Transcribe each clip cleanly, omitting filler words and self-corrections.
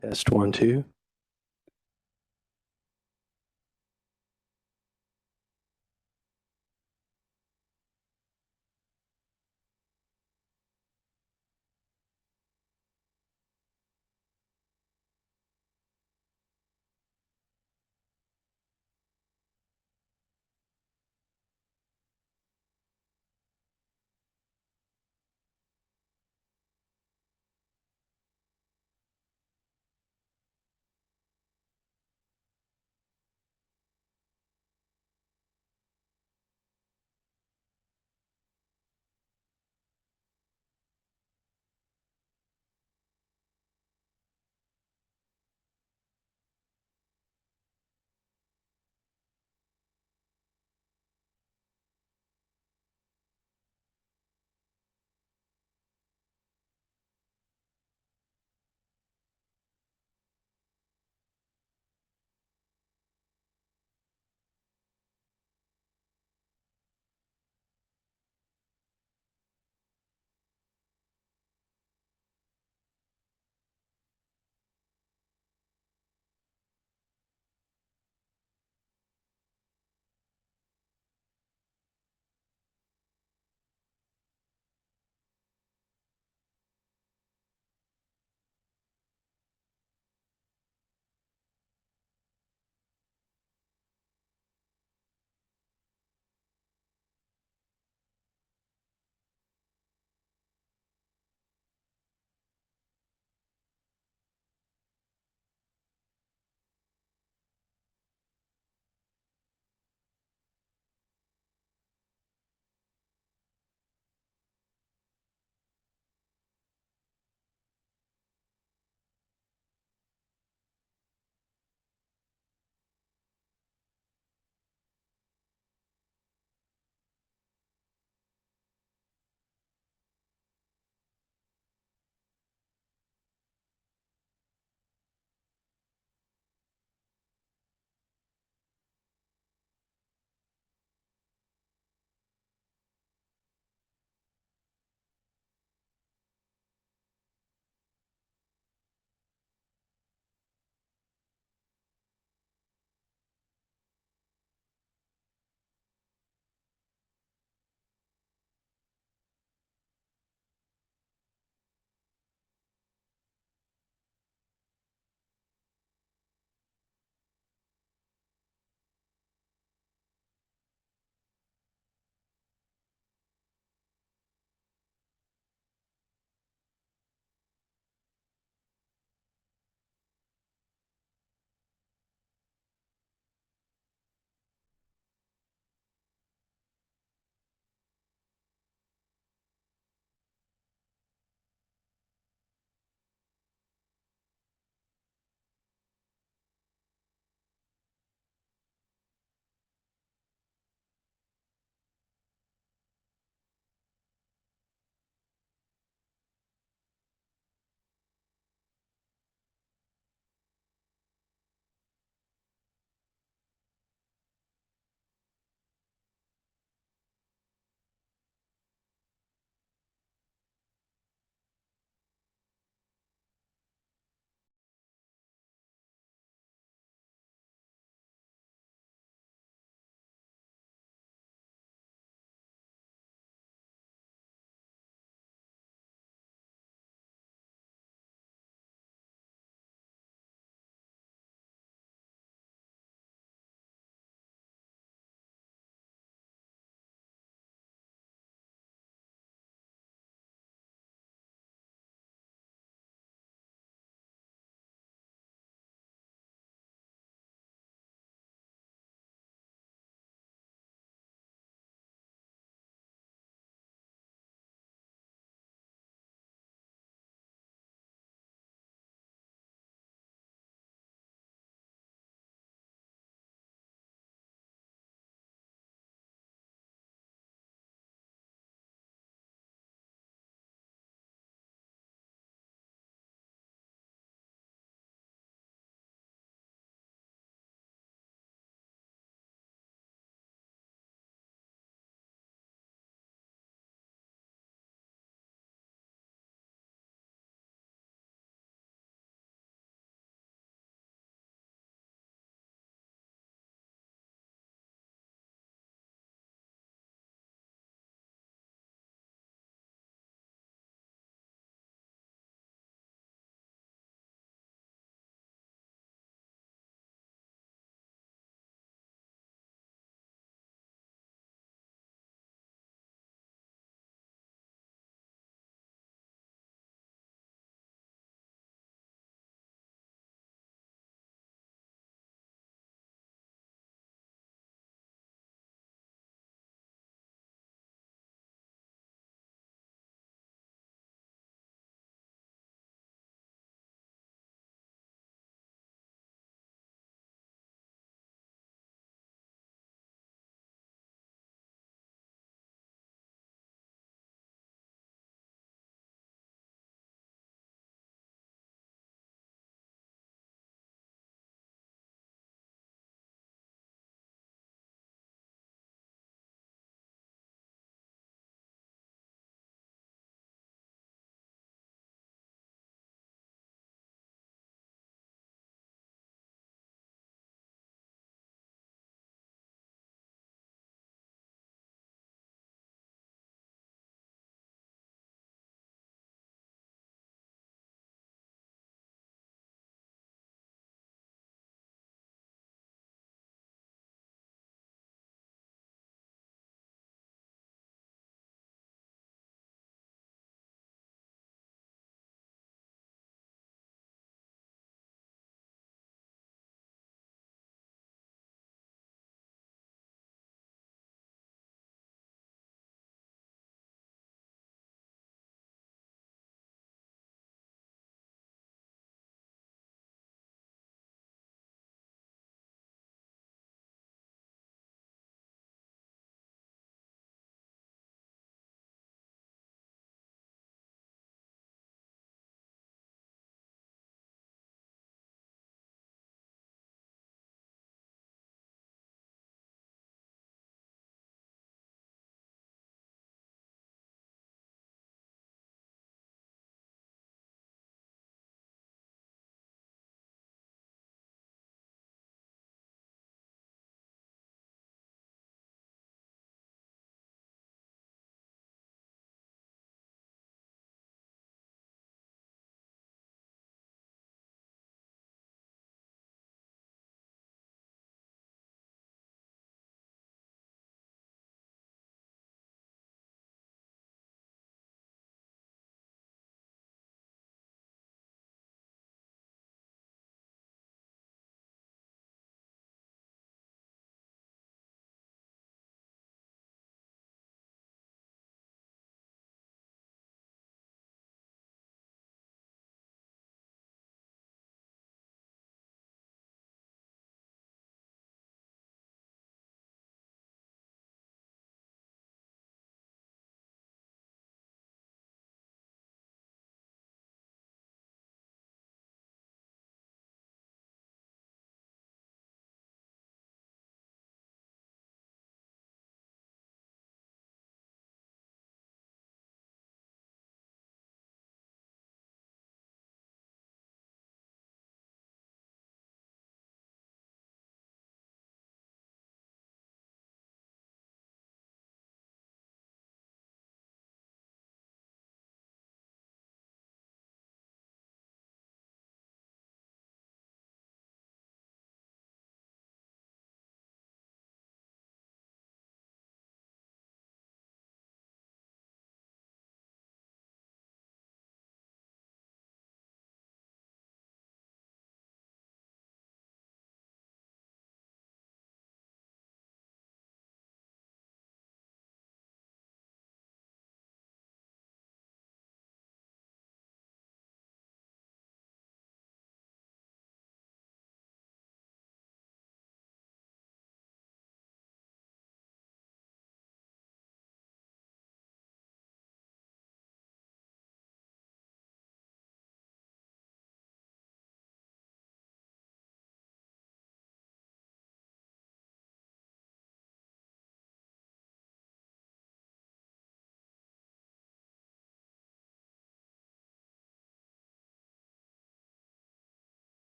Test 1, 2.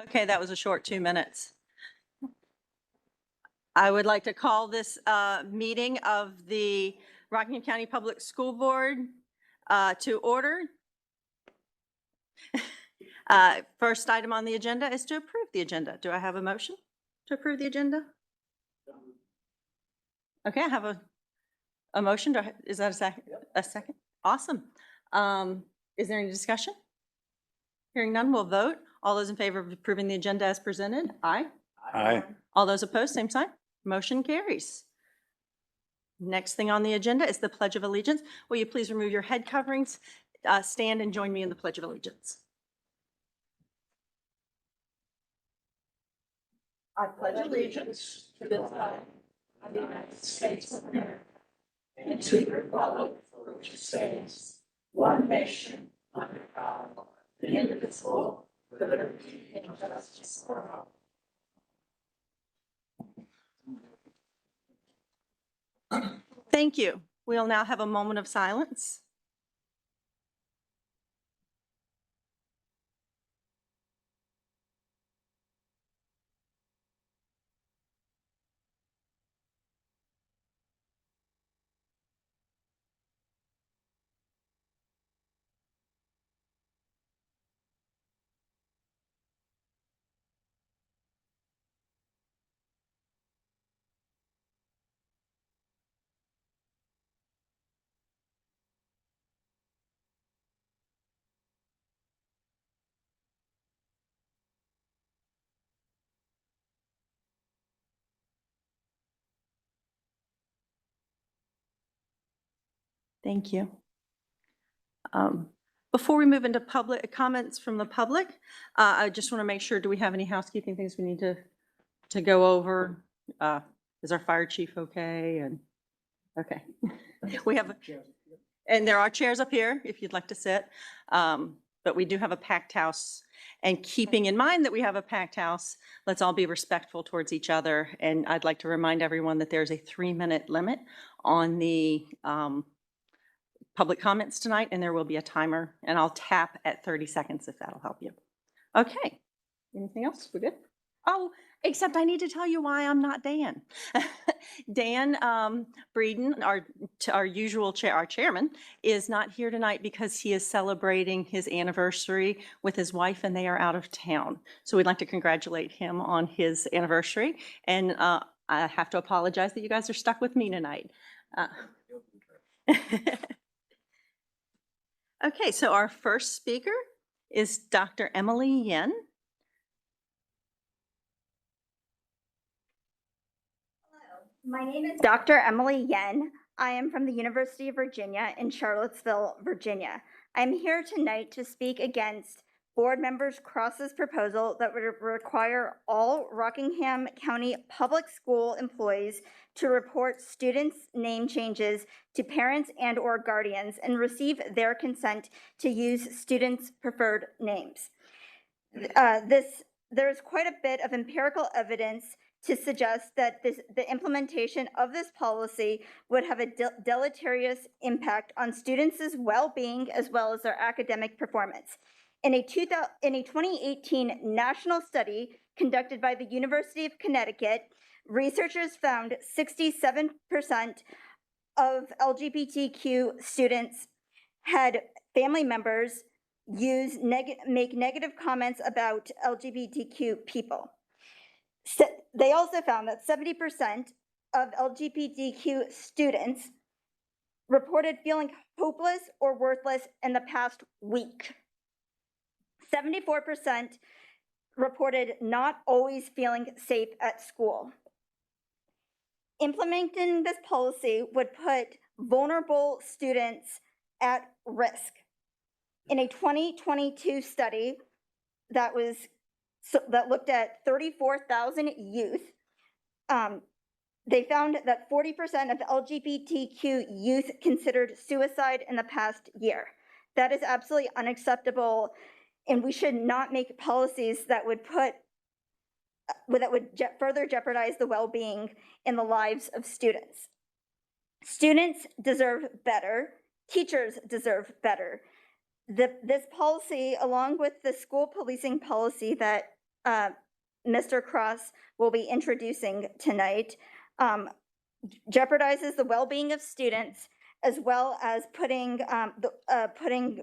Okay, that was a short 2 minutes. I would like to call this meeting of the Rockingham County Public School Board to order. First item on the agenda is to approve the agenda. Do I have a motion to approve the agenda? Okay, I have a motion. Is that a second? Yep. A second? Awesome. Is there any discussion? Hearing none, we'll vote. All those in favor of approving the agenda as presented? Aye. Aye. All those opposed, same sign. Motion carries. Next thing on the agenda is the Pledge of Allegiance. Will you please remove your head coverings, stand and join me in the Pledge of Allegiance. I pledge allegiance to the flag of the United States of America and to the republic for which it stands, one nation, under God, indivisible, with liberty and justice for all. Thank you. We'll now have a moment of silence. Thank you. Before we move into public comments from the public, I just want to make sure, do we have any housekeeping things we need to go over? Is our fire chief okay? And okay. We have, and there are chairs up here if you'd like to sit. But we do have a packed house, and keeping in mind that we have a packed house, let's all be respectful towards each other. And I'd like to remind everyone that there's a 3-minute limit on the public comments tonight, and there will be a timer, and I'll tap at 30 seconds if that'll help you. Okay, anything else? We're good? Oh, except I need to tell you why I'm not Dan. Dan Breeden, our usual our chairman, is not here tonight because he is celebrating his anniversary with his wife, and they are out of town. So we'd like to congratulate him on his anniversary, and I have to apologize that you guys are stuck with me tonight. Okay, so our first speaker is Dr. Emily Yen. Hello, my name is Dr. Emily Yen. I am from the University of Virginia in Charlottesville, Virginia. I'm here tonight to speak against Board Members Cross's proposal that would require all Rockingham County public school employees to report students' name changes to parents and/or guardians and receive their consent to use students' preferred names. There's quite a bit of empirical evidence to suggest that the implementation of this policy would have a deleterious impact on students' well-being as well as their academic performance. In a 2018 national study conducted by the University of Connecticut, researchers found 67% of LGBTQ students had family members make negative comments about LGBTQ people. So they also found that 70% of LGBTQ students reported feeling hopeless or worthless in the past week. 74% reported not always feeling safe at school. Implementing this policy would put vulnerable students at risk. In a 2022 study that looked at 34,000 youth, they found that 40% of LGBTQ youth considered suicide in the past year. That is absolutely unacceptable, and we should not make policies that would further jeopardize the well-being in the lives of students. Students deserve better. Teachers deserve better. This policy, along with the school policing policy that Mr. Cross will be introducing tonight jeopardizes the well-being of students, as well as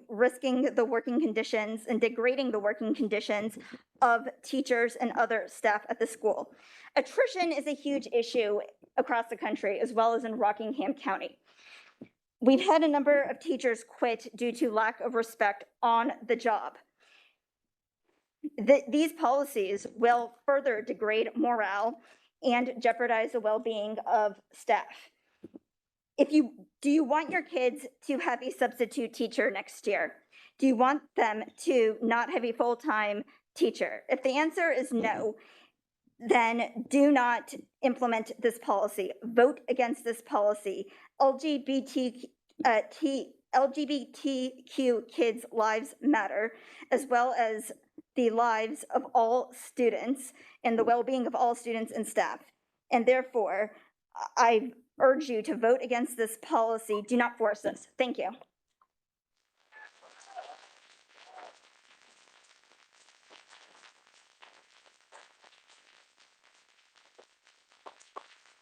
risking the working conditions and degrading the working conditions of teachers and other staff at the school. Attrition is a huge issue across the country, as well as in Rockingham County. We've had a number of teachers quit due to lack of respect on the job. These policies will further degrade morale and jeopardize the well-being of staff. Do you want your kids to have a substitute teacher next year? Do you want them to not have a full-time teacher? If the answer is no, then do not implement this policy. Vote against this policy. LGBTQ kids' lives matter, as well as the lives of all students and the well-being of all students and staff. And therefore, I urge you to vote against this policy. Do not force this. Thank you.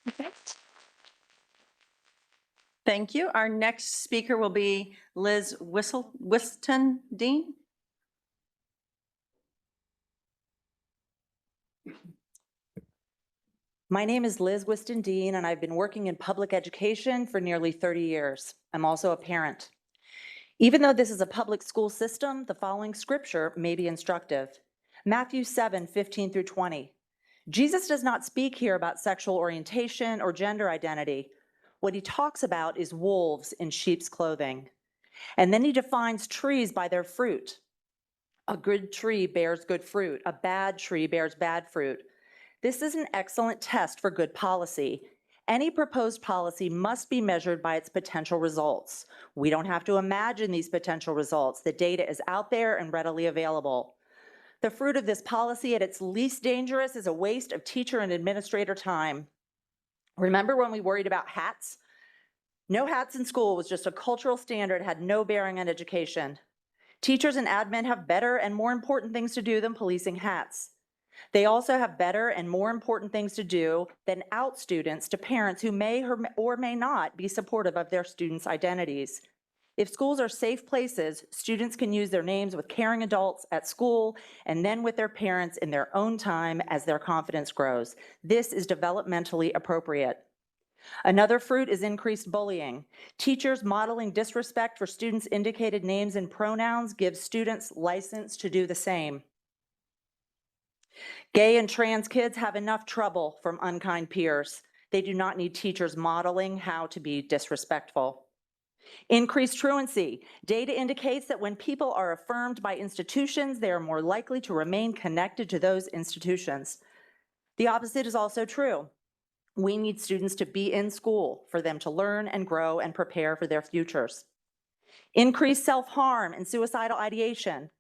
Okay. Thank you. Our next speaker will be Liz Whiston Dean. My name is Liz Whiston Dean, and I've been working in public education for nearly 30 years. I'm also a parent. Even though this is a public school system, the following scripture may be instructive. Matthew 7:15 through 20. Jesus does not speak here about sexual orientation or gender identity. What he talks about is wolves in sheep's clothing. And then he defines trees by their fruit. A good tree bears good fruit. A bad tree bears bad fruit. This is an excellent test for good policy. Any proposed policy must be measured by its potential results. We don't have to imagine these potential results. The data is out there and readily available. The fruit of this policy at its least dangerous is a waste of teacher and administrator time. Remember when we worried about hats? No hats in school was just a cultural standard, had no bearing on education. Teachers and admin have better and more important things to do than policing hats. They also have better and more important things to do than out students to parents who may or may not be supportive of their students' identities. If schools are safe places, students can use their names with caring adults at school and then with their parents in their own time as their confidence grows. This is developmentally appropriate. Another fruit is increased bullying. Teachers modeling disrespect for students' indicated names and pronouns gives students license to do the same. Gay and trans kids have enough trouble from unkind peers. They do not need teachers modeling how to be disrespectful. Increased truancy. Data indicates that when people are affirmed by institutions, they are more likely to remain connected to those institutions. The opposite is also true. We need students to be in school for them to learn and grow and prepare for their futures. Increased self-harm and suicidal ideation.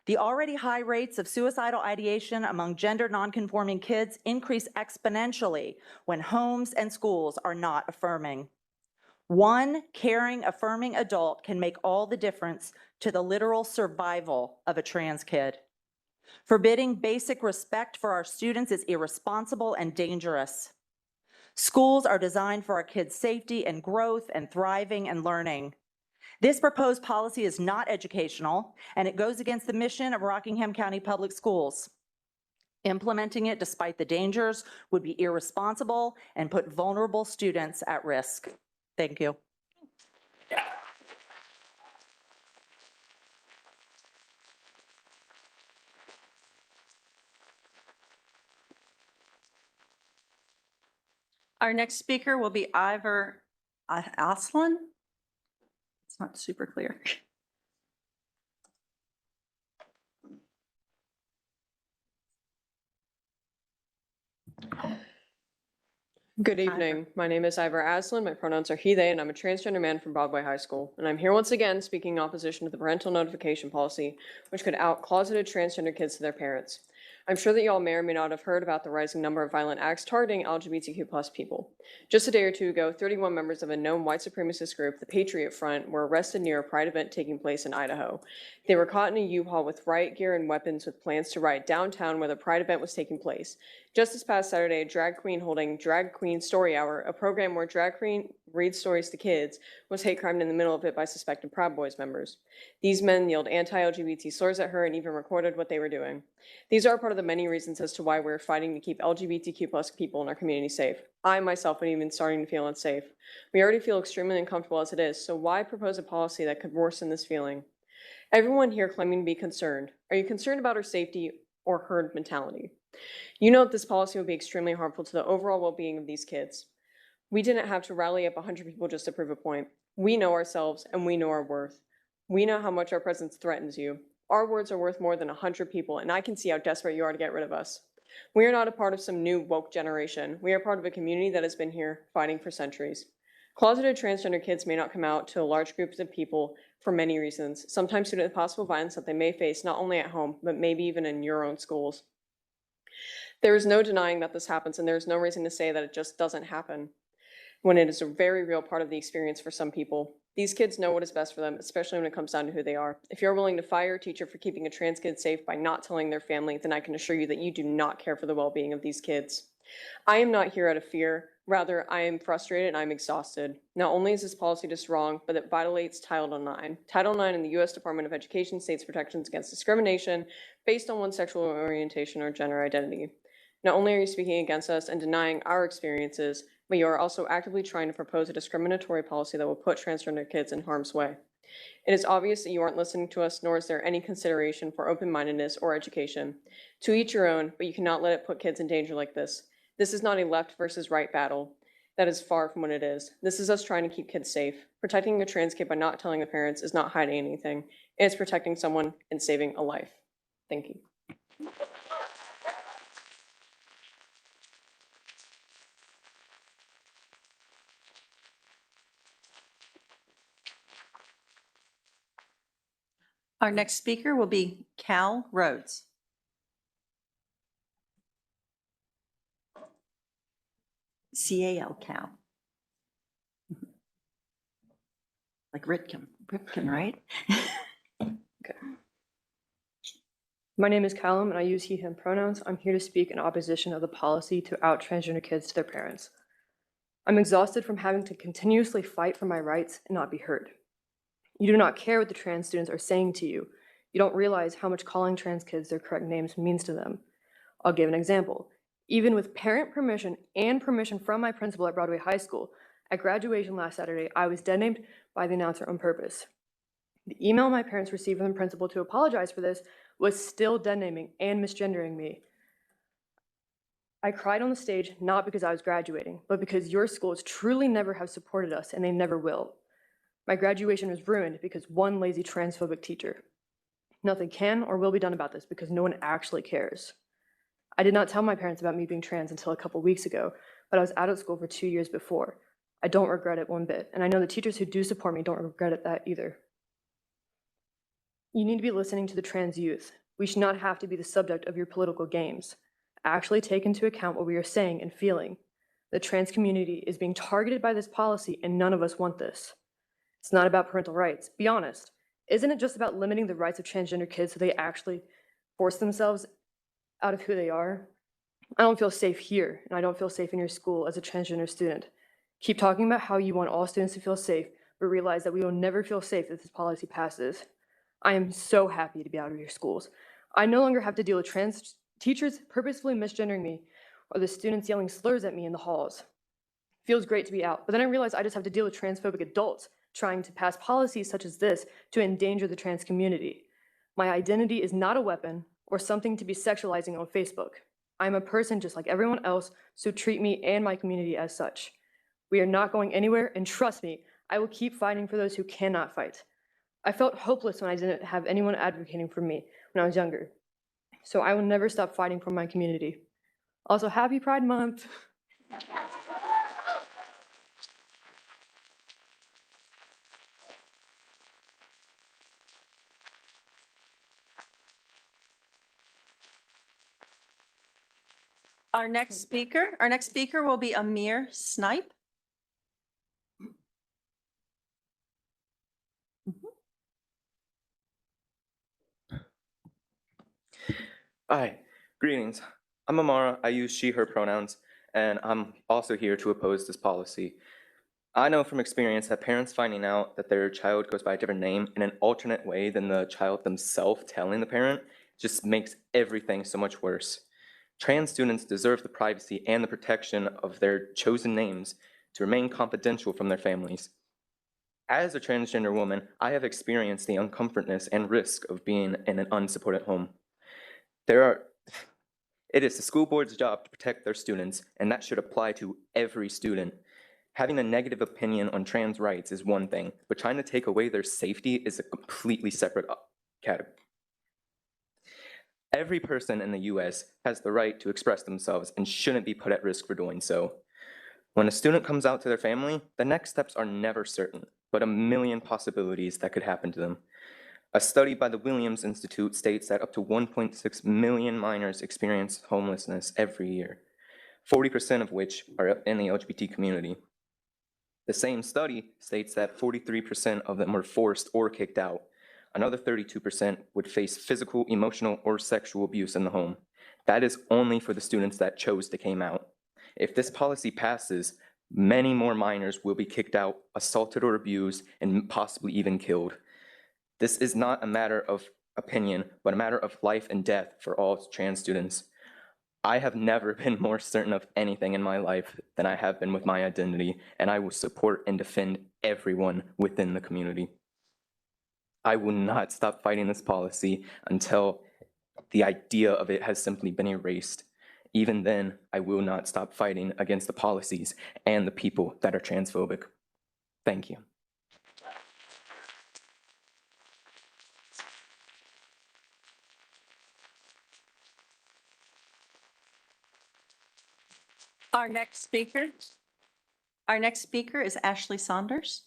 The already high rates of suicidal ideation among gender nonconforming kids increase exponentially when homes and schools are not affirming. One caring, affirming adult can make all the difference to the literal survival of a trans kid. Forbidding basic respect for our students is irresponsible and dangerous. Schools are designed for our kids' safety and growth and thriving and learning. This proposed policy is not educational, and it goes against the mission of Rockingham County Public Schools. Implementing it despite the dangers would be irresponsible and put vulnerable students at risk. Thank you. Our next speaker will be Ivor Aslan. It's not super clear. Good evening. My name is Ivor Aslan. My pronouns are he, they, and I'm a transgender man from Broadway High School. And I'm here once again speaking in opposition to the parental notification policy, which could out closeted transgender kids to their parents. I'm sure that you all may or may not have heard about the rising number of violent acts targeting LGBTQ+ people. Just a day or two ago, 31 members of a known white supremacist group, the Patriot Front, were arrested near a Pride event taking place in Idaho. They were caught in a U-Haul with riot gear and weapons with plans to riot downtown where the Pride event was taking place. Just this past Saturday, a drag queen holding Drag Queen Story Hour, a program where drag queen reads stories to kids, was hate crimed in the middle of it by suspected Proud Boys members. These men yelled anti-LGBT slurs at her and even recorded what they were doing. These are part of the many reasons as to why we're fighting to keep LGBTQ+ people in our community safe. I myself am even starting to feel unsafe. We already feel extremely uncomfortable as it is, so why propose a policy that could worsen this feeling? Everyone here claiming to be concerned. Are you concerned about our safety or herd mentality? You know that this policy will be extremely harmful to the overall well-being of these kids. We didn't have to rally up 100 people just to prove a point. We know ourselves and we know our worth. We know how much our presence threatens you. Our words are worth more than 100 people, and I can see how desperate you are to get rid of us. We are not a part of some new woke generation. We are part of a community that has been here fighting for centuries. Closeted transgender kids may not come out to large groups of people for many reasons, sometimes due to the possible violence that they may face not only at home, but maybe even in your own schools. There is no denying that this happens, and there is no reason to say that it just doesn't happen when it is a very real part of the experience for some people. These kids know what is best for them, especially when it comes down to who they are. If you're willing to fire a teacher for keeping a trans kid safe by not telling their family, then I can assure you that you do not care for the well-being of these kids. I am not here out of fear. Rather, I am frustrated and I'm exhausted. Not only is this policy just wrong, but it violates Title IX. Title IX in the U.S. Department of Education states protections against discrimination based on one's sexual orientation or gender identity. Not only are you speaking against us and denying our experiences, but you are also actively trying to propose a discriminatory policy that will put transgender kids in harm's way. It is obvious that you aren't listening to us, nor is there any consideration for open-mindedness or education. To each your own, but you cannot let it put kids in danger like this. This is not a left versus right battle. That is far from what it is. This is us trying to keep kids safe. Protecting a trans kid by not telling the parents is not hiding anything. It's protecting someone and saving a life. Thank you. Our next speaker will be Cal Rhodes. C-A-L, Cal. Like Ripken, right? My name is Callum, and I use he, him pronouns. I'm here to speak in opposition of the policy to out transgender kids to their parents. I'm exhausted from having to continuously fight for my rights and not be heard. You do not care what the trans students are saying to you. You don't realize how much calling trans kids their correct names means to them. I'll give an example. Even with parent permission and permission from my principal at Broadway High School, at graduation last Saturday, I was dead named by the announcer on purpose. The email my parents received from the principal to apologize for this was still dead naming and misgendering me. I cried on the stage not because I was graduating, but because your schools truly never have supported us and they never will. My graduation was ruined because one lazy transphobic teacher. Nothing can or will be done about this because no one actually cares. I did not tell my parents about me being trans until a couple weeks ago, but I was out of school for 2 years before. I don't regret it one bit, and I know the teachers who do support me don't regret it that either. You need to be listening to the trans youth. We should not have to be the subject of your political games. Actually take into account what we are saying and feeling. The trans community is being targeted by this policy, and none of us want this. It's not about parental rights. Be honest. Isn't it just about limiting the rights of transgender kids so they actually force themselves out of who they are? I don't feel safe here, and I don't feel safe in your school as a transgender student. Keep talking about how you want all students to feel safe, but realize that we will never feel safe if this policy passes. I am so happy to be out of your schools. I no longer have to deal with trans teachers purposefully misgendering me or the students yelling slurs at me in the halls. It feels great to be out, but then I realize I just have to deal with transphobic adults trying to pass policies such as this to endanger the trans community. My identity is not a weapon or something to be sexualizing on Facebook. I'm a person just like everyone else, so treat me and my community as such. We are not going anywhere, and trust me, I will keep fighting for those who cannot fight. I felt hopeless when I didn't have anyone advocating for me when I was younger. So I will never stop fighting for my community. Also, happy Pride Month. Our next speaker will be Amir Snipe. Hi, greetings. I'm Amara. I use she, her pronouns, and I'm also here to oppose this policy. I know from experience that parents finding out that their child goes by a different name in an alternate way than the child themselves telling the parent just makes everything so much worse. Trans students deserve the privacy and the protection of their chosen names to remain confidential from their families. As a transgender woman, I have experienced the uncomfortness and risk of being in an unsupported home. It is the school board's job to protect their students, and that should apply to every student. Having a negative opinion on trans rights is one thing, but trying to take away their safety is a completely separate category. Every person in the US has the right to express themselves and shouldn't be put at risk for doing so. When a student comes out to their family, the next steps are never certain, but a million possibilities that could happen to them. A study by the Williams Institute states that up to 1.6 million minors experience homelessness every year, 40% of which are in the LGBT community. The same study states that 43% of them were forced or kicked out. Another 32% would face physical, emotional, or sexual abuse in the home. That is only for the students that chose to come out. If this policy passes, many more minors will be kicked out, assaulted or abused, and possibly even killed. This is not a matter of opinion, but a matter of life and death for all trans students. I have never been more certain of anything in my life than I have been with my identity, and I will support and defend everyone within the community. I will not stop fighting this policy until the idea of it has simply been erased. Even then, I will not stop fighting against the policies and the people that are transphobic. Thank you. Our next speaker is Ashley Saunders.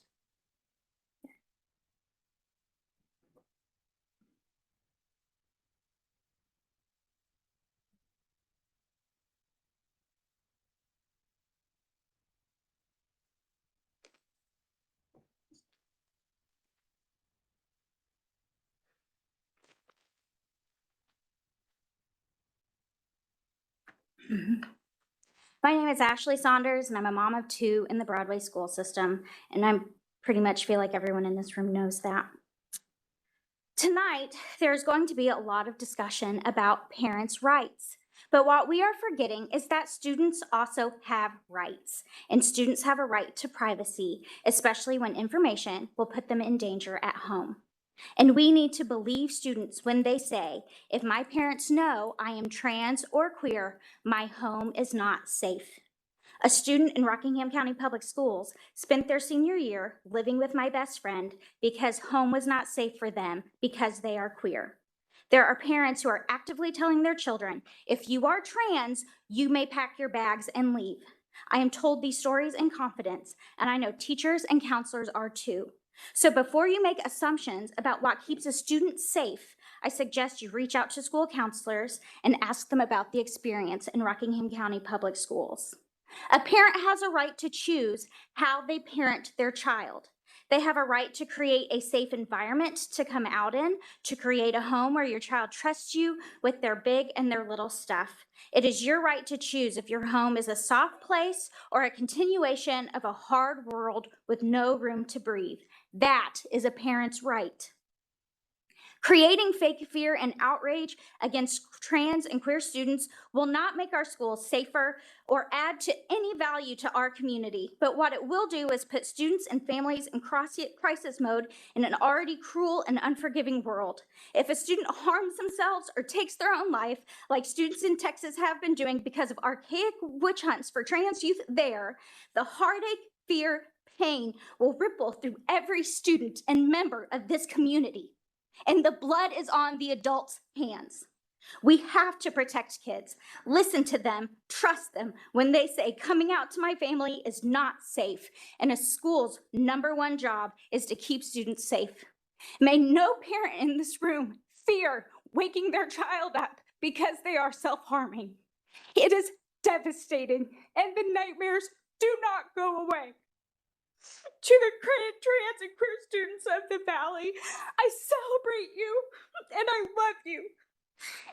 My name is Ashley Saunders, and I'm a mom of two in the Broadway school system, and I pretty much feel like everyone in this room knows that. Tonight, there's going to be a lot of discussion about parents' rights. But what we are forgetting is that students also have rights, and students have a right to privacy, especially when information will put them in danger at home. And we need to believe students when they say, if my parents know I am trans or queer, my home is not safe. A student in Rockingham County Public Schools spent their senior year living with my best friend because home was not safe for them because they are queer. There are parents who are actively telling their children, if you are trans, you may pack your bags and leave. I am told these stories in confidence, and I know teachers and counselors are too. So before you make assumptions about what keeps a student safe, I suggest you reach out to school counselors and ask them about the experience in Rockingham County Public Schools. A parent has a right to choose how they parent their child. They have a right to create a safe environment to come out in, to create a home where your child trusts you with their big and their little stuff. It is your right to choose if your home is a soft place or a continuation of a hard world with no room to breathe. That is a parent's right. Creating fake fear and outrage against trans and queer students will not make our schools safer or add to any value to our community. But what it will do is put students and families in crisis mode in an already cruel and unforgiving world. If a student harms themselves or takes their own life, like students in Texas have been doing because of archaic witch hunts for trans youth there, the heartache, fear, pain will ripple through every student and member of this community. And the blood is on the adults' hands. We have to protect kids, listen to them, trust them when they say coming out to my family is not safe. And a school's #1 job is to keep students safe. May no parent in this room fear waking their child up because they are self-harming. It is devastating, and the nightmares do not go away. To the trans and queer students of the Valley, I celebrate you and I love you.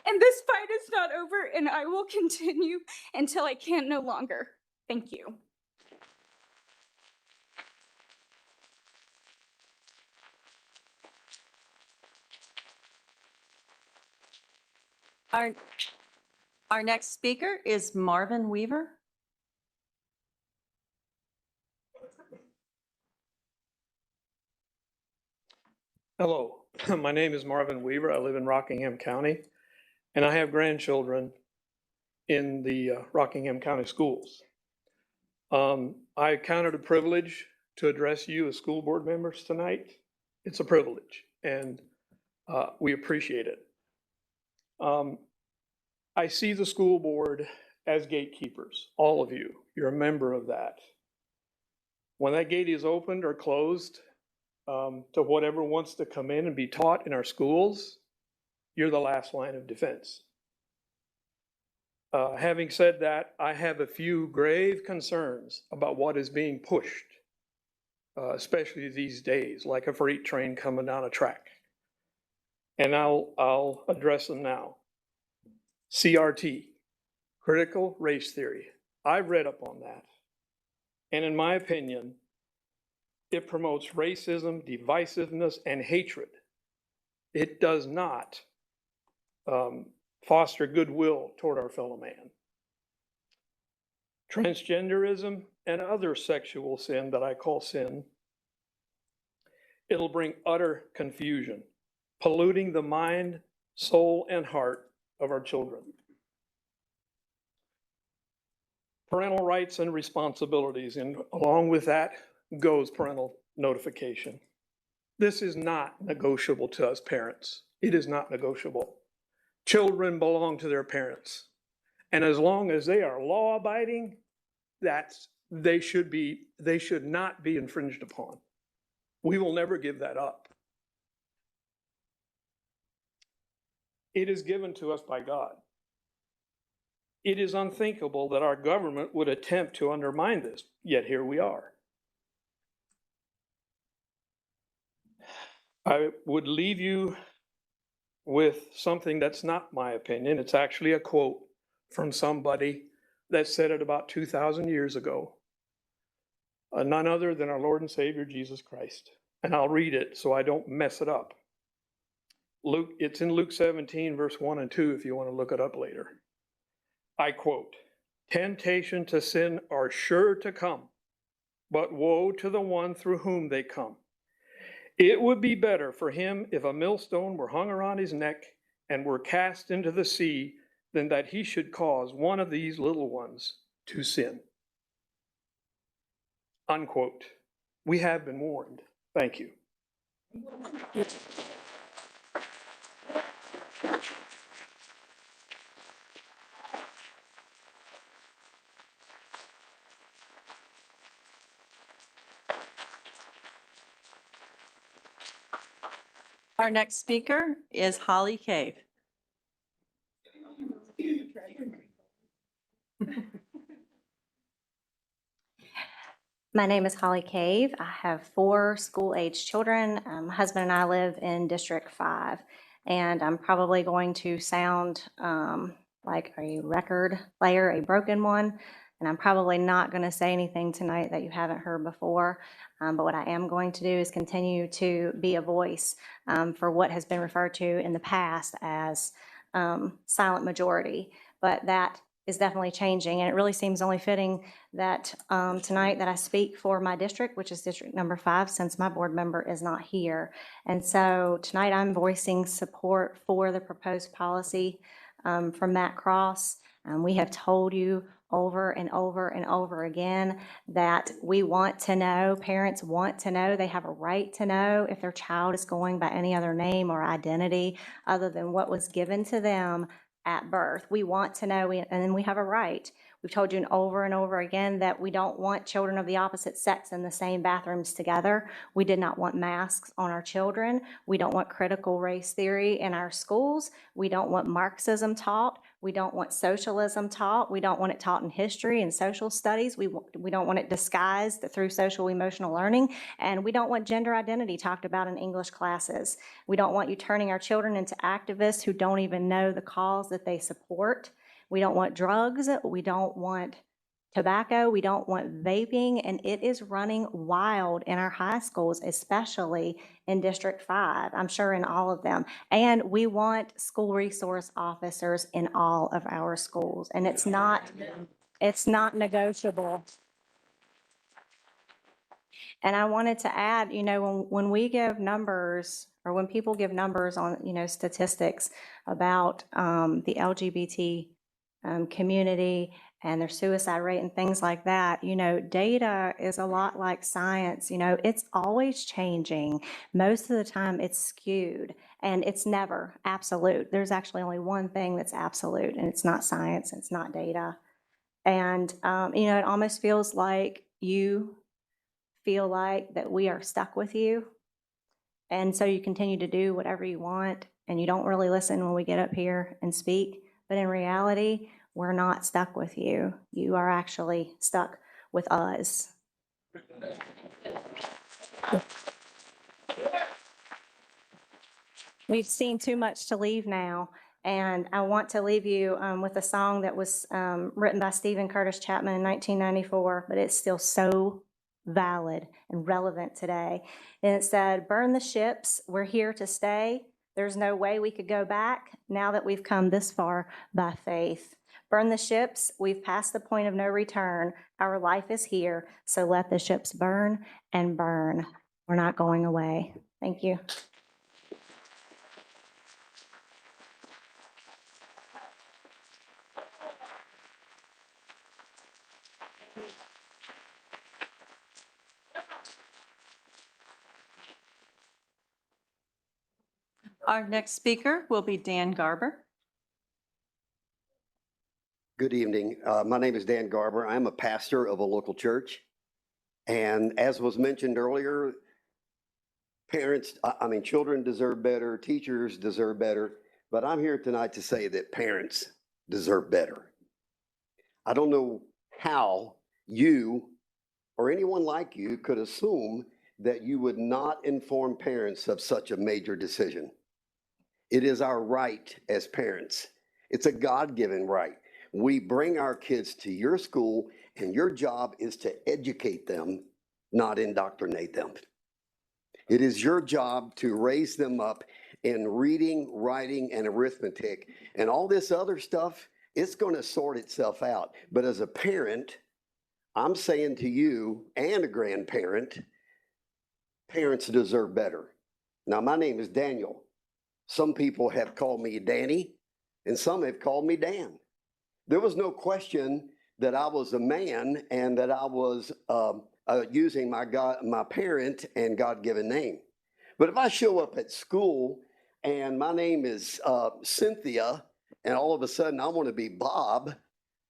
And this fight is not over, and I will continue until I can no longer. Thank you. Our next speaker is Marvin Weaver. Hello, my name is Marvin Weaver. I live in Rockingham County, and I have grandchildren in the Rockingham County schools. I count it a privilege to address you as school board members tonight. It's a privilege, and we appreciate it. I see the school board as gatekeepers, all of you. You're a member of that. When that gate is opened or closed, to whatever wants to come in and be taught in our schools, you're the last line of defense. Having said that, I have a few grave concerns about what is being pushed, especially these days, like a freight train coming down a track. And I'll address them now. CRT, critical race theory. I've read up on that. And in my opinion, it promotes racism, divisiveness, and hatred. It does not foster goodwill toward our fellow man. Transgenderism and other sexual sin that I call sin, it'll bring utter confusion, polluting the mind, soul, and heart of our children. Parental rights and responsibilities, and along with that goes parental notification. This is not negotiable to us parents. It is not negotiable. Children belong to their parents. And as long as they are law abiding, they should not be infringed upon. We will never give that up. It is given to us by God. It is unthinkable that our government would attempt to undermine this, yet here we are. I would leave you with something that's not my opinion. It's actually a quote from somebody that said it about 2,000 years ago. None other than our Lord and Savior, Jesus Christ. And I'll read it so I don't mess it up. It's in Luke 17, verse 1 and 2, if you want to look it up later. I quote, "Temptation to sin are sure to come, but woe to the one through whom they come. It would be better for him if a millstone were hung around his neck and were cast into the sea than that he should cause one of these little ones to sin." Unquote. We have been warned. Thank you. Our next speaker is Holly Cave. My name is Holly Cave. I have 4 school-age children. My husband and I live in District 5, and I'm probably going to sound like a record player, a broken one, and I'm probably not going to say anything tonight that you haven't heard before, but what I am going to do is continue to be a voice for what has been referred to in the past as silent majority, but that is definitely changing, and it really seems only fitting that tonight that I speak for my district, which is District Number 5, since my board member is not here. And so tonight I'm voicing support for the proposed policy from Matt Cross. We have told you over and over and over again that we want to know, parents want to know, they have a right to know if their child is going by any other name or identity other than what was given to them at birth. We want to know, and we have a right. We've told you over and over again that we don't want children of the opposite sex in the same bathrooms together. We did not want masks on our children. We don't want critical race theory in our schools. We don't want Marxism taught. We don't want socialism taught. We don't want it taught in history and social studies. We don't want it disguised through social emotional learning. And we don't want gender identity talked about in English classes. We don't want you turning our children into activists who don't even know the cause that they support. We don't want drugs. We don't want tobacco. We don't want vaping. And it is running wild in our high schools, especially in District 5. I'm sure in all of them. And we want school resource officers in all of our schools. And it's not negotiable. And I wanted to add, when we give numbers, or when people give numbers on, statistics about the LGBT community and their suicide rate and things like that, data is a lot like science. It's always changing. Most of the time it's skewed, and it's never absolute. There's actually only one thing that's absolute, and it's not science, it's not data. And, it almost feels like you feel like that we are stuck with you. And so you continue to do whatever you want, and you don't really listen when we get up here and speak. But in reality, we're not stuck with you. You are actually stuck with us. We've seen too much to leave now. And I want to leave you with a song that was written by Stephen Curtis Chapman in 1994, but it's still so valid and relevant today. And it said, "Burn the ships, we're here to stay. There's no way we could go back now that we've come this far by faith. Burn the ships, we've passed the point of no return. Our life is here, so let the ships burn and burn. We're not going away." Thank you. Our next speaker will be Dan Garber. Good evening. My name is Dan Garber. I'm a pastor of a local church. And as was mentioned earlier, children deserve better, teachers deserve better, but I'm here tonight to say that parents deserve better. I don't know how you or anyone like you could assume that you would not inform parents of such a major decision. It is our right as parents. It's a God-given right. We bring our kids to your school, and your job is to educate them, not indoctrinate them. It is your job to raise them up in reading, writing, and arithmetic. And all this other stuff, it's going to sort itself out. But as a parent, I'm saying to you and a grandparent, parents deserve better. Now, my name is Daniel. Some people have called me Danny, and some have called me Dan. There was no question that I was a man and that I was using my parent and God-given name. But if I show up at school and my name is Cynthia, and all of a sudden I want to be Bob,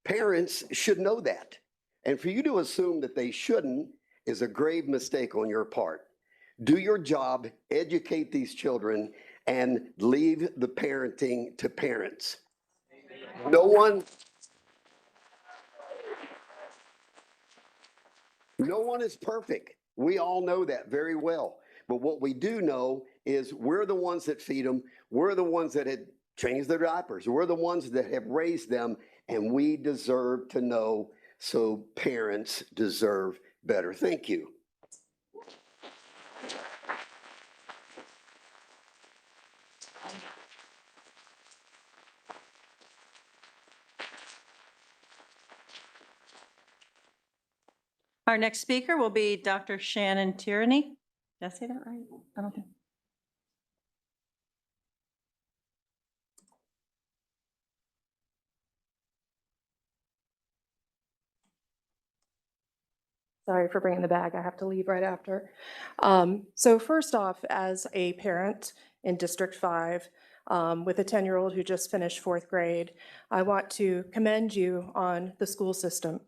parents should know that. And for you to assume that they shouldn't is a grave mistake on your part. Do your job, educate these children, and leave the parenting to parents. No one is perfect. We all know that very well. But what we do know is we're the ones that feed them. We're the ones that had changed their diapers. We're the ones that have raised them, and we deserve to know. So parents deserve better. Thank you. Our next speaker will be Dr. Shannon Tierney. Did I say that right? I don't think. Sorry for bringing the bag. I have to leave right after. So first off, as a parent in District 5, with a 10-year-old who just finished 4th grade. I want to commend you on the school system.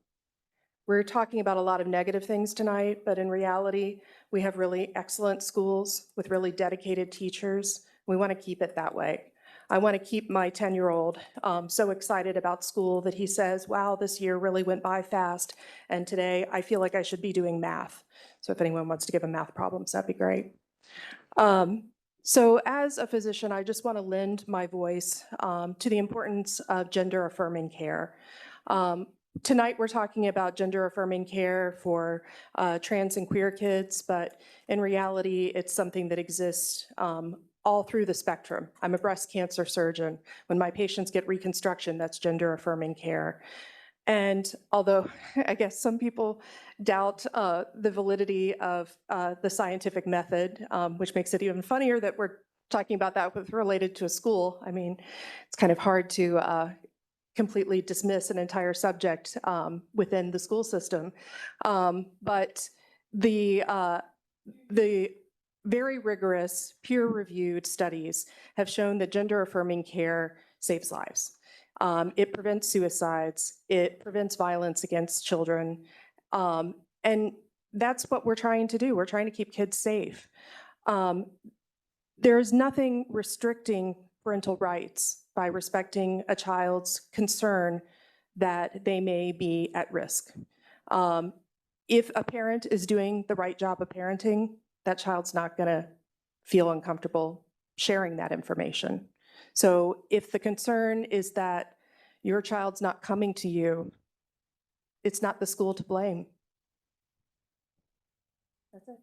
We're talking about a lot of negative things tonight, but in reality, we have really excellent schools with really dedicated teachers. We want to keep it that way. I want to keep my 10-year-old so excited about school that he says, wow, this year really went by fast, and today I feel like I should be doing math. So if anyone wants to give him math problems, that'd be great. So as a physician, I just want to lend my voice to the importance of gender-affirming care. Tonight, we're talking about gender-affirming care for trans and queer kids, but in reality, it's something that exists all through the spectrum. I'm a breast cancer surgeon. When my patients get reconstruction, that's gender-affirming care. And although I guess some people doubt the validity of the scientific method, which makes it even funnier that we're talking about that with related to a school. I mean, it's kind of hard to completely dismiss an entire subject within the school system. But the very rigorous, peer-reviewed studies have shown that gender-affirming care saves lives. It prevents suicides, it prevents violence against children, and that's what we're trying to do. We're trying to keep kids safe. There is nothing restricting parental rights by respecting a child's concern that they may be at risk. If a parent is doing the right job of parenting, that child's not going to feel uncomfortable sharing that information. So if the concern is that your child's not coming to you, it's not the school to blame. That's it.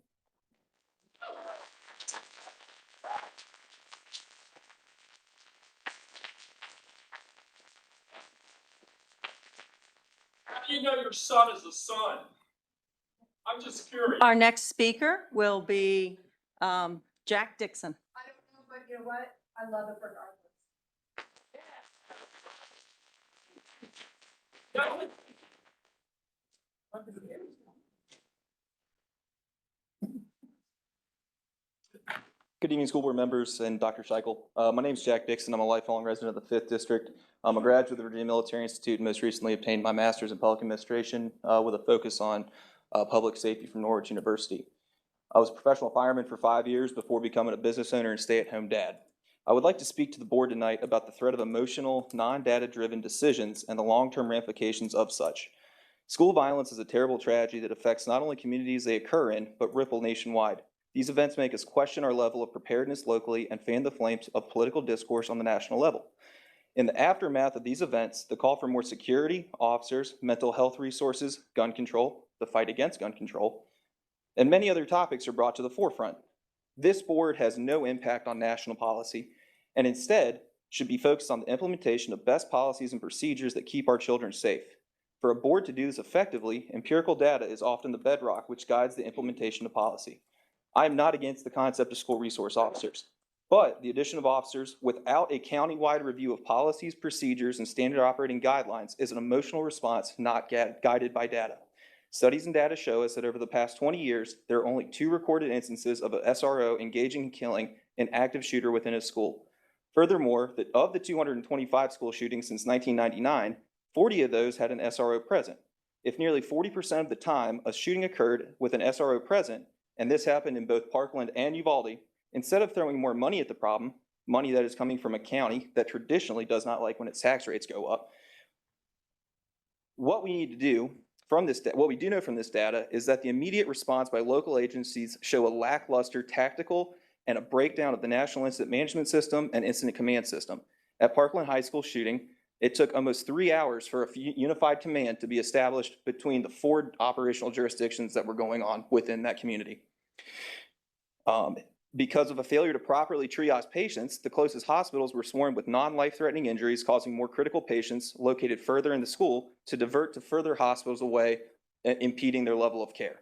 How do you know your son is a son? I'm just curious. Our next speaker will be Jack Dixon. I don't know, but you know what? I love it regardless. Good evening, school board members and Dr. Scheichel. My name is Jack Dixon. I'm a lifelong resident of the 5th District. I'm a graduate of the Virginia Military Institute and most recently obtained my master's in public administration with a focus on public safety from Norwich University. I was a professional fireman for 5 years before becoming a business owner and stay-at-home dad. I would like to speak to the board tonight about the threat of emotional, non-data-driven decisions and the long-term ramifications of such. School violence is a terrible tragedy that affects not only communities they occur in, but ripple nationwide. These events make us question our level of preparedness locally and fan the flames of political discourse on the national level. In the aftermath of these events, the call for more security, officers, mental health resources, gun control, the fight against gun control, and many other topics are brought to the forefront. This board has no impact on national policy and instead should be focused on the implementation of best policies and procedures that keep our children safe. For a board to do this effectively, empirical data is often the bedrock which guides the implementation of policy. I am not against the concept of school resource officers, but the addition of officers without a county-wide review of policies, procedures, and standard operating guidelines is an emotional response not guided by data. Studies and data show us that over the past 20 years, there are only 2 recorded instances of an SRO engaging in killing an active shooter within a school. Furthermore, that of the 225 school shootings since 1999, 40 of those had an SRO present. If nearly 40% of the time a shooting occurred with an SRO present, and this happened in both Parkland and Uvalde, instead of throwing more money at the problem, money that is coming from a county that traditionally does not like when its tax rates go up, what we need to do from this, what we do know from this data is that the immediate response by local agencies show a lackluster tactical and a breakdown of the National Incident Management System and Incident Command System. At Parkland High School shooting, it took almost 3 hours for a unified command to be established between the 4 operational jurisdictions that were going on within that community. Because of a failure to properly triage patients, the closest hospitals were swarmed with non-life-threatening injuries, causing more critical patients located further in the school to divert to further hospitals away, impeding their level of care.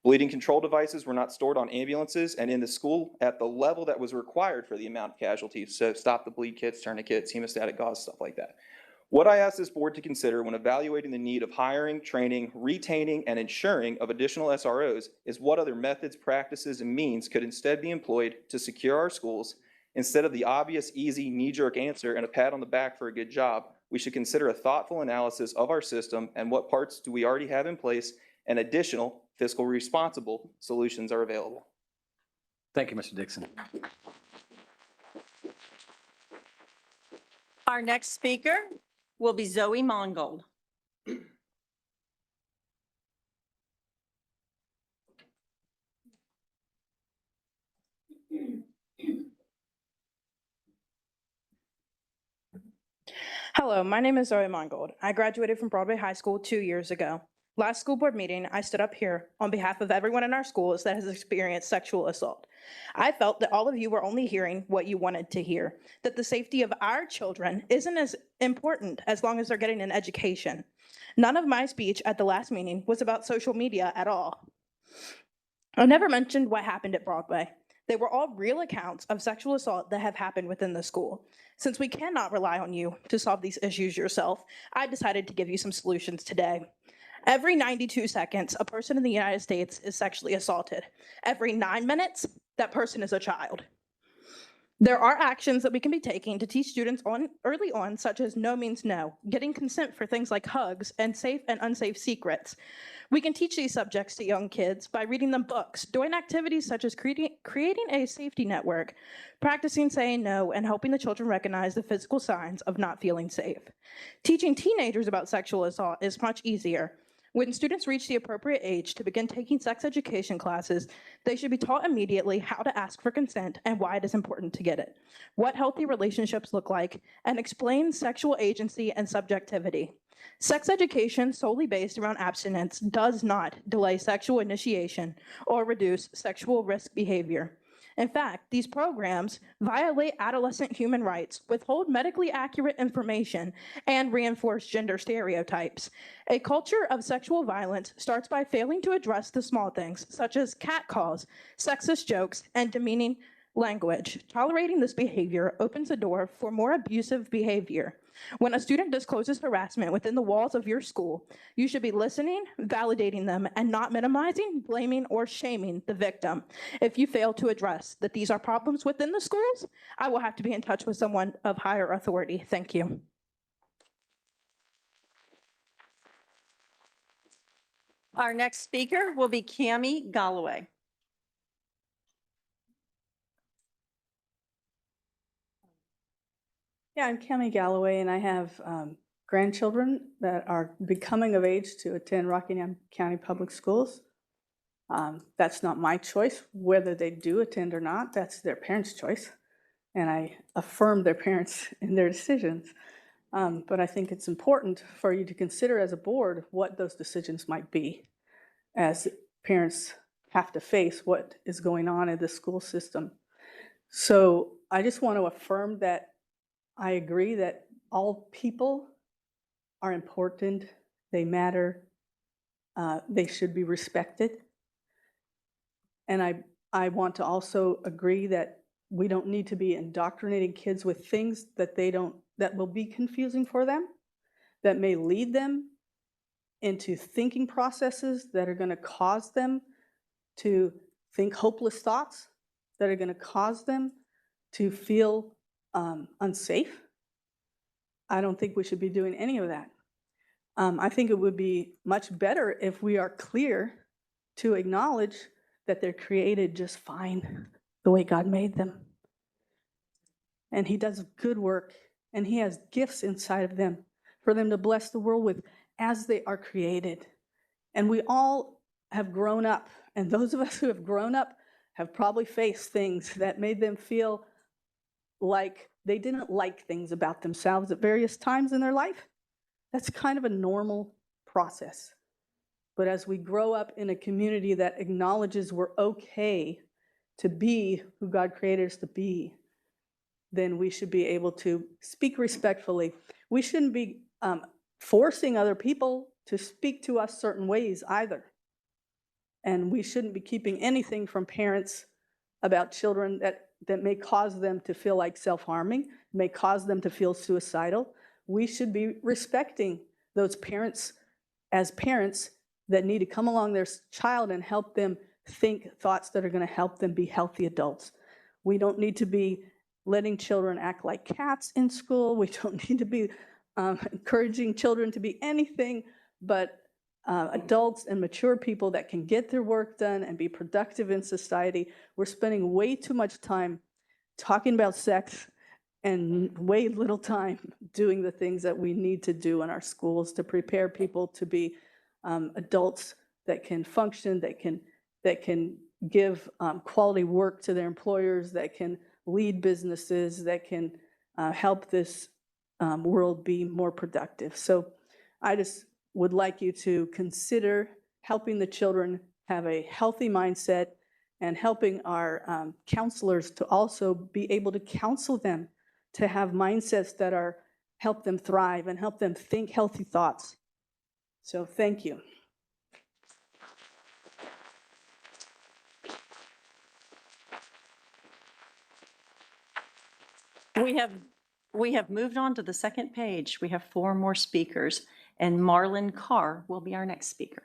Bleeding control devices were not stored on ambulances and in the school at the level that was required for the amount of casualties. So stop the bleed kits, tourniquets, hemostatic gauze, stuff like that. What I ask this board to consider when evaluating the need of hiring, training, retaining, and ensuring of additional SROs is what other methods, practices, and means could instead be employed to secure our schools Instead of the obvious, easy, knee-jerk answer and a pat on the back for a good job, we should consider a thoughtful analysis of our system and what parts do we already have in place and additional fiscal responsible solutions are available. Thank you, Mr. Dixon. Our next speaker will be Zoe Mongold. Hello, my name is Zoe Mongold. I graduated from Broadway High School 2 years ago. Last school board meeting, I stood up here on behalf of everyone in our schools that has experienced sexual assault. I felt that all of you were only hearing what you wanted to hear, that the safety of our children isn't as important as long as they're getting an education. None of my speech at the last meeting was about social media at all. I never mentioned what happened at Broadway. They were all real accounts of sexual assault that have happened within the school. Since we cannot rely on you to solve these issues yourself, I decided to give you some solutions today. Every 92 seconds, a person in the United States is sexually assaulted. Every 9 minutes, that person is a child. There are actions that we can be taking to teach students early on, such as no means no, getting consent for things like hugs, and safe and unsafe secrets. We can teach these subjects to young kids by reading them books, doing activities such as creating a safety network, practicing saying no, and helping the children recognize the physical signs of not feeling safe. Teaching teenagers about sexual assault is much easier. When students reach the appropriate age to begin taking sex education classes, they should be taught immediately how to ask for consent and why it is important to get it, what healthy relationships look like, and explain sexual agency and subjectivity. Sex education solely based around abstinence does not delay sexual initiation or reduce sexual risk behavior. In fact, these programs violate adolescent human rights, withhold medically accurate information, and reinforce gender stereotypes. A culture of sexual violence starts by failing to address the small things, such as catcalls, sexist jokes, and demeaning language. Tolerating this behavior opens the door for more abusive behavior. When a student discloses harassment within the walls of your school, you should be listening, validating them, and not minimizing, blaming, or shaming the victim. If you fail to address that these are problems within the schools, I will have to be in touch with someone of higher authority. Thank you. Our next speaker will be Cammie Galloway. Yeah, I'm Cammie Galloway, and I have grandchildren that are becoming of age to attend Rockingham County Public Schools. That's not my choice, whether they do attend or not. That's their parents' choice, and I affirm their parents in their decisions. But I think it's important for you to consider as a board what those decisions might be, as parents have to face what is going on in the school system. So I just want to affirm that I agree that all people are important, they matter, they should be respected. And I want to also agree that we don't need to be indoctrinating kids with things that that will be confusing for them, that may lead them into thinking processes that are going to cause them to think hopeless thoughts, that are going to cause them to feel unsafe. I don't think we should be doing any of that. I think it would be much better if we are clear to acknowledge that they're created just fine the way God made them. And He does good work, and He has gifts inside of them for them to bless the world with as they are created. And we all have grown up, and those of us who have grown up have probably faced things that made them feel like they didn't like things about themselves at various times in their life. That's kind of a normal process. But as we grow up in a community that acknowledges we're okay to be who God created us to be, then we should be able to speak respectfully. We shouldn't be forcing other people to speak to us certain ways either. And we shouldn't be keeping anything from parents about children that may cause them to feel like self-harming, may cause them to feel suicidal. We should be respecting those parents as parents that need to come along their child and help them think thoughts that are going to help them be healthy adults. We don't need to be letting children act like cats in school. We don't need to be encouraging children to be anything but adults and mature people that can get their work done and be productive in society. We're spending way too much time talking about sex and way little time doing the things that we need to do in our schools to prepare people to be adults that can function, that can give quality work to their employers, that can lead businesses, that can help this world be more productive. So I just would like you to consider helping the children have a healthy mindset and helping our counselors to also be able to counsel them to have mindsets that are help them thrive and help them think healthy thoughts. So thank you. We have moved on to the second page. We have 4 more speakers, and Marlon Carr will be our next speaker.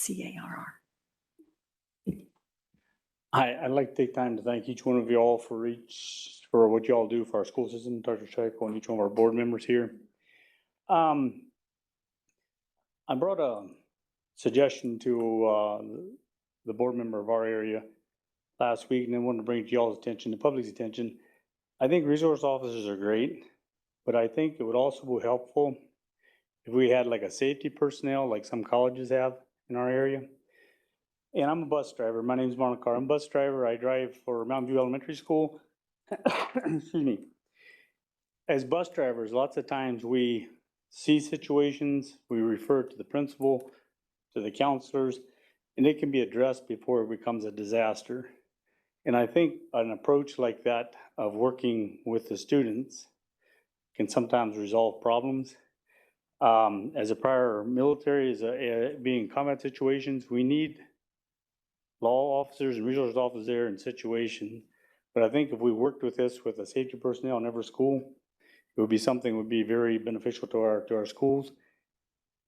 CARR. Hi, I'd like to take time to thank each one of you all for what you all do for our school system, Dr. Scheiko, and each one of our board members here. I brought a suggestion to the board member of our area last week, and I wanted to bring it to y'all's attention, the public's attention. I think resource officers are great, but I think it would also be helpful if we had like a safety personnel like some colleges have in our area. And I'm a bus driver. My name is Marlon Carr. I'm a bus driver. I drive for Mountain View Elementary School. Excuse me. As bus drivers, lots of times we see situations, we refer to the principal, to the counselors, and it can be addressed before it becomes a disaster. And I think an approach like that of working with the students can sometimes resolve problems. As a prior military, being in combat situations, we need law officers and resource officers there in situations. But I think if we worked with this with the safety personnel in every school, it would be something that would be very beneficial to our schools.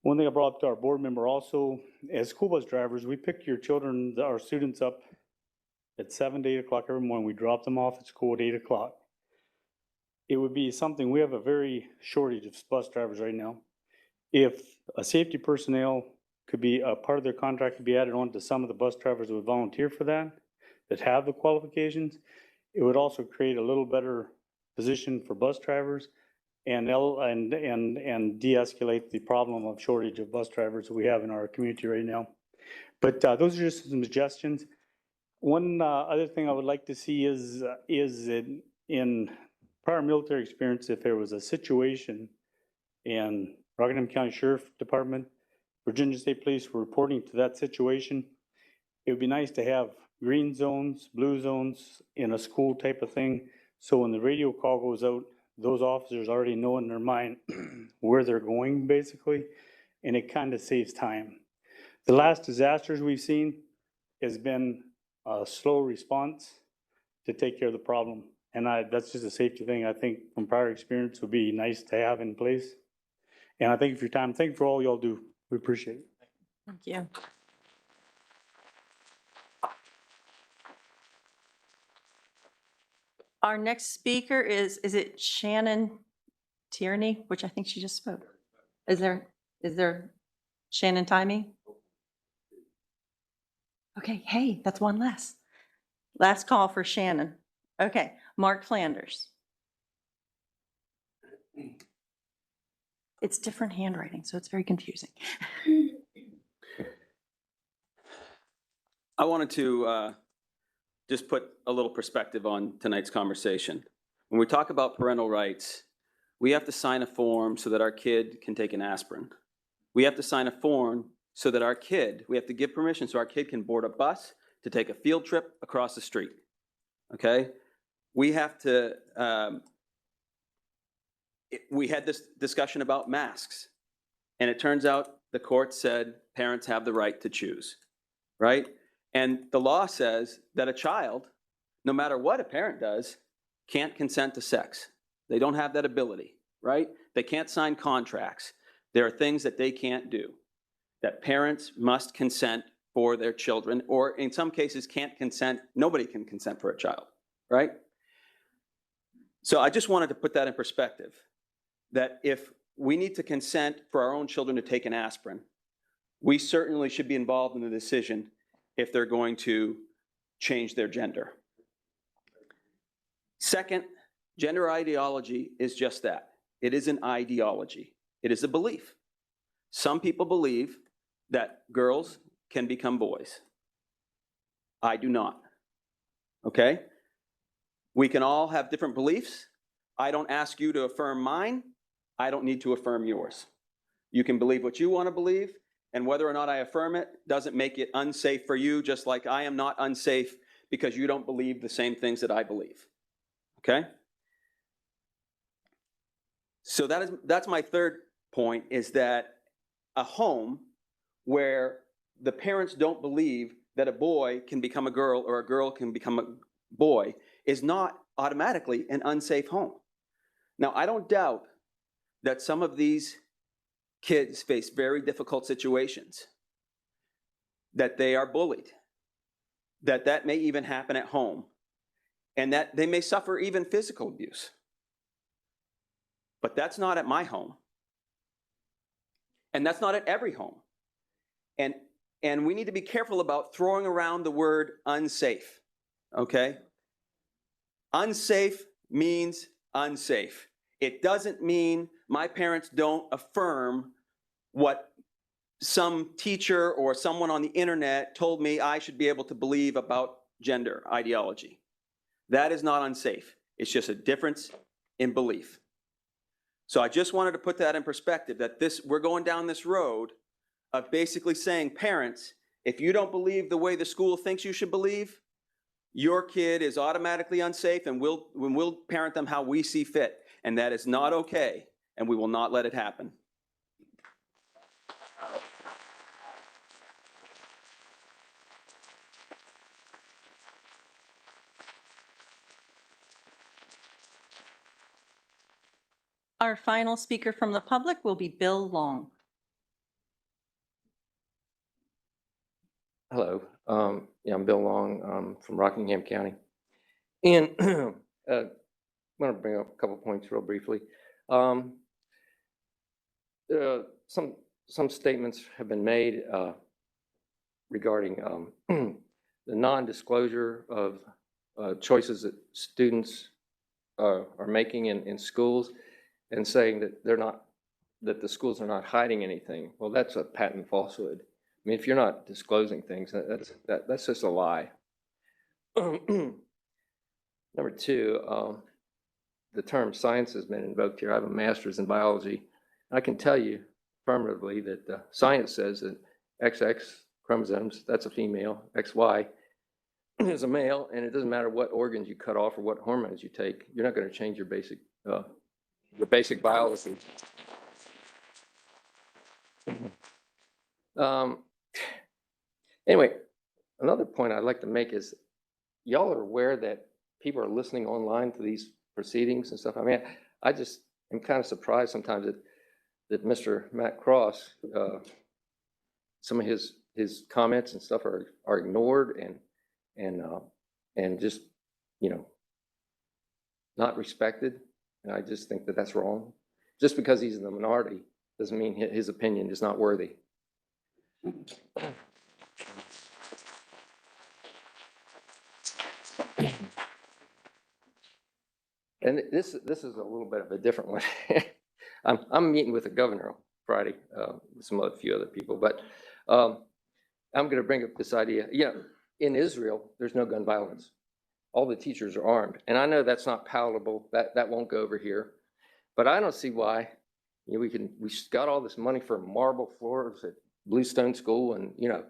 One thing I brought up to our board member also, as school bus drivers, we pick your children, our students up at 7 to 8 o'clock every morning. We drop them off at school at 8 o'clock. It would be something, we have a very shortage of bus drivers right now. If a safety personnel could be a part of their contract, could be added on to some of the bus drivers that would volunteer for that have the qualifications, it would also create a little better position for bus drivers and de-escalate the problem of shortage of bus drivers that we have in our community right now. But those are just some suggestions. One other thing I would like to see is in prior military experience, if there was a situation in Rockingham County Sheriff Department, Virginia State Police were reporting to that situation, it would be nice to have green zones, blue zones in a school type of thing. So when the radio call goes out, those officers already know in their mind where they're going basically, and it kind of saves time. The last disasters we've seen has been a slow response to take care of the problem. And that's just a safety thing I think from prior experience would be nice to have in place. And I thank you for your time. Thank you for all y'all do. We appreciate it. Thank you. Our next speaker is it Shannon Tierney, which I think she just spoke. Is there Shannon Timey? Okay, hey, that's one less. Last call for Shannon. Okay, Mark Flanders. It's different handwriting, so it's very confusing. I wanted to just put a little perspective on tonight's conversation. When we talk about parental rights, we have to sign a form so that our kid can take an aspirin. We have to sign a form so that we have to give permission so our kid can board a bus to take a field trip across the street, okay? We have to, we had this discussion about masks, and it turns out the court said parents have the right to choose, right? And the law says that a child, no matter what a parent does, can't consent to sex. They don't have that ability, right? They can't sign contracts. There are things that they can't do, that parents must consent for their children, or in some cases can't consent. Nobody can consent for a child, right? So I just wanted to put that in perspective, that if we need to consent for our own children to take an aspirin, we certainly should be involved in the decision if they're going to change their gender. Second, gender ideology is just that. It is an ideology. It is a belief. Some people believe that girls can become boys. I do not. Okay? We can all have different beliefs. I don't ask you to affirm mine. I don't need to affirm yours. You can believe what you want to believe, and whether or not I affirm it doesn't make it unsafe for you, just like I am not unsafe because you don't believe the same things that I believe. Okay? So that's my third point, is that a home where the parents don't believe that a boy can become a girl or a girl can become a boy is not automatically an unsafe home. Now, I don't doubt that some of these kids face very difficult situations, that they are bullied, that may even happen at home, and that they may suffer even physical abuse. But that's not at my home. And that's not at every home. And we need to be careful about throwing around the word unsafe, okay? Unsafe means unsafe. It doesn't mean my parents don't affirm what some teacher or someone on the internet told me I should be able to believe about gender ideology. That is not unsafe. It's just a difference in belief. So I just wanted to put that in perspective, that we're going down this road of basically saying, parents, if you don't believe the way the school thinks you should believe, your kid is automatically unsafe, and we'll parent them how we see fit. And that is not okay, and we will not let it happen. Our final speaker from the public will be Bill Long. Hello, yeah, I'm Bill Long from Rockingham County. And I want to bring up a couple points real briefly. Some statements have been made regarding the non-disclosure of choices that students are making in schools, and saying that that the schools are not hiding anything. Well, that's a patent falsehood. I mean, if you're not disclosing things, that's just a lie. Number two, the term science has been invoked here. I have a master's in biology. I can tell you affirmatively that science says that XX chromosomes, that's a female, XY is a male, and it doesn't matter what organs you cut off or what hormones you take, you're not going to change your basic biology. Anyway, another point I'd like to make is, y'all are aware that people are listening online to these proceedings and stuff. I mean, I just am kind of surprised sometimes that Mr. Matt Cross, some of his comments and stuff are ignored and just, you know, not respected. And I just think that that's wrong. Just because he's in the minority doesn't mean his opinion is not worthy. And this is a little bit of a different one. I'm meeting with the governor on Friday, with a few other people, but I'm going to bring up this idea. Yeah, in Israel, there's no gun violence. All the teachers are armed, and I know that's not palatable. That won't go over here, but I don't see why. You know, we got all this money for marble floors at Bluestone School, and you know,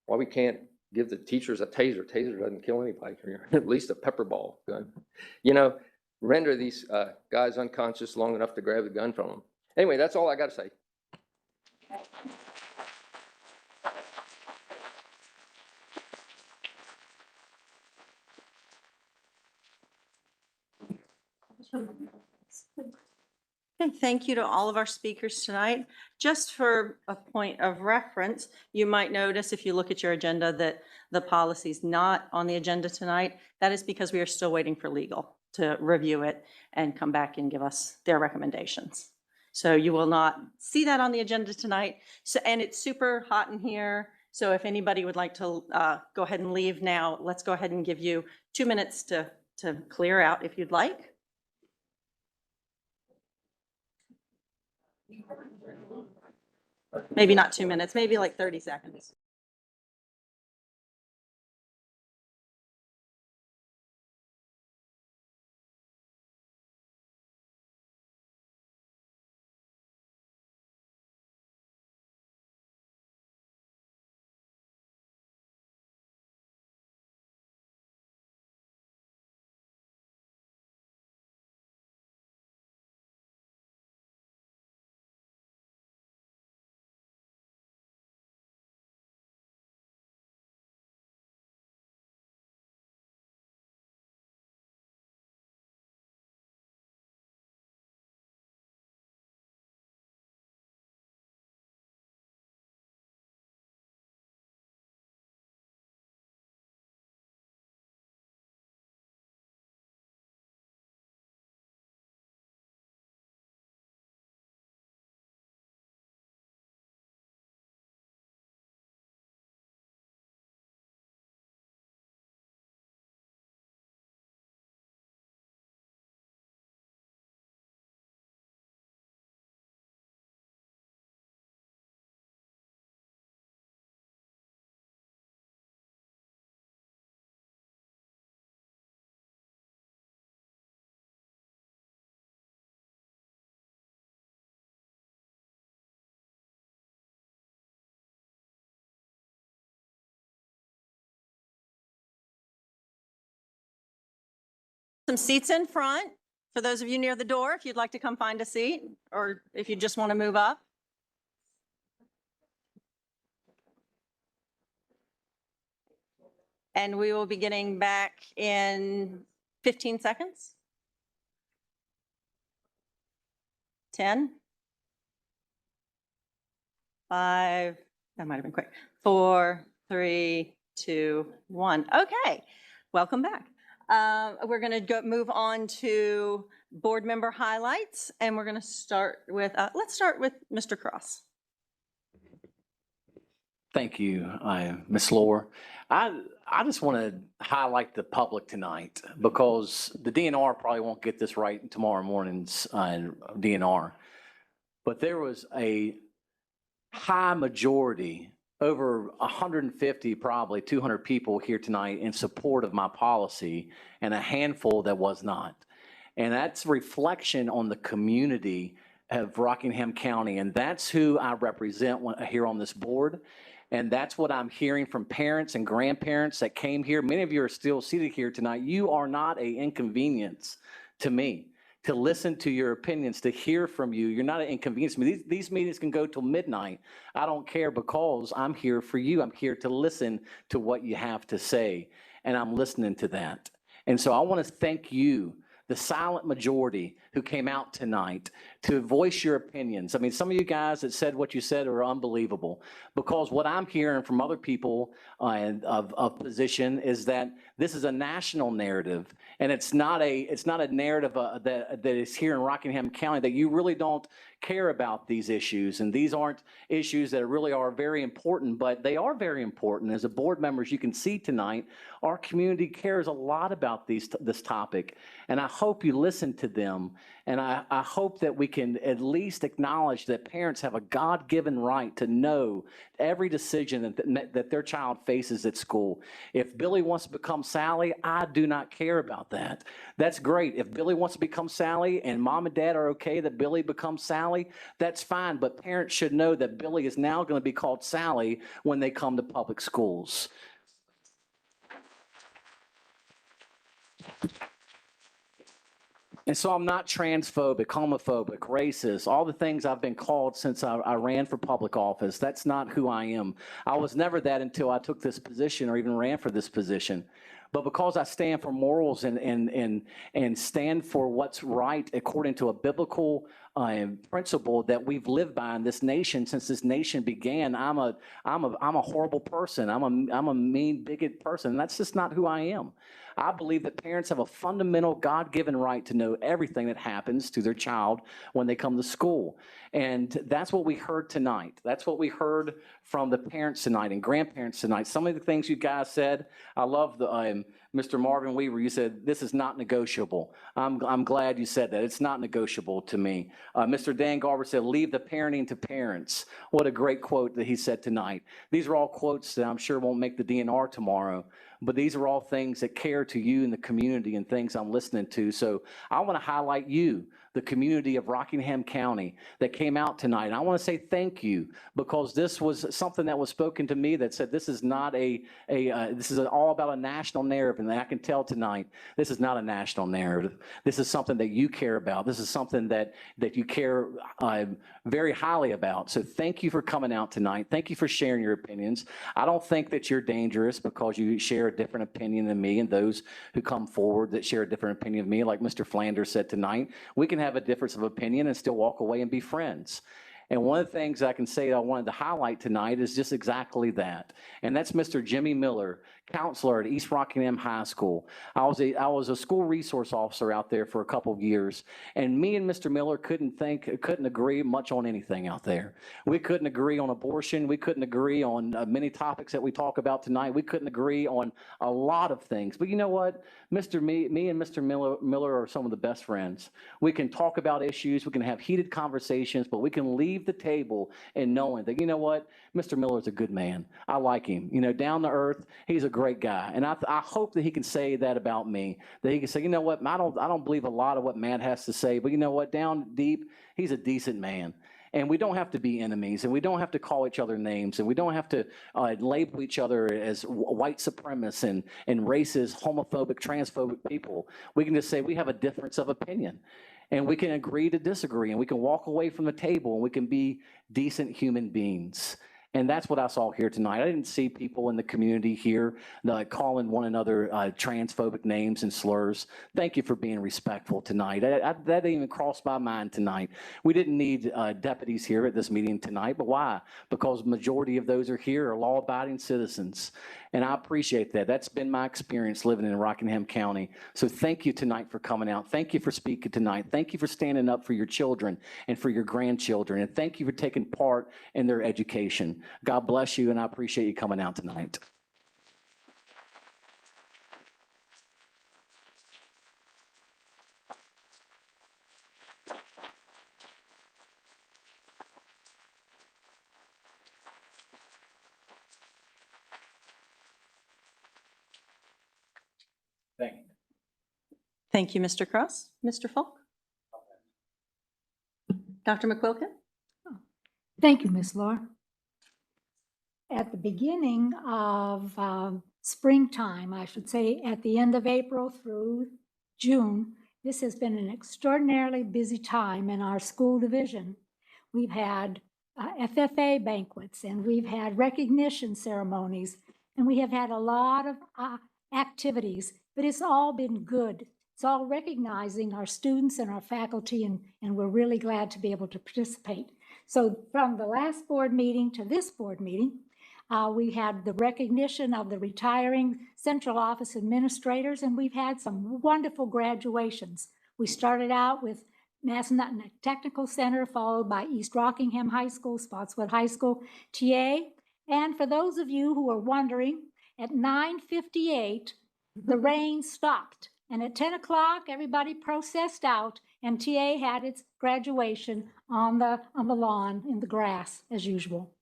why we can't give the teachers a taser. Taser doesn't kill anybody, or at least a pepper ball gun. You know, render these guys unconscious long enough to grab the gun from them. Anyway, that's all I got to say. Okay, thank you to all of our speakers tonight. Just for a point of reference, you might notice if you look at your agenda that the policy is not on the agenda tonight. That is because we are still waiting for legal to review it and come back and give us their recommendations. So you will not see that on the agenda tonight. So, and it's super hot in here. So if anybody would like to go ahead and leave now, let's go ahead and give you 2 minutes to clear out if you'd like. Maybe not 2 minutes, maybe like 30 seconds. Some seats in front. For those of you near the door, if you'd like to come find a seat, or if you just want to move up. And we will be getting back in 15 seconds. 10, 5, that might have been quick. 4, 3, 2, 1. Okay, welcome back. We're going to move on to board member highlights, and we're going to start with, let's start with Mr. Cross. Thank you, Ms. Lohr. I just want to highlight the public tonight because the DNR probably won't get this right in tomorrow morning's DNR. But there was a high majority, over 150, probably 200 people here tonight in support of my policy, and a handful that was not. And that's a reflection on the community of Rockingham County, and that's who I represent here on this board. And that's what I'm hearing from parents and grandparents that came here. Many of you are still seated here tonight. You are not an inconvenience to me. To listen to your opinions, to hear from you, you're not an inconvenience to me. These meetings can go till midnight. I don't care because I'm here for you. I'm here to listen to what you have to say, and I'm listening to that. And so I want to thank you, the silent majority who came out tonight to voice your opinions. I mean, some of you guys that said what you said are unbelievable, because what I'm hearing from other people of position is that this is a national narrative, and it's not a narrative that is here in Rockingham County, that you really don't care about these issues. And these aren't issues that really are very important, but they are very important. As a board members, you can see tonight, our community cares a lot about this topic. And I hope you listen to them. And I hope that we can at least acknowledge that parents have a God-given right to know every decision that their child faces at school. If Billy wants to become Sally, I do not care about that. That's great. If Billy wants to become Sally and mom and dad are okay that Billy becomes Sally, that's fine. But parents should know that Billy is now going to be called Sally when they come to public schools. And so I'm not transphobic, homophobic, racist, all the things I've been called since I ran for public office. That's not who I am. I was never that until I took this position or even ran for this position. But because I stand for morals and stand for what's right according to a biblical principle that we've lived by in this nation since this nation began. I'm a horrible person. I'm a mean, bigot person. And that's just not who I am. I believe that parents have a fundamental God-given right to know everything that happens to their child when they come to school. And that's what we heard tonight. That's what we heard from the parents tonight and grandparents tonight. Some of the things you guys said, I love the Mr. Marvin Weaver, you said, this is not negotiable. I'm glad you said that. It's not negotiable to me. Mr. Dan Garber said, leave the parenting to parents. What a great quote that he said tonight. These are all quotes that I'm sure won't make the DNR tomorrow, but these are all things that care to you in the community and things I'm listening to. So I want to highlight you, the community of Rockingham County that came out tonight. And I want to say thank you, because this was something that was spoken to me that said this is not this is all about a national narrative. And I can tell tonight, this is not a national narrative. This is something that you care about. This is something that you care very highly about. So thank you for coming out tonight. Thank you for sharing your opinions. I don't think that you're dangerous because you share a different opinion than me, and those who come forward that share a different opinion of me, like Mr. Flanders said tonight, we can have a difference of opinion and still walk away and be friends. And one of the things I can say I wanted to highlight tonight is just exactly that. And that's Mr. Jimmy Miller, counselor at East Rockingham High School. I was a school resource officer out there for a couple of years, and me and Mr. Miller couldn't agree much on anything out there. We couldn't agree on abortion. We couldn't agree on many topics that we talk about tonight. We couldn't agree on a lot of things. But you know what? Me and Mr. Miller are some of the best friends. We can talk about issues. We can have heated conversations, but we can leave the table and knowing that, you know what? Mr. Miller is a good man. I like him. You know, down to earth, he's a great guy. And I hope that he can say that about me, that he can say, you know what, I don't believe a lot of what Matt has to say, but you know what, down deep, he's a decent man. And we don't have to be enemies, and we don't have to call each other names, and we don't have to label each other as white supremacists and racist, homophobic, transphobic people. We can just say we have a difference of opinion, and we can agree to disagree, and we can walk away from the table, and we can be decent human beings. And that's what I saw here tonight. I didn't see people in the community here calling one another transphobic names and slurs. Thank you for being respectful tonight. That didn't even cross my mind tonight. We didn't need deputies here at this meeting tonight, but why? Because the majority of those are here are law-abiding citizens. And I appreciate that. That's been my experience living in Rockingham County. So thank you tonight for coming out. Thank you for speaking tonight. Thank you for standing up for your children and for your grandchildren. And thank you for taking part in their education. God bless you, and I appreciate you coming out tonight. Thank you. Thank you, Mr. Cross. Mr. Falk? Dr. McQuilkin? Thank you, Ms. Laura. At the beginning of springtime, I should say at the end of April through June, this has been an extraordinarily busy time in our school division. We've had FFA banquets, and we've had recognition ceremonies, and we have had a lot of activities, but it's all been good. It's all recognizing our students and our faculty, and we're really glad to be able to participate. So from the last board meeting to this board meeting, we had the recognition of the retiring central office administrators, and we've had some wonderful graduations. We started out with Massanutten Technical Center, followed by East Rockingham High School, Spotswood High School, TA. And for those of you who are wondering, at 9:58, the rain stopped. And at 10 o'clock, everybody processed out, and TA had its graduation on the lawn in the grass, as usual.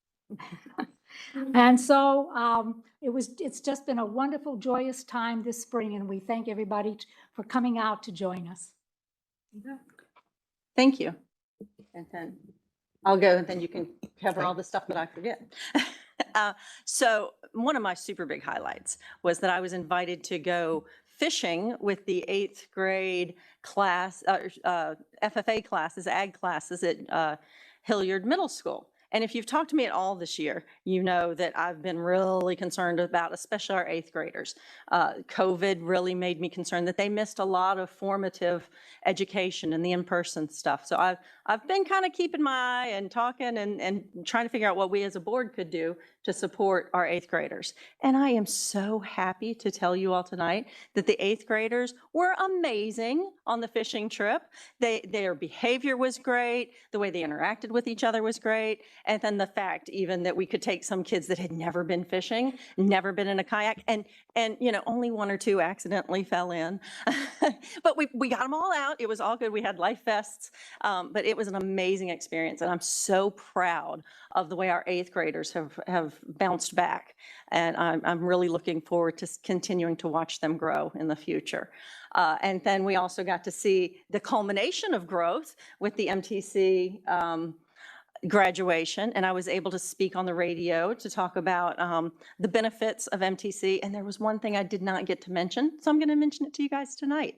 And so it's just been a wonderful, joyous time this spring, and we thank everybody for coming out to join us. Thank you. And then I'll go, and then you can cover all the stuff that I forget. So one of my super big highlights was that I was invited to go fishing with the 8th grade class, FFA classes, ag classes at Hilliard Middle School. And if you've talked to me at all this year, you know that I've been really concerned about, especially our 8th graders. COVID really made me concerned that they missed a lot of formative education and the in-person stuff. So I've been kind of keeping my eye and talking and trying to figure out what we as a board could do to support our 8th graders. And I am so happy to tell you all tonight that the 8th graders were amazing on the fishing trip. Their behavior was great. The way they interacted with each other was great. And then the fact even that we could take some kids that had never been fishing, never been in a kayak, and you know, only 1 or 2 accidentally fell in. But we got them all out. It was all good. We had life vests, but it was an amazing experience. And I'm so proud of the way our 8th graders have bounced back. And I'm really looking forward to continuing to watch them grow in the future. And then we also got to see the culmination of growth with the MTC graduation, and I was able to speak on the radio to talk about the benefits of MTC. And there was one thing I did not get to mention, so I'm going to mention it to you guys tonight.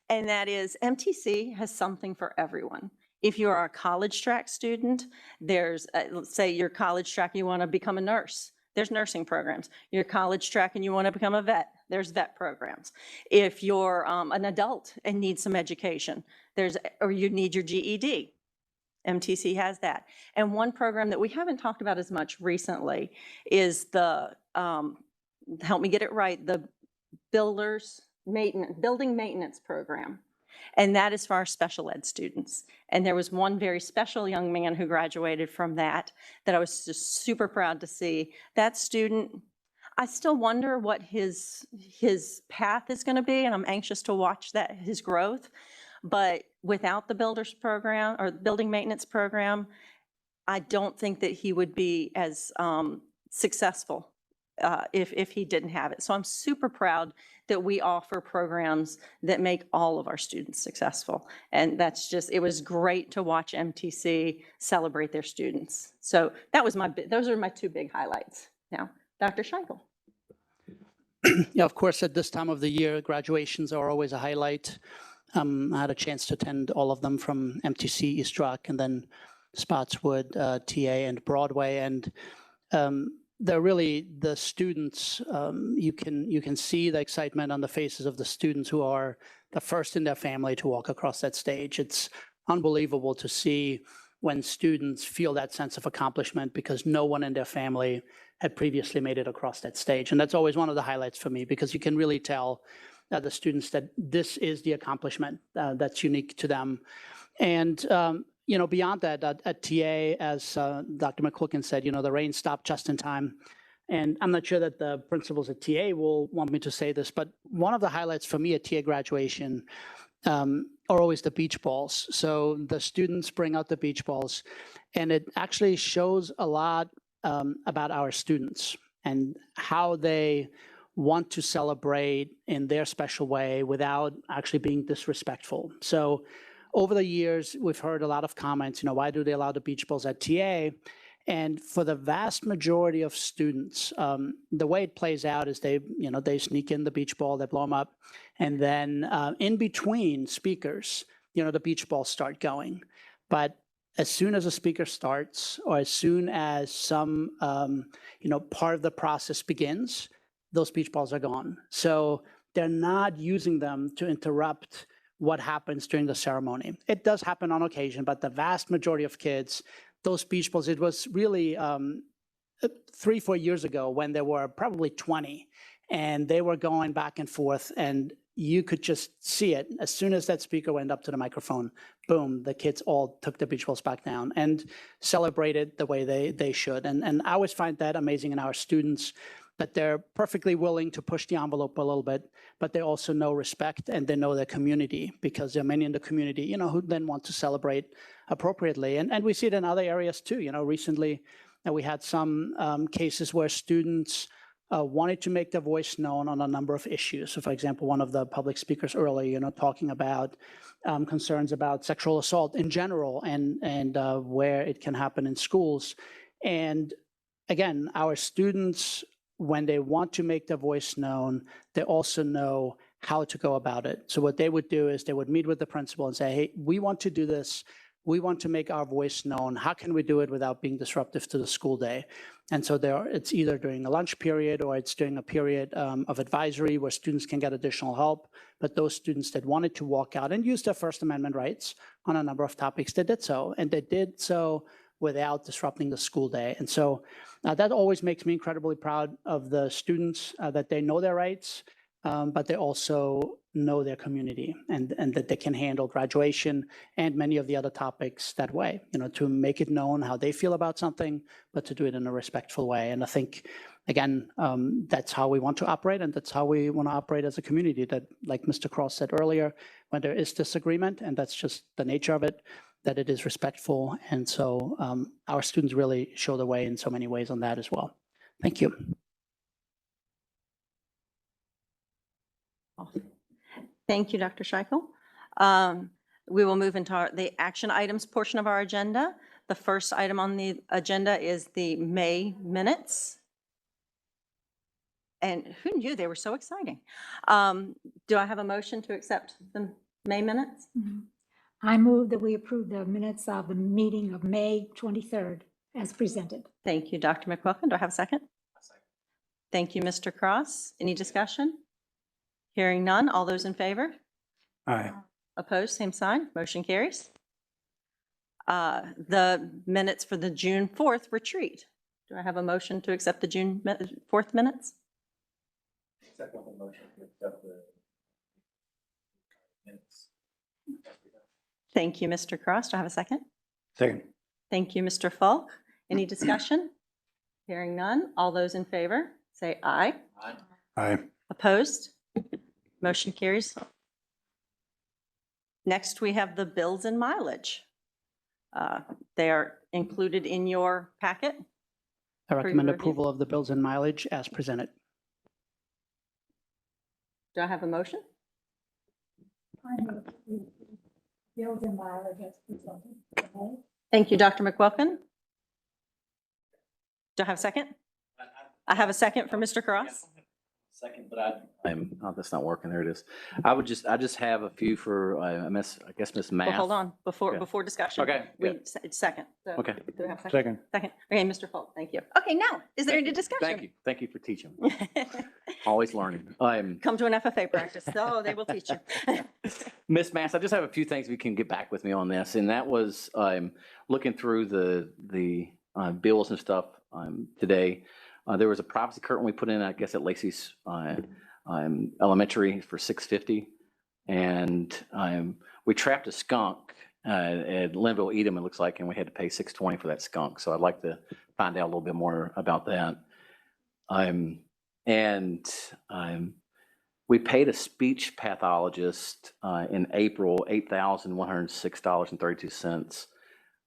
And that is MTC has something for everyone. If you are a college track student, there's, let's say you're college track, you want to become a nurse. There's nursing programs. You're college track and you want to become a vet. There's vet programs. If you're an adult and need some education, or you need your GED, MTC has that. And one program that we haven't talked about as much recently is the, help me get it right, the building maintenance program. And that is for our special ed students. And there was one very special young man who graduated from that I was just super proud to see. That student, I still wonder what his path is going to be, and I'm anxious to watch his growth. But without the builders program or building maintenance program, I don't think that he would be as successful if he didn't have it. So I'm super proud that we offer programs that make all of our students successful. And that's just, it was great to watch MTC celebrate their students. So those are my 2 big highlights. Now, Dr. Scheichel. Yeah, of course, at this time of the year, graduations are always a highlight. I had a chance to attend all of them from MTC, East Rock, and then Spotswood, TA, and Broadway. And they're really the students. You can see the excitement on the faces of the students who are the first in their family to walk across that stage. It's unbelievable to see when students feel that sense of accomplishment because no one in their family had previously made it across that stage. And that's always one of the highlights for me because you can really tell the students that this is the accomplishment that's unique to them. And, you know, beyond that, at TA, as Dr. McClookin said, you know, the rain stopped just in time. And I'm not sure that the principals at TA will want me to say this, but one of the highlights for me at TA graduation are always the beach balls. So the students bring out the beach balls, and it actually shows a lot about our students and how they want to celebrate in their special way without actually being disrespectful. So over the years, we've heard a lot of comments, you know, why do they allow the beach balls at TA? And for the vast majority of students, the way it plays out is they sneak in the beach ball, they blow them up, and then in between speakers, you know, the beach balls start going. But as soon as a speaker starts, or as soon as some, part of the process begins, those beach balls are gone. So they're not using them to interrupt what happens during the ceremony. It does happen on occasion, but the vast majority of kids, those beach balls, it was really 3-4 years ago when there were probably 20, and they were going back and forth, and you could just see it. As soon as that speaker went up to the microphone, boom, the kids all took the beach balls back down and celebrated the way they should. And I always find that amazing in our students, that they're perfectly willing to push the envelope a little bit, but they also know respect and they know their community, because there are many in the community, you know, who then want to celebrate appropriately. And we see it in other areas too. You know, recently we had some cases where students wanted to make their voice known on a number of issues. So for example, one of the public speakers earlier, you know, talking about concerns about sexual assault in general and where it can happen in schools. And again, our students, when they want to make their voice known, they also know how to go about it. So what they would do is they would meet with the principal and say, hey, we want to do this. we want to make our voice known. How can we do it without being disruptive to the school day? And so it's either during a lunch period or it's during a period of advisory where students can get additional help. But those students that wanted to walk out and use their First Amendment rights on a number of topics, they did so. And they did so without disrupting the school day. And so that always makes me incredibly proud of the students, that they know their rights, but they also know their community and that they can handle graduation and many of the other topics that way, to make it known how they feel about something, but to do it in a respectful way. And I think, again, that's how we want to operate, and that's how we want to operate as a community, that, like Mr. Cross said earlier, when there is disagreement, and that's just the nature of it, that it is respectful. And so our students really show the way in so many ways on that as well. Thank you. Thank you, Dr. Scheichel. We will move into the action items portion of our agenda. The first item on the agenda is the May minutes. And who knew they were so exciting? Do I have a motion to accept the May minutes? I move that we approve the minutes of the meeting of May 23rd as presented. Thank you, Dr. McQuilkin. Do I have a second? Thank you, Mr. Cross. Any discussion? Hearing none. All those in favor? Aye. Opposed, same sign. Motion carries. The minutes for the June 4th retreat. Do I have a motion to accept the June 4th minutes? Second motion to accept the minutes. Thank you, Mr. Cross. Do I have a second? Second. Thank you, Mr. Falk. Any discussion? Hearing none. All those in favor, say aye. Aye. Aye. Opposed? Motion carries. Next, we have the bills and mileage. They are included in your packet. I recommend review. approval of the bills and mileage as presented. Do I have a motion? I move that we approve bills and mileage as presented. Thank you, Dr. McQuilkin. Do I have a second? I have a second for Mr. Cross. Second, but oh, that's not working. There it is. I just have a few for, Miss Math. Well, hold on, Okay. before discussion. Okay, It's second. So, Okay. Do we have a second? Second. Second. Okay, Mr. Falk, thank you. Okay, now, is there any discussion? Thank you for teaching. Always learning. Come to an FFA practice, so they will teach you. Miss Mass, I just have a few things we can get back with me on this, and that was looking through the bills and stuff today. There was a privacy curtain we put in, I guess, at Lacey's Elementary for $650, and we trapped a skunk at Linville Edom, it looks like, and we had to pay $620 for that skunk. So I'd like to find out a little bit more about that. We paid a speech pathologist in April $8,106.32.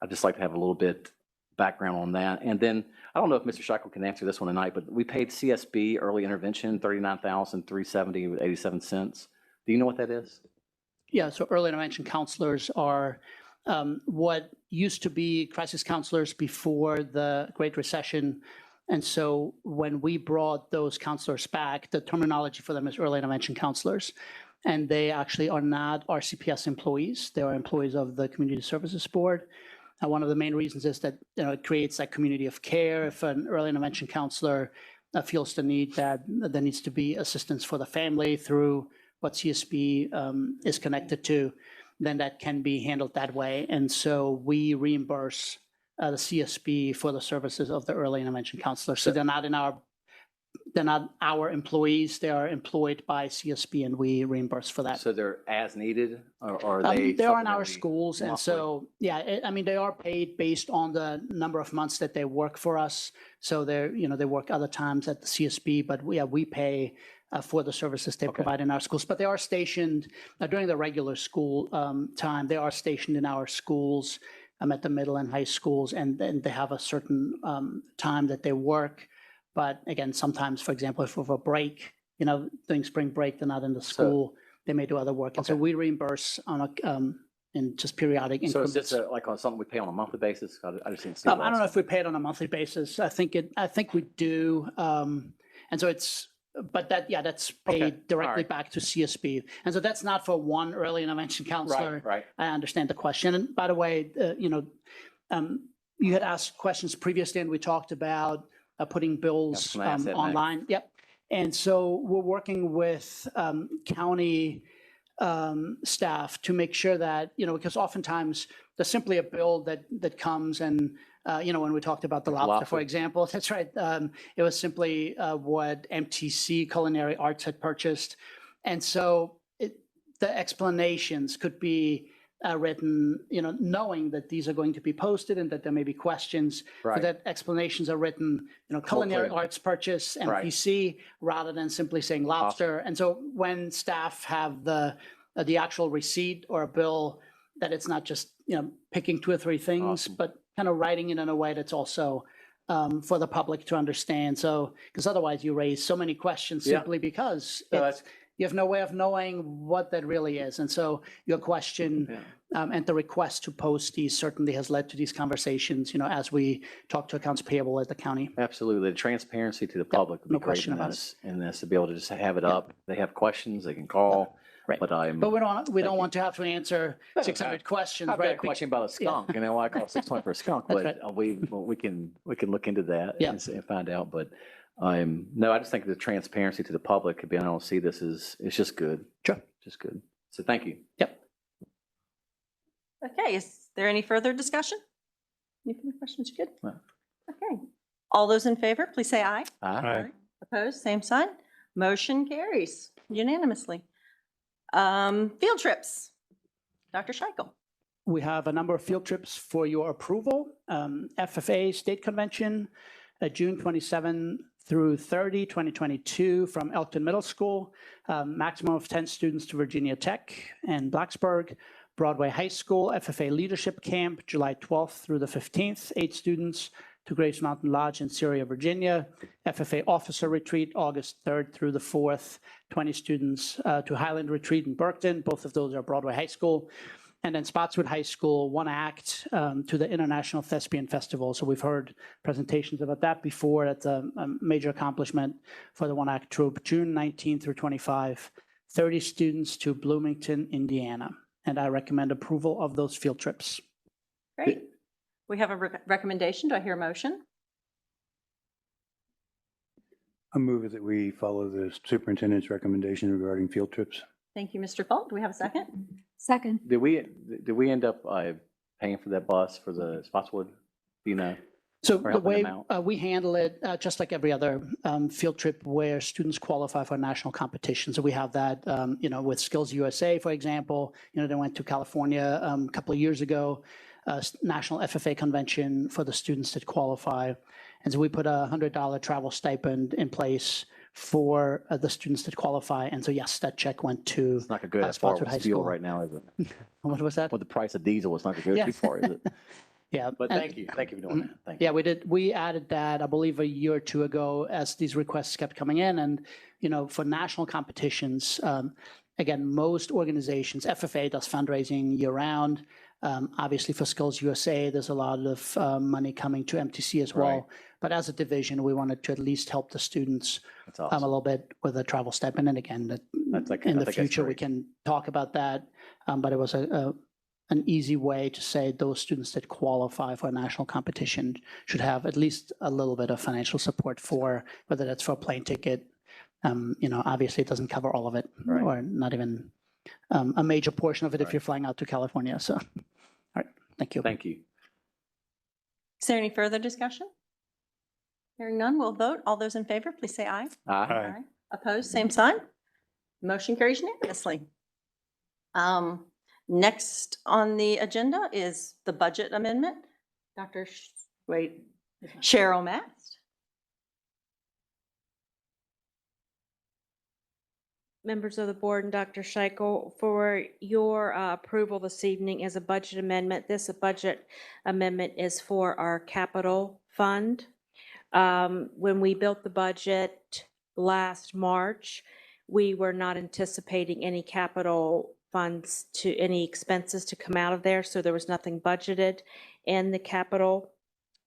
I'd just like to have a little bit background on that. And then I don't know if Mr. Scheichel can answer this one tonight, but we paid CSB early intervention $39,370.87. Do you know what that is? Yeah, so early intervention counselors are what used to be crisis counselors before the Great Recession. And so when we brought those counselors back, the terminology for them is early intervention counselors. And they actually are not RCPS employees. They are employees of the Community Services Board. One of the main reasons is that it creates that community of care. If an early intervention counselor feels the need that there needs to be assistance for the family through what CSB is connected to, then that can be handled that way. And so we reimburse the CSB for the services of the early intervention counselors. So they're not our employees. They are employed by CSB, and we reimburse for that. So they're as needed, or are they? They are in our supplementary schools, and monthly? so, yeah, I mean, they are paid based on the number of months that they work for us. So they're, they work other times at the CSB, but we pay for the services they provide in our schools. But they are stationed during the regular school time. They are stationed in our schools at the middle and high schools, and then they have a certain time that they work. But again, sometimes, for example, if we have a break, during spring break, they're not in the school, they may do other work. And so we reimburse on in just periodic increments. So is this like on something we pay on a monthly basis? I just didn't see. I don't know if we pay it on a monthly basis. I think we do. And so it's But that, yeah, that's Okay, paid all directly right. back to CSB. And so that's not for one early intervention counselor. Right. I understand the question. And by the way, you had asked questions previously, and we talked about putting bills gonna ask that next. online. Yep. And so we're working with county staff to make sure that, because oftentimes there's simply a bill that comes and, when we talked about the lobster, for Lobster. example, that's right. It was simply what MTC Culinary Arts had purchased. And so the explanations could be written, knowing that these are going to be posted and that there may be questions. For Right. that explanations are written, culinary clear. arts purchase, Right. MPC, rather than simply saying lobster. And so when staff have the actual receipt or a bill, that it's not just, picking two or three things, Awesome. but kind of writing it in a way that's also for the public to understand. So, because otherwise you raise so many questions Yeah. simply because So that's- you have no way of knowing what that really is. And so your question and the request to post these certainly has led to these conversations, as we talk to accounts payable at the county. Absolutely. The transparency to the public would be no great question in about this, to be able to just have it up. They have questions, they can call. Right. But But we don't want to have to answer 600 questions, I've got a right? question about a skunk, and I want to call 600 for a skunk, That's but we can look into that Yeah. and find out. But no, I just think the transparency to the public could be. I don't see this as it's just good. Sure. Just good. So thank you. Yep. Okay, is there any further discussion? Any further questions? Good. No. Okay. All those in favor, please say aye. Aye. Opposed, same sign. Motion carries unanimously. Field trips. Dr. Scheichel. We have a number of field trips for your approval. FFA State Convention, June 27 through 30, 2022, from Elkton Middle School. Maximum of 10 students to Virginia Tech and Blacksburg. Broadway High School FFA Leadership Camp, July 12th through the 15th, 8 students to Grace Mountain Lodge in Syria, Virginia. FFA Officer Retreat, August 3rd through the 4th, 20 students to Highland Retreat in Burkton. Both of those are Broadway High School. And then Spotswood High School, one act to the International Thespian Festival. So we've heard presentations about that before. That's a major accomplishment for the one act troupe. June 19 through 25, 30 students to Bloomington, Indiana. And I recommend approval of those field trips. Great. We have a recommendation. Do I hear a motion? I move that we follow the superintendent's recommendation regarding field trips. Thank you, Mr. Falk. Do we have a second? Second. Did we end up paying for that bus for the Spotswood? Do you know? So Or the helping way them out? we handle it, just like every other field trip where students qualify for a national competition. So we have that, with Skills USA, for example. They went to California a couple of years ago, National FFA convention for the students that qualify. And so we put a $100 travel stipend in place for the students that qualify. And so, yes, that check went to It's not going to go that far Spotswood High with fuel School. right now, is it? What was that? With the price of diesel, it's not going to go Yeah. too far, is it? Yeah. But and- thank you for doing that. Thank you. Yeah, we did. We added that, I believe, a year or two ago as these requests kept coming in. And, for national competitions, again, most organizations, FFA does fundraising year round. Obviously for Skills USA, there's a lot of money coming to MTC as well. Right. But as a division, we wanted to at least help the students That's awesome. a little bit with a travel stipend. And again, I think in the that's future, we great. can talk about that. But it was an easy way to say those students that qualify for a national competition should have at least a little bit of financial support for, whether that's for a plane ticket. Obviously it doesn't cover all of it, Right. or not even a major portion of it if you're flying out to California. So, all right, thank you. Thank you. Is there any further discussion? Hearing none, we'll vote. All those in favor, please say aye. Aye. Opposed, same sign. Motion carries unanimously. Next on the agenda is the budget amendment. Cheryl Mast. Members of the board and Dr. Scheichel, for your approval this evening is a budget amendment. This budget amendment is for our capital fund. When we built the budget last March, we were not anticipating any capital funds to any expenses to come out of there, so there was nothing budgeted in the capital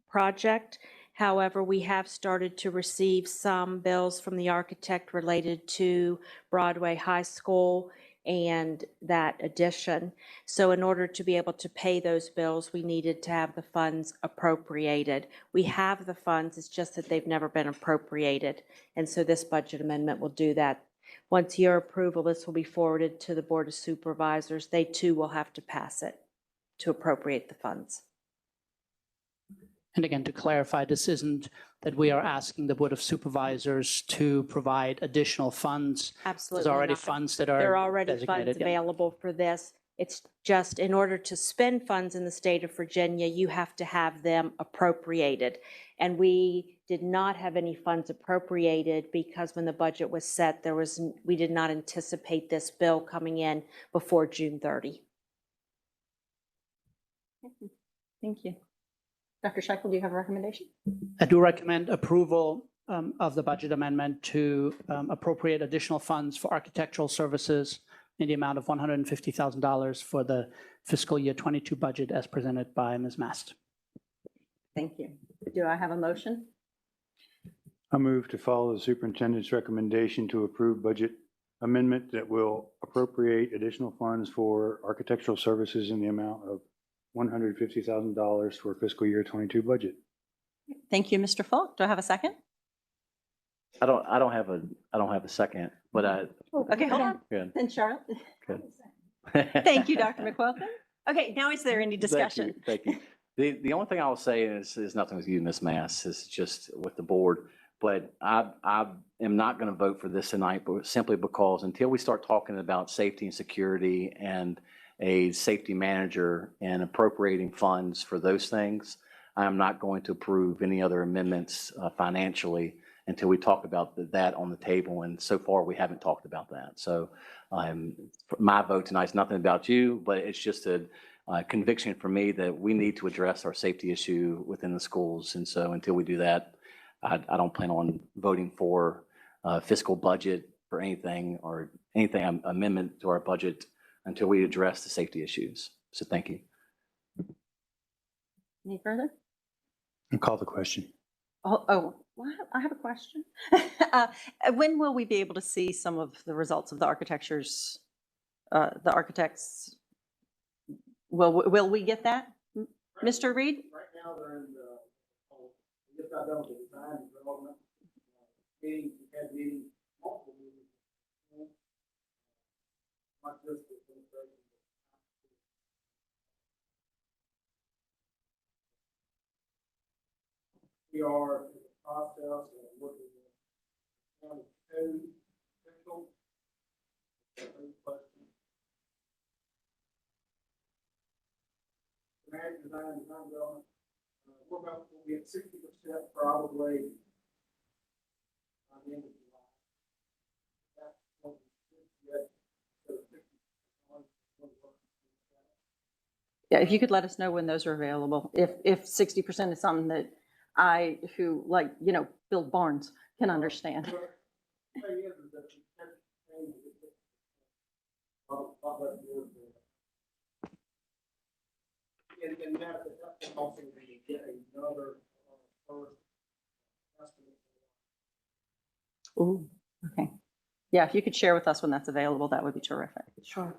project. However, we have started to receive some bills from the architect related to Broadway High School and that addition. So in order to be able to pay those bills, we needed to have the funds appropriated. We have the funds, it's just that they've never been appropriated. And so this budget amendment will do that. Once your approval, this will be forwarded to the Board of Supervisors. They too will have to pass it to appropriate the funds. And again, to clarify, this isn't that we are asking the Board of Supervisors to provide additional funds. Absolutely There's already not. funds that are There are already designated, funds yeah. available for this. It's just in order to spend funds in the state of Virginia, you have to have them appropriated. And we did not have any funds appropriated because when the budget was set, we did not anticipate this bill coming in before June 30. Thank you. Dr. Scheichel, do you have a recommendation? I do recommend approval of the budget amendment to appropriate additional funds for architectural services in the amount of $150,000 for the fiscal year 22 budget as presented by Ms. Mast. Thank you. Do I have a motion? I move to follow the superintendent's recommendation to approve budget amendment that will appropriate additional funds for architectural services in the amount of $150,000 for fiscal year 22 budget. Thank you, Mr. Falk. Do I have a second? I don't have a second, but I. Okay, hold on. Good. Then Charlotte. Good. Thank you, Dr. McQuilkin. Okay, now is there any discussion? Thank you. The only thing I will say is nothing with you, Ms. Mass. It's just with the board. But I am not going to vote for this tonight, but simply because until we start talking about safety and security and a safety manager and appropriating funds for those things, I am not going to approve any other amendments financially until we talk about that on the table. And so far, we haven't talked about that. So my vote tonight is nothing about you, but it's just a conviction for me that we need to address our safety issue within the schools. And so until we do that, I don't plan on voting for fiscal budget for anything or anything amendment to our budget until we address the safety issues. So thank you. Any further? And call the question. Well, I have a question. When will we be able to see some of the results of the architects? Will we get that, Mr. Reed? Right now, they're in the, we just got done with the design and development meetings, we had meetings, multiple meetings. Not just the administration. We are in the process of working with county code officials. Dramatic design and design development. We're about to be at 60% probably by the end of July. That's what we should get. So 60%. Yeah, if you could let us know when those are available. If 60% is something that I, who like, build barns, can understand. And that's also we get another first estimate. Ooh, okay. Yeah, if you could share with us when that's available, that would be terrific. Sure.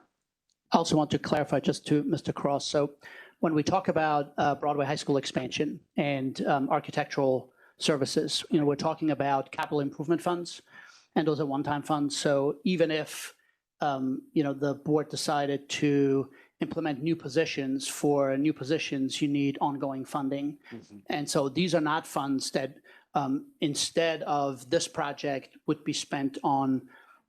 I also want to clarify just to Mr. Cross. So when we talk about Broadway High School expansion and architectural services, we're talking about capital improvement funds, and those are one-time funds. So even if, the board decided to implement new positions, for new positions, you need ongoing funding. Mm-hmm. And so these are not funds that instead of this project would be spent on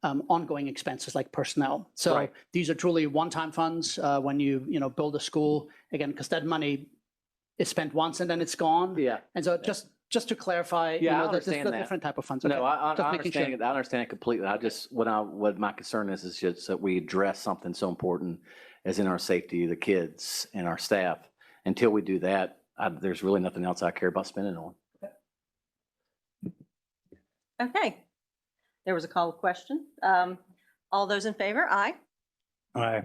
ongoing expenses like personnel. So right. These are truly one-time funds when you build a school, again, because that money is spent once and then it's gone. Yeah. And so just to clarify, I understand that. Different type of funds. No, okay. I understand it. I understand it completely. I just, what my concern is just that we address something so important as in our safety, the kids and our staff. Until we do that, there's really nothing else I care about spending on. Okay. There was a call to question. All those in favor, aye. Aye.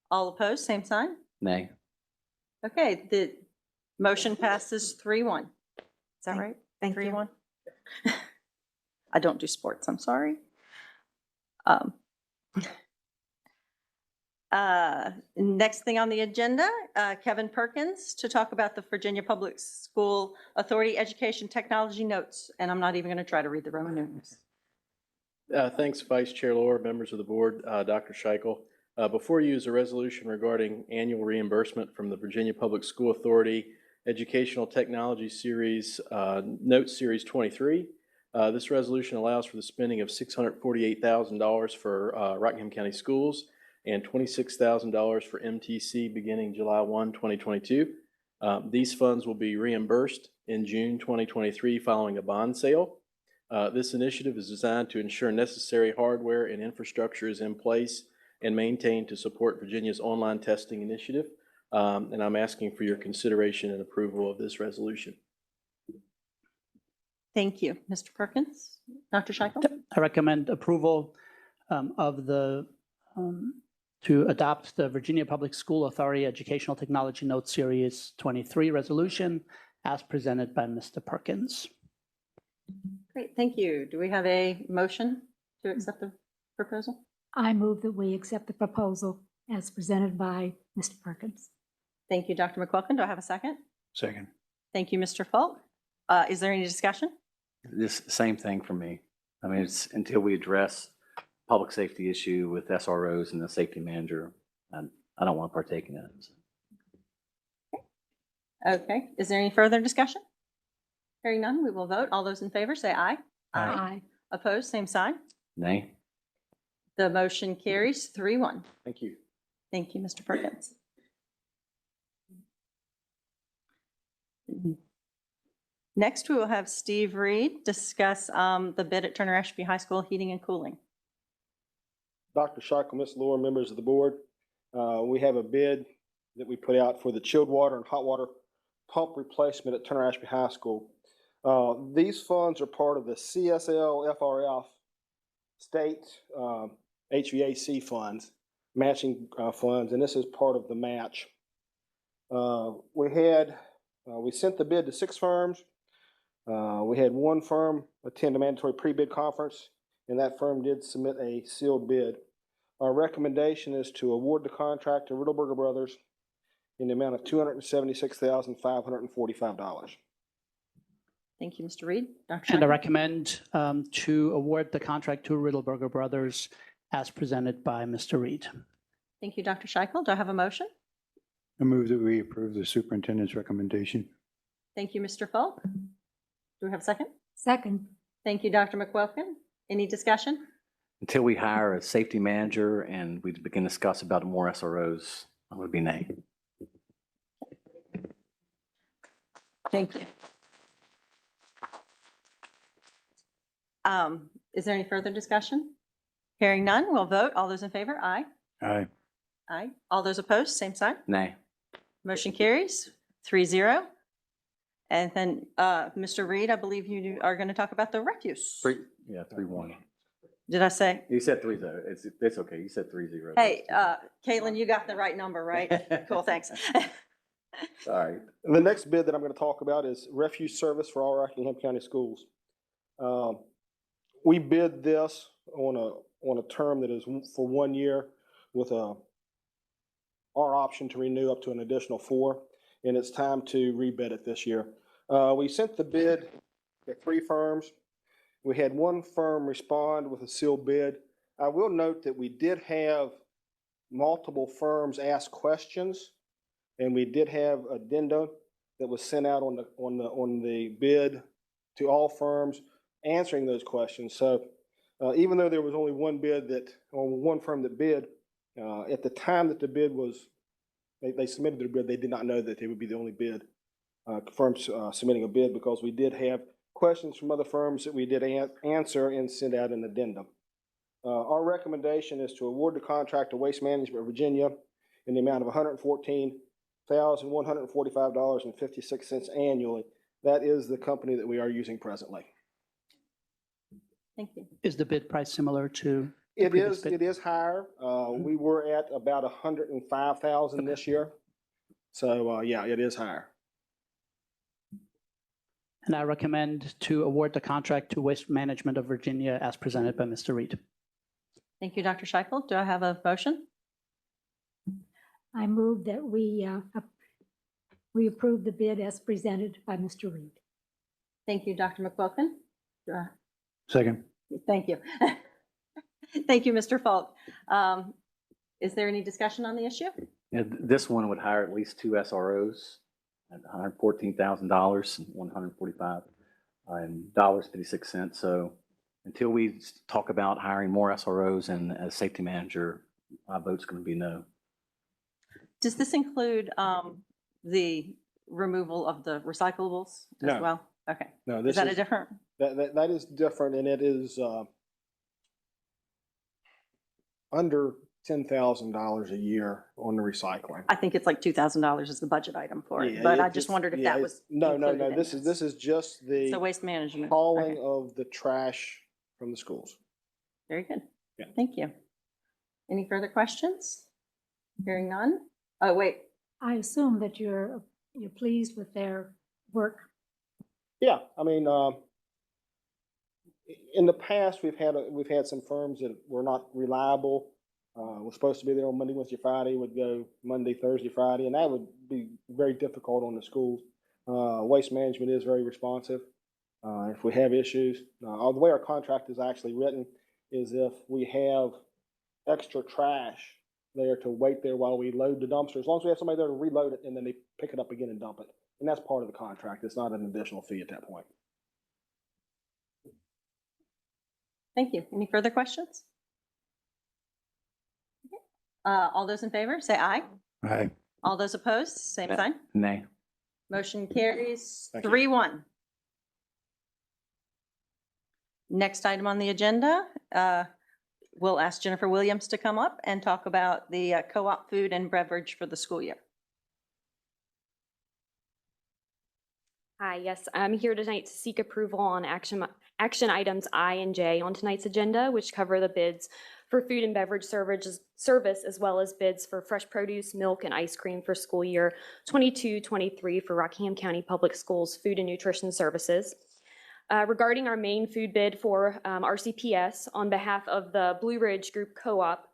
All opposed, same sign. Nay. Okay, the motion passes 3-1. Is that right? Thank you. 3-1? I don't do sports, I'm sorry. Next thing on the agenda, Kevin Perkins to talk about the Virginia Public School Authority Education Technology Notes. And I'm not even going to try to read the Roman numerals. Thanks, Vice Chair Lohr, members of the board, Dr. Scheichel. Before you is a resolution regarding annual reimbursement from the Virginia Public School Authority Educational Technology Series, Note Series 23. This resolution allows for the spending of $648,000 for Rockingham County Schools and $26,000 for MTC beginning July 1, 2022. These funds will be reimbursed in June 2023 following a bond sale. This initiative is designed to ensure necessary hardware and infrastructure is in place and maintained to support Virginia's online testing initiative. And I'm asking for your consideration and approval of this resolution. Thank you. Mr. Perkins? Dr. Scheichel? I recommend approval of the, to adopt the Virginia Public School Authority Educational Technology Note Series 23 resolution as presented by Mr. Perkins. Great, thank you. Do we have a motion to accept the proposal? I move that we accept the proposal as presented by Mr. Perkins. Thank you, Dr. McQuilkin. Do I have a second? Second. Thank you, Mr. Falk. Is there any discussion? This same thing for me. I mean, it's until we address public safety issue with SROs and the safety manager, I don't want to partake in that. Okay, is there any further discussion? Hearing none, we will vote. All those in favor say aye. Aye. Opposed, same sign. Nay? The motion carries 3-1. Thank you. Thank you, Mr. Perkins. Next, we will have Steve Reed discuss the bid at Turner Ashby High School heating and cooling. Dr. Scheichel, Ms. Lohr, members of the board, we have a bid that we put out for the chilled water and hot water pump replacement at Turner Ashby High School. These funds are part of the CSL FRF state HVAC funds, matching funds, and this is part of the match. We sent the bid to 6 firms. We had 1 firm attend a mandatory pre-bid conference, and that firm did submit a sealed bid. Our recommendation is to award the contract to Riddleberger Brothers in the amount of $276,545. Thank you, Mr. Reed. Dr. And I Scheichel? recommend to award the contract to Riddleberger Brothers as presented by Mr. Reed. Thank you, Dr. Scheichel. Do I have a motion? I move that we approve the superintendent's recommendation. Thank you, Mr. Falk. Do we have a second? Second. Thank you, Dr. McQuilkin. Any discussion? Until we hire a safety manager and we begin to discuss about more SROs, I'm going to be nay. Thank you. Is there any further discussion? Hearing none, we'll vote. All those in favor, aye. Aye. Aye. All those opposed, same sign. Nay. Motion carries 3-0. And then, Mr. Reed, I believe you are going to talk about the refuse. 3-1. Did I say? You said 3-0. It's okay. You said 3-0. Hey, Caitlin, you got the right number, right? Cool, thanks. Sorry. The next bid that I'm going to talk about is refuse service for all Rockingham County schools. We bid this on a term that is for 1 year with our option to renew up to an additional 4, and it's time to rebid it this year. We sent the bid to 3 firms. We had 1 firm respond with a sealed bid. I will note that we did have multiple firms ask questions, and we did have addenda that was sent out on the bid to all firms answering those questions. So even though there was only 1 firm that bid, at the time that the bid was, they submitted their bid, they did not know that they would be the only firms submitting a bid, because we did have questions from other firms that we did answer and send out an addendum. Our recommendation is to award the contract to Waste Management of Virginia in the amount of $114,145.56 annually. That is the company that we are using presently. Thank you. Is the bid price similar to? It is higher. We were at about 105,000 this year. So yeah, it is higher. And I recommend to award the contract to Waste Management of Virginia as presented by Mr. Reed. Thank you, Dr. Scheichel. Do I have a motion? I move that we approve the bid as presented by Mr. Reed. Thank you, Dr. McQuilkin. Second. Thank you. Thank you, Mr. Falk. Is there any discussion on the issue? Yeah, this one would hire at least 2 SROs at $114,000 and $145 and $56. So until we talk about hiring more SROs and as safety manager, my vote's going to be no. Does this include the removal of the recyclables as No. well? Okay. No, Is that a different? That is different, and it is under $10,000 a year on the recycling. I think it's like $2,000 is the budget item for it, Yeah, but I it- just it's- wondered if yeah, that it's- was No. included in This is just the So waste management. hauling Okay. of the trash from the schools. Very good. Yeah. Thank you. Any further questions? Hearing none? Oh, wait. I assume that you're pleased with their work. Yeah, I mean, in the past, we've had some firms that were not reliable. Was supposed to be there on Monday, Wednesday, Friday, would go Monday, Thursday, Friday, and that would be very difficult on the schools. Waste management is very responsive. If we have issues, the way our contract is actually written is if we have extra trash there to wait there while we load the dumpster, as long as we have somebody there to reload it, and then they pick it up again and dump it. And that's part of the contract. It's not an additional fee at that point. Thank you. Any further questions? Okay. All those in favor, say aye. Aye. All those opposed, same sign. Nay. Motion carries Thank you. 3-1. Next item on the agenda, we'll ask Jennifer Williams to come up and talk about the co-op food and beverage for the school year. Hi, yes, I'm here tonight to seek approval on action items I and J on tonight's agenda, which cover the bids for food and beverage service, as well as bids for fresh produce, milk, and ice cream for school year 22-23 for Rockingham County Public Schools Food and Nutrition Services. Regarding our main food bid for RCPS on behalf of the Blue Ridge Group Co-op,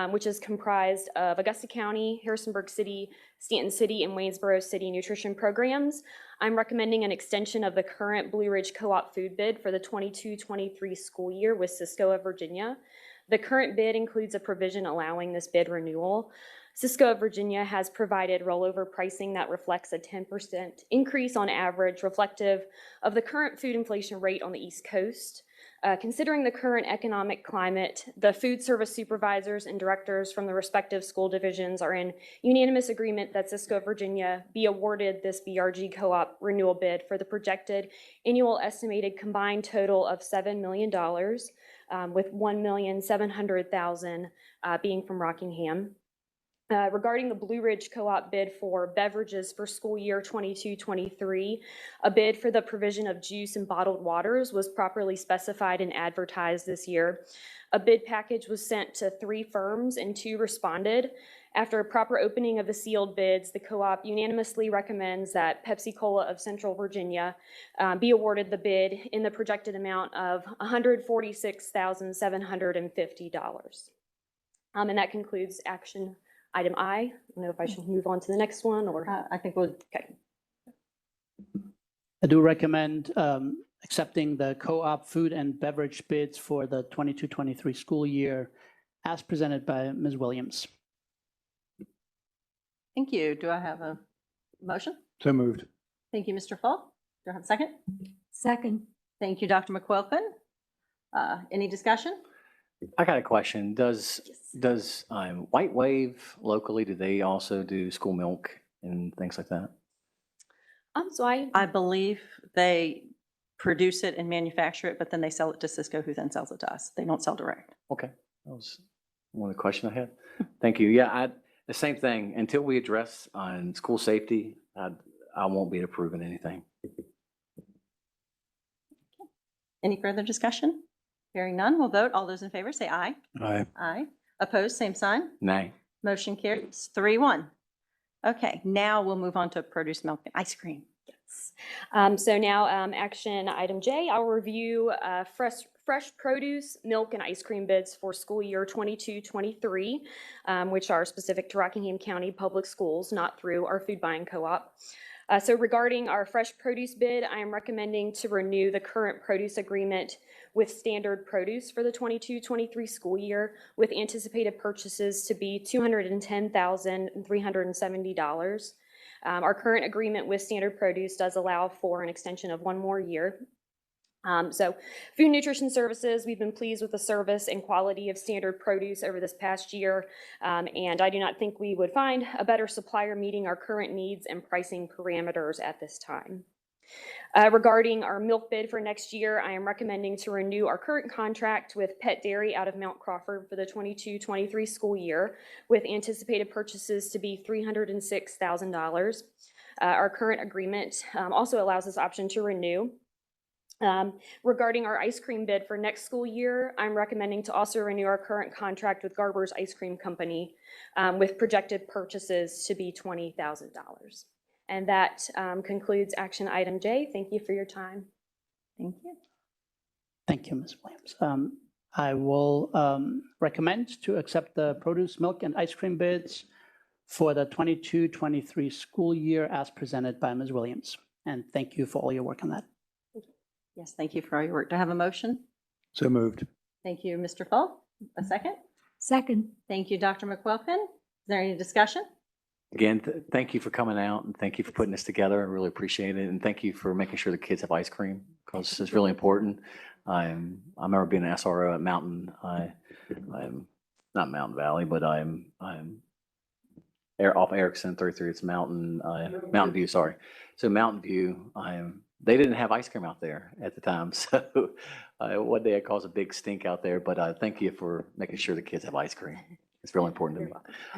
which is comprised of Augusta County, Harrisonburg City, Stanton City, and Waynesboro City nutrition programs, I'm recommending an extension of the current Blue Ridge Co-op food bid for the 22-23 school year with Cisco of Virginia. The current bid includes a provision allowing this bid renewal. Cisco of Virginia has provided rollover pricing that reflects a 10% increase on average, reflective of the current food inflation rate on the East Coast. Considering the current economic climate, the food service supervisors and directors from the respective school divisions are in unanimous agreement that Cisco of Virginia be awarded this BRG co-op renewal bid for the projected annual estimated combined total of $7 million, with $1,700,000 being from Rockingham. Regarding the Blue Ridge Co-op bid for beverages for school year 22-23, a bid for the provision of juice and bottled waters was properly specified and advertised this year. A bid package was sent to 3 firms and 2 responded. After a proper opening of the sealed bids, the co-op unanimously recommends that Pepsi Cola of Central Virginia be awarded the bid in the projected amount of $146,750. And that concludes action item I. I don't know if I should move on to the next one or. I think we'll. Okay. I do recommend accepting the co-op food and beverage bids for the 22-23 school year as presented by Ms. Williams. Thank you. Do I have a motion? So moved. Thank you, Mr. Falk. Do I have a second? Second. Thank you, Dr. McQuilkin. Any discussion? I got a question. Does White Wave locally, do they also do school milk and things like that? So I believe they produce it and manufacture it, but then they sell it to Cisco, who then sells it to us. They don't sell direct. Okay, that was one of the questions I had. Thank you. Yeah, the same thing. Until we address on school safety, I won't be approving anything. Any further discussion? Hearing none, we'll vote. All those in favor say aye. Aye. Aye. Opposed, same sign. Nay. Motion carries 3-1. Okay, now we'll move on to produce, milk, and ice cream. So now, action item J, I'll review fresh produce, milk, and ice cream bids for school year 22-23, which are specific to Rockingham County Public Schools, not through our food buying co-op. So regarding our fresh produce bid, I am recommending to renew the current produce agreement with Standard Produce for the 22-23 school year, with anticipated purchases to be $210,370. Our current agreement with Standard Produce does allow for an extension of 1 more year. So food nutrition services, we've been pleased with the service and quality of Standard Produce over this past year, and I do not think we would find a better supplier meeting our current needs and pricing parameters at this time. Regarding our milk bid for next year, I am recommending to renew our current contract with Pet Dairy out of Mount Crawford for the 22-23 school year, with anticipated purchases to be $306,000. Our current agreement also allows us option to renew. Regarding our ice cream bid for next school year, I'm recommending to also renew our current contract with Garber's Ice Cream Company, with projected purchases to be $20,000. And that concludes action item J. Thank you for your time. Thank you. Thank you, Ms. Williams. I will recommend to accept the produce, milk, and ice cream bids for the 22-23 school year as presented by Ms. Williams. And thank you for all your work on that. Yes, thank you for all your work. Do I have a motion? So moved. Thank you, Mr. Fall. A second? Second. Thank you, Dr. McWelpin. Is there any discussion? Again, thank you for coming out and thank you for putting this together. I really appreciate it. And thank you for making sure the kids have ice cream because it's really important. I remember being an SRO at Mountain. I'm not Mountain Valley, but I'm off Erickson 33. It's Mountain View. Sorry. So Mountain View. They didn't have ice cream out there at the time. So one day it caused a big stink out there, but thank you for making sure the kids have ice cream. It's really important to me.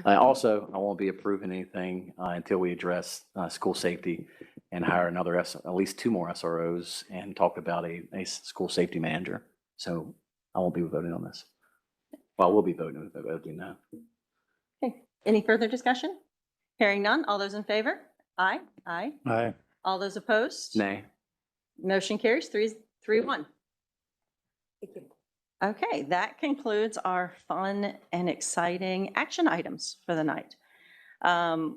I won't be approving anything until we address school safety and hire at least 2 more SROs and talk about a school safety manager. So I won't be voting on this. Well, we'll be voting if I vote no. Okay. Any further discussion? Hearing none. All those in favor? Aye. Aye. Aye. All those opposed? Nay. Motion carries 3-1. Thank you. Okay, that concludes our fun and exciting action items for the night.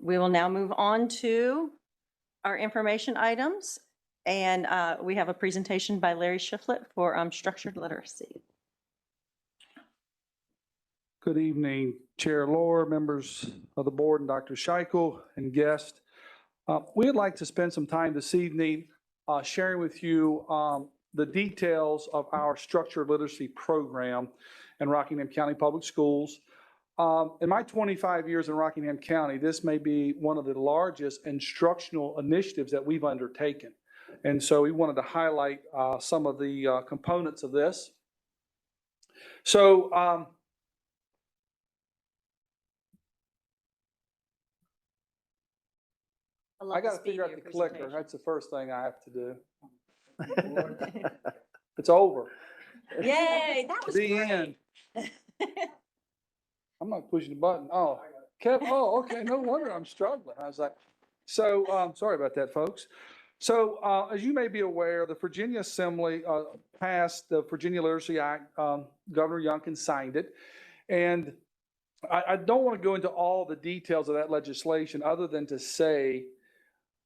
We will now move on to our information items, and we have a presentation by Larry Shiflett for structured literacy. Good evening, Chair Lohr, members of the board, and Dr. Scheichel, and guests. We'd like to spend some time this evening sharing with you the details of our structured literacy program in Rockingham County Public Schools. In my 25 years in Rockingham County, this may be one of the largest instructional initiatives that we've undertaken. And so we wanted to highlight some of the components of this. So I got to figure out the clicker. That's the first thing I have to do. It's over. Yay, that was The great. end. I'm not pushing the button. Oh, Kev, oh, okay, no wonder I'm struggling. I was like, so, sorry about that, folks. So, as you may be aware, the Virginia Assembly passed the Virginia Literacy Act. Governor Youngkin signed it. And I don't want to go into all the details of that legislation other than to say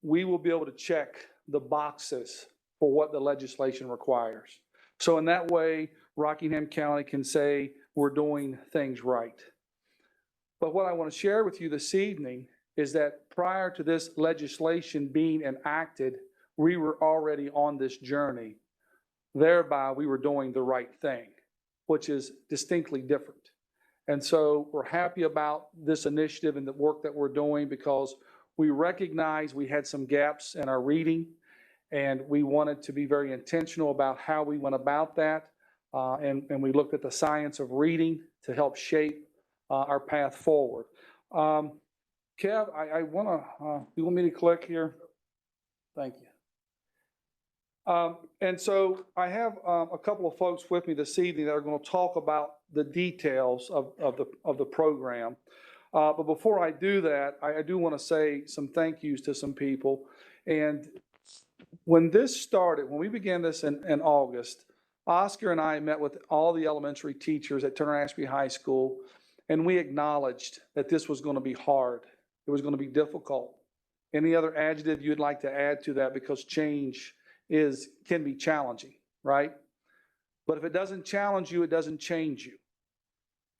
we will be able to check the boxes for what the legislation requires. So in that way, Rockingham County can say we're doing things right. But what I want to share with you this evening is that prior to this legislation being enacted, we were already on this journey. Thereby, we were doing the right thing, which is distinctly different. And so we're happy about this initiative and the work that we're doing because we recognize we had some gaps in our reading, and we wanted to be very intentional about how we went about that. And we looked at the science of reading to help shape our path forward. Kev, I want to, you want me to click here? Thank you. And so I have a couple of folks with me this evening that are going to talk about the details of the program. But before I do that, I do want to say some thank yous to some people. And when this started, when we began this in August, Oscar and I met with all the elementary teachers at Turner Ashby High School, and we acknowledged that this was going to be hard. It was going to be difficult. Any other adjective you'd like to add to that? Because change can be challenging, right? But if it doesn't challenge you, it doesn't change you.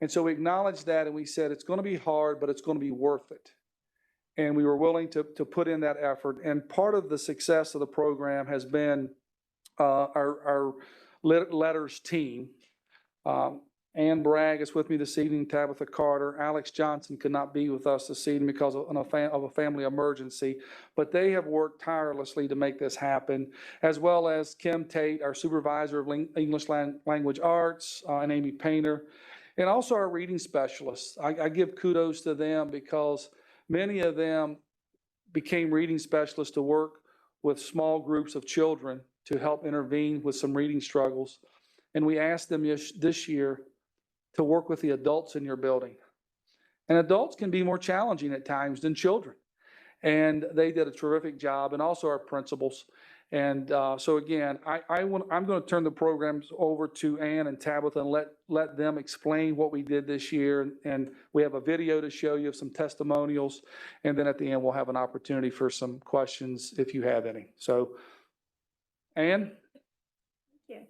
And so we acknowledged that, and we said it's going to be hard, but it's going to be worth it. And we were willing to put in that effort. And part of the success of the program has been our letters team. Ann Bragg is with me this evening, Tabitha Carter. Alex Johnson could not be with us this evening because of a family emergency, but they have worked tirelessly to make this happen, as well as Kim Tate, our supervisor of English language arts, and Amy Painter, and also our reading specialists. I give kudos to them because many of them became reading specialists to work with small groups of children to help intervene with some reading struggles. And we asked them this year to work with the adults in your building. And adults can be more challenging at times than children. And they did a terrific job, and also our principals. And so again, I'm going to turn the programs over to Ann and Tabitha and let them explain what we did this year. And we have a video to show you of some testimonials. And then at the end, we'll have an opportunity for some questions if you have any. So, Ann? Thank you.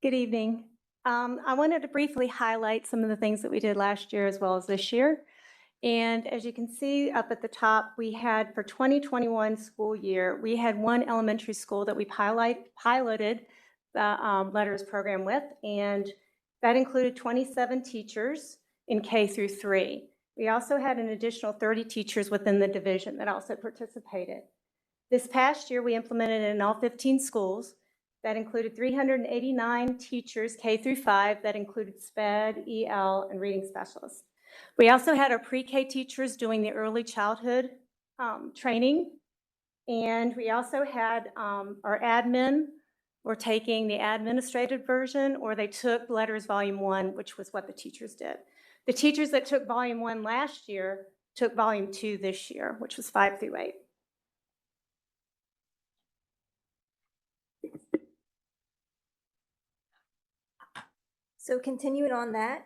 Good evening. I wanted to briefly highlight some of the things that we did last year as well as this year. And as you can see up at the top, we had for 2021 school year, we had one elementary school that we piloted the letters program with, and that included 27 teachers in K through 3. We also had an additional 30 teachers within the division that also participated. This past year, we implemented it in all 15 schools. That included 389 teachers, K through 5, that included SPED, EL, and reading specialists. We also had our pre-K teachers doing the early childhood training. And we also had our admin were taking the administrative version, or they took Letters Volume 1, which was what the teachers did. The teachers that took Volume 1 last year took Volume 2 this year, which was 5 through 8. So continuing on that,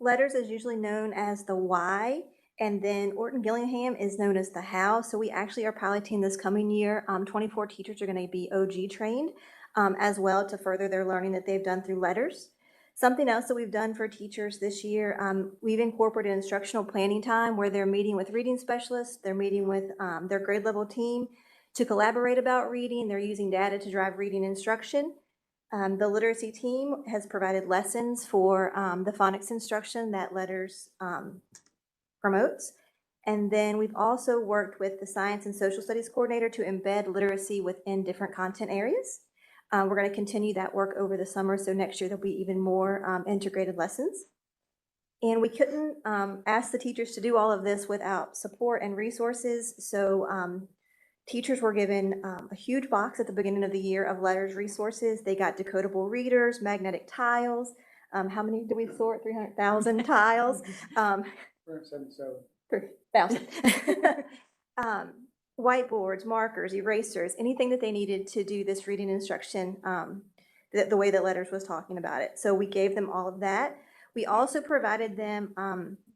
letters is usually known as the why, and then Orton Gillingham is known as the how. So we actually are piloting this coming year. 24 teachers are going to be OG trained as well to further their learning that they've done through letters. Something else that we've done for teachers this year, we've incorporated instructional planning time where they're meeting with reading specialists, they're meeting with their grade level team to collaborate about reading. They're using data to drive reading instruction. The literacy team has provided lessons for the phonics instruction that Letters promotes. And then we've also worked with the science and social studies coordinator to embed literacy within different content areas. We're going to continue that work over the summer, so next year there'll be even more integrated lessons. And we couldn't ask the teachers to do all of this without support and resources. So teachers were given a huge box at the beginning of the year of letters resources. They got decodable readers, magnetic tiles. How many did we sort? 300,000 tiles. 377. 3,000. Whiteboards, markers, erasers, anything that they needed to do this reading instruction the way that Letters was talking about it. So we gave them all of that. We also provided them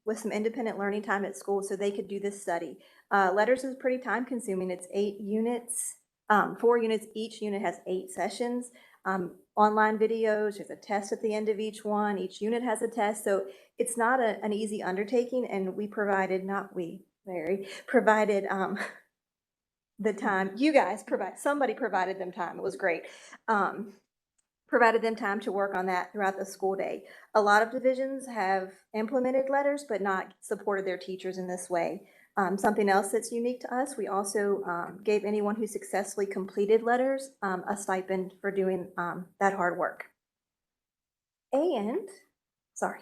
with some independent learning time at school so they could do this study. Letters is pretty time consuming. It's 8 units, 4 units. Each unit has 8 sessions. Online videos, there's a test at the end of each one. Each unit has a test. So it's not an easy undertaking. And we provided, not we, Larry, provided the time. You guys somebody provided them time. It was great. Provided them time to work on that throughout the school day. A lot of divisions have implemented letters, but not supported their teachers in this way. Something else that's unique to us, we also gave anyone who successfully completed letters a stipend for doing that hard work. And, sorry,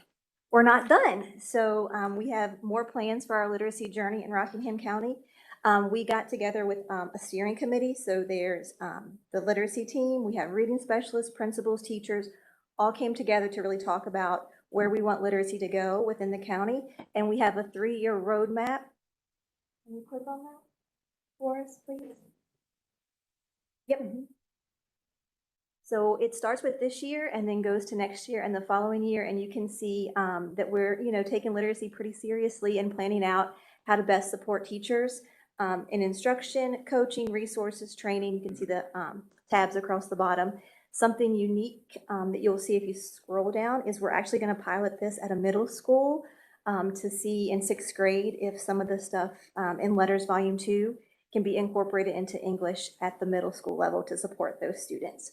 we're not done. So we have more plans for our literacy journey in Rockingham County. We got together with a steering committee. So there's the literacy team, we have reading specialists, principals, teachers, all came together to really talk about where we want literacy to go within the county. And we have a 3-year roadmap. Can you click on that for us, please? Yep. So it starts with this year and then goes to next year and the following year. And you can see that we're, taking literacy pretty seriously and planning out how to best support teachers in instruction, coaching, resources, training. You can see the tabs across the bottom. Something unique that you'll see if you scroll down is we're actually going to pilot this at a middle school to see in 6th grade if some of the stuff in Letters Volume 2 can be incorporated into English at the middle school level to support those students.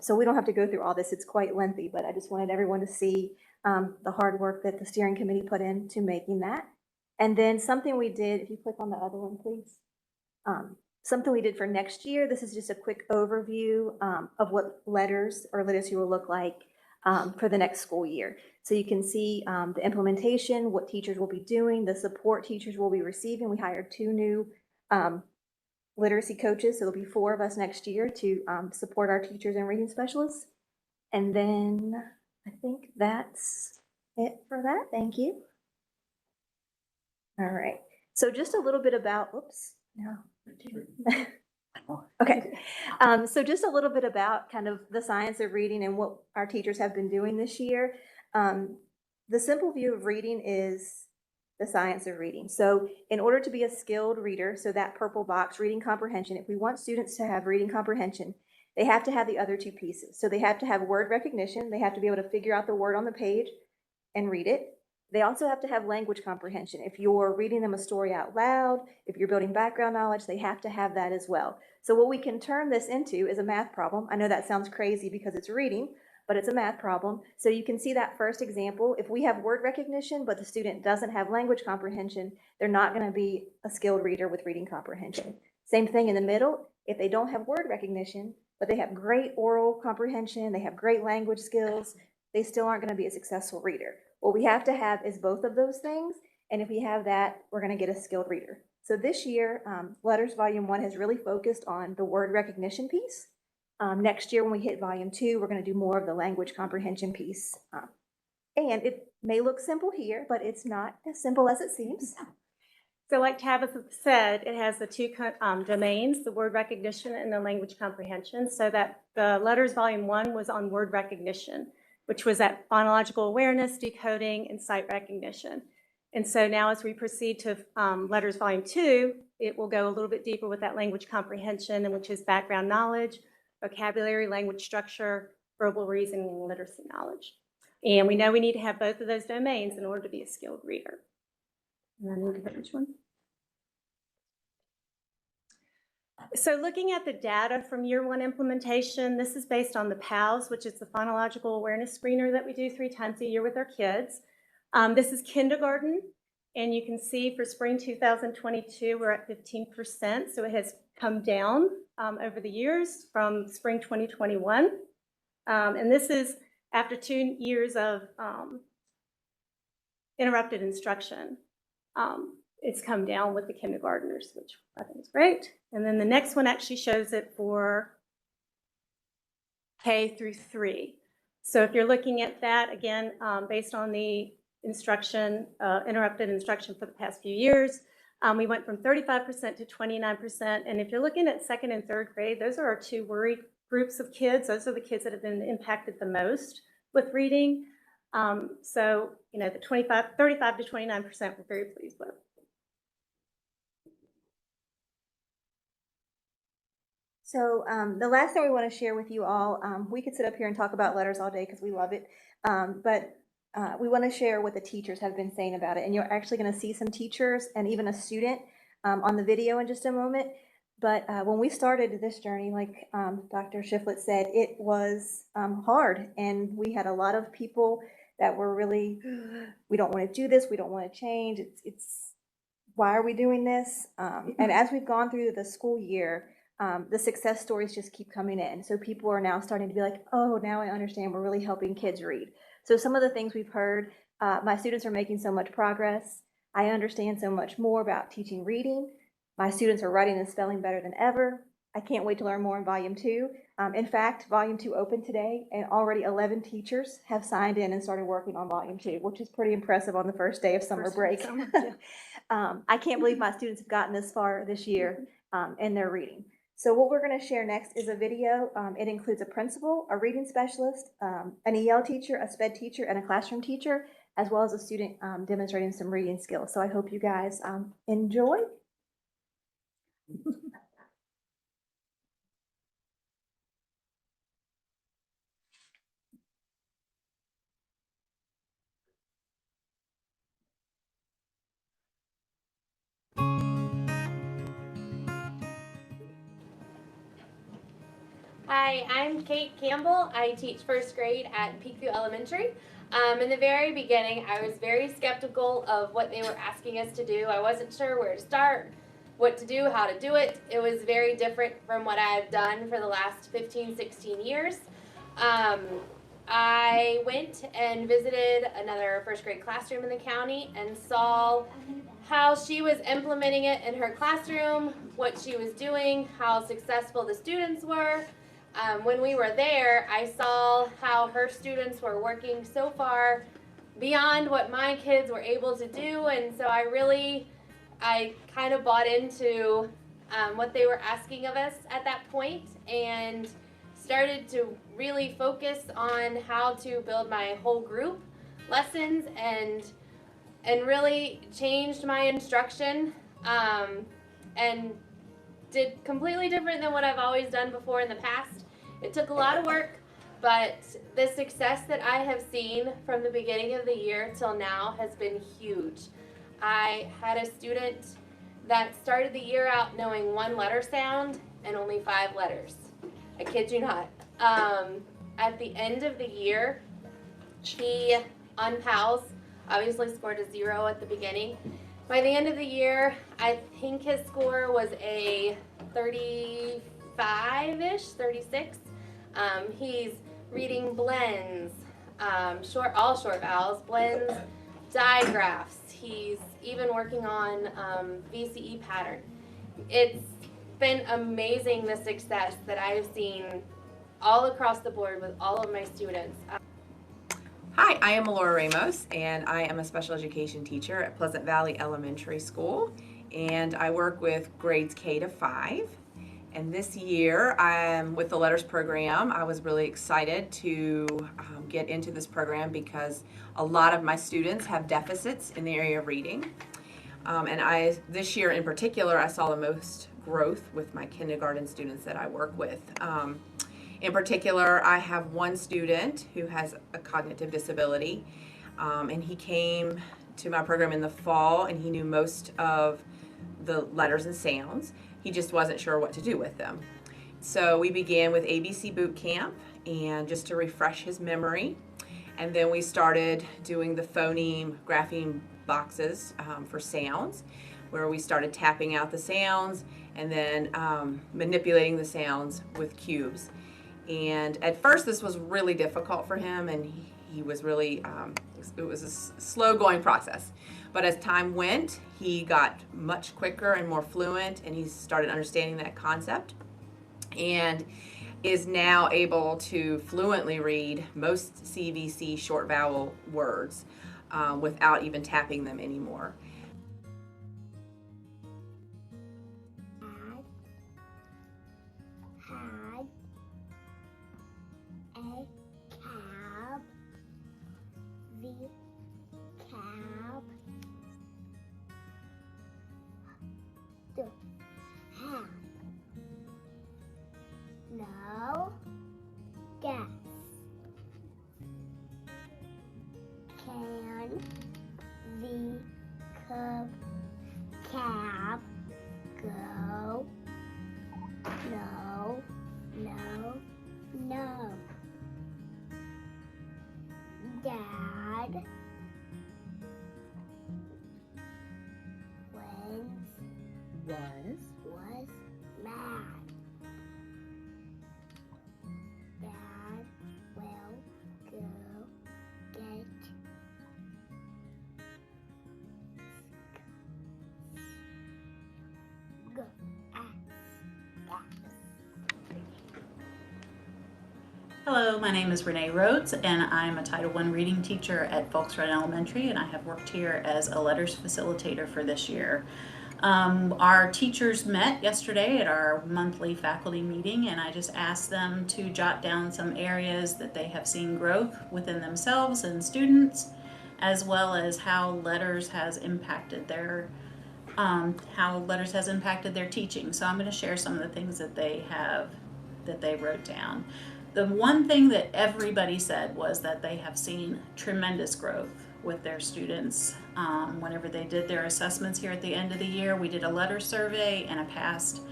So we don't have to go through all this. It's quite lengthy, but I just wanted everyone to see the hard work that the steering committee put into making that. And then something we did, if you click on the other one, please. Something we did for next year, this is just a quick overview of what letters or literacy will look like for the next school year. So you can see the implementation, what teachers will be doing, the support teachers will be receiving. We hired 2 new literacy coaches, so there'll be 4 of us next year to support our teachers and reading specialists. And then I think that's it for that. Thank you. All right. So just a little bit about, oops, no. Okay. So just a little bit about kind of the science of reading and what our teachers have been doing this year. The simple view of reading is the science of reading. So in order to be a skilled reader, so that purple box, reading comprehension, if we want students to have reading comprehension, they have to have the other 2 pieces. So they have to have word recognition. They have to be able to figure out the word on the page and read it. They also have to have language comprehension. If you're reading them a story out loud, if you're building background knowledge, they have to have that as well. So what we can turn this into is a math problem. I know that sounds crazy because it's reading, but it's a math problem. So you can see that first example. If we have word recognition, but the student doesn't have language comprehension, they're not going to be a skilled reader with reading comprehension. Same thing in the middle. If they don't have word recognition, but they have great oral comprehension, they have great language skills, they still aren't going to be a successful reader. What we have to have is both of those things. And if we have that, we're going to get a skilled reader. So this year, Letters Volume 1 has really focused on the word recognition piece. Next year, when we hit Volume 2, we're going to do more of the language comprehension piece. And it may look simple here, but it's not as simple as it seems. So like Tabitha said, it has the 2 domains, the word recognition and the language comprehension. So that the Letters Volume 1 was on word recognition, which was that phonological awareness, decoding, and sight recognition. And so now as we proceed to Letters Volume 2, it will go a little bit deeper with that language comprehension, which is background knowledge, vocabulary, language structure, verbal reasoning, and literacy knowledge. And we know we need to have both of those domains in order to be a skilled reader. And I need to go which one? So looking at the data from year 1 implementation, this is based on the PALS, which is the phonological awareness screener that we do 3 times a year with our kids. This is kindergarten, and you can see for spring 2022, we're at 15%. So it has come down over the years from spring 2021. And this is after 2 years of interrupted instruction. It's come down with the kindergartners, which I think is great. And then the next one actually shows it for K through 3. So if you're looking at that, again, based on the instruction, interrupted instruction for the past few years, we went from 35% to 29%. And if you're looking at 2nd and 3rd grade, those are our 2 worried groups of kids. Those are the kids that have been impacted the most with reading. So, the 35 to 29% we're very pleased with. So the last thing we want to share with you all, we could sit up here and talk about letters all day because we love it, but we want to share what the teachers have been saying about it. And you're actually going to see some teachers and even a student on the video in just a moment. But when we started this journey, like Dr. Shiflett said, it was hard. And we had a lot of people that were really, we don't want to do this. We don't want to change. It's why are we doing this? And as we've gone through the school year, the success stories just keep coming in. So people are now starting to be like, oh, now I understand we're really helping kids read. So some of the things we've heard, my students are making so much progress. I understand so much more about teaching reading. My students are writing and spelling better than ever. I can't wait to learn more in Volume 2. In fact, Volume 2 opened today, and already 11 teachers have signed in and started working on Volume 2, which is pretty impressive on the first day of summer break. I can't believe my students have gotten this far this year in their reading. So what we're going to share next is a video. It includes a principal, a reading specialist, an EL teacher, a SPED teacher, and a classroom teacher, as well as a student demonstrating some reading skills. So I hope you guys enjoy. Hi, I'm Kate Campbell. I teach first grade at Peakview Elementary. In the very beginning, I was very skeptical of what they were asking us to do. I wasn't sure where to start, what to do, how to do it. It was very different from what I've done for the last 15, 16 years. I went and visited another first grade classroom in the county and saw how she was implementing it in her classroom, what she was doing, how successful the students were. When we were there, I saw how her students were working so far beyond what my kids were able to do, and so I kind of bought into what they were asking of us at that point and started to really focus on how to build my whole group lessons and really changed my instruction and did completely different than what I've always done before in the past. It took a lot of work, but the success that I have seen from the beginning of the year till now has been huge. I had a student that started the year out knowing one letter sound and only 5 letters. I kid you not. At the end of the year, he, on PALS, obviously scored a 0 at the beginning. By the end of the year, I think his score was a 35-ish, 36. He's reading blends, all short vowels, blends, digraphs. He's even working on VCE pattern. It's been amazing the success that I've seen all across the board with all of my students. Hi, I am Laura Ramos, and I am a special education teacher at Pleasant Valley Elementary School, and I work with grades K to 5. And this year, with the Letters program, I was really excited to get into this program because a lot of my students have deficits in the area of reading. This year in particular, I saw the most growth with my kindergarten students that I work with. In particular, I have one student who has a cognitive disability, and he came to my program in the fall, and he knew most of the letters and sounds. He just wasn't sure what to do with them. So we began with ABC Boot Camp, and just to refresh his memory. And then we started doing the phoneme grapheme boxes for sounds, where we started tapping out the sounds and then manipulating the sounds with cubes. And at first this was really difficult for him, and he was really, it was a slow going process. But as time went, he got much quicker and more fluent, and he started understanding that concept and is now able to fluently read most CVC short vowel words without even tapping them anymore. No. Gas. Can. The. Cup. Cab. Go. No. No. No. Dad. Was mad. Dad will go get go Hello, my name is Renee Rhodes, and I'm a Title I reading teacher at Volkswagen Elementary, and I have worked here as a letters facilitator for this year. Our teachers met yesterday at our monthly faculty meeting, and I just asked them to jot down some areas that they have seen growth within themselves and students, as well as how letters has impacted their teaching. So I'm going to share some of the things that they wrote down. The one thing that everybody said was that they have seen tremendous growth with their students. Whenever they did their assessments here at the end of the year, we did a letter survey and a past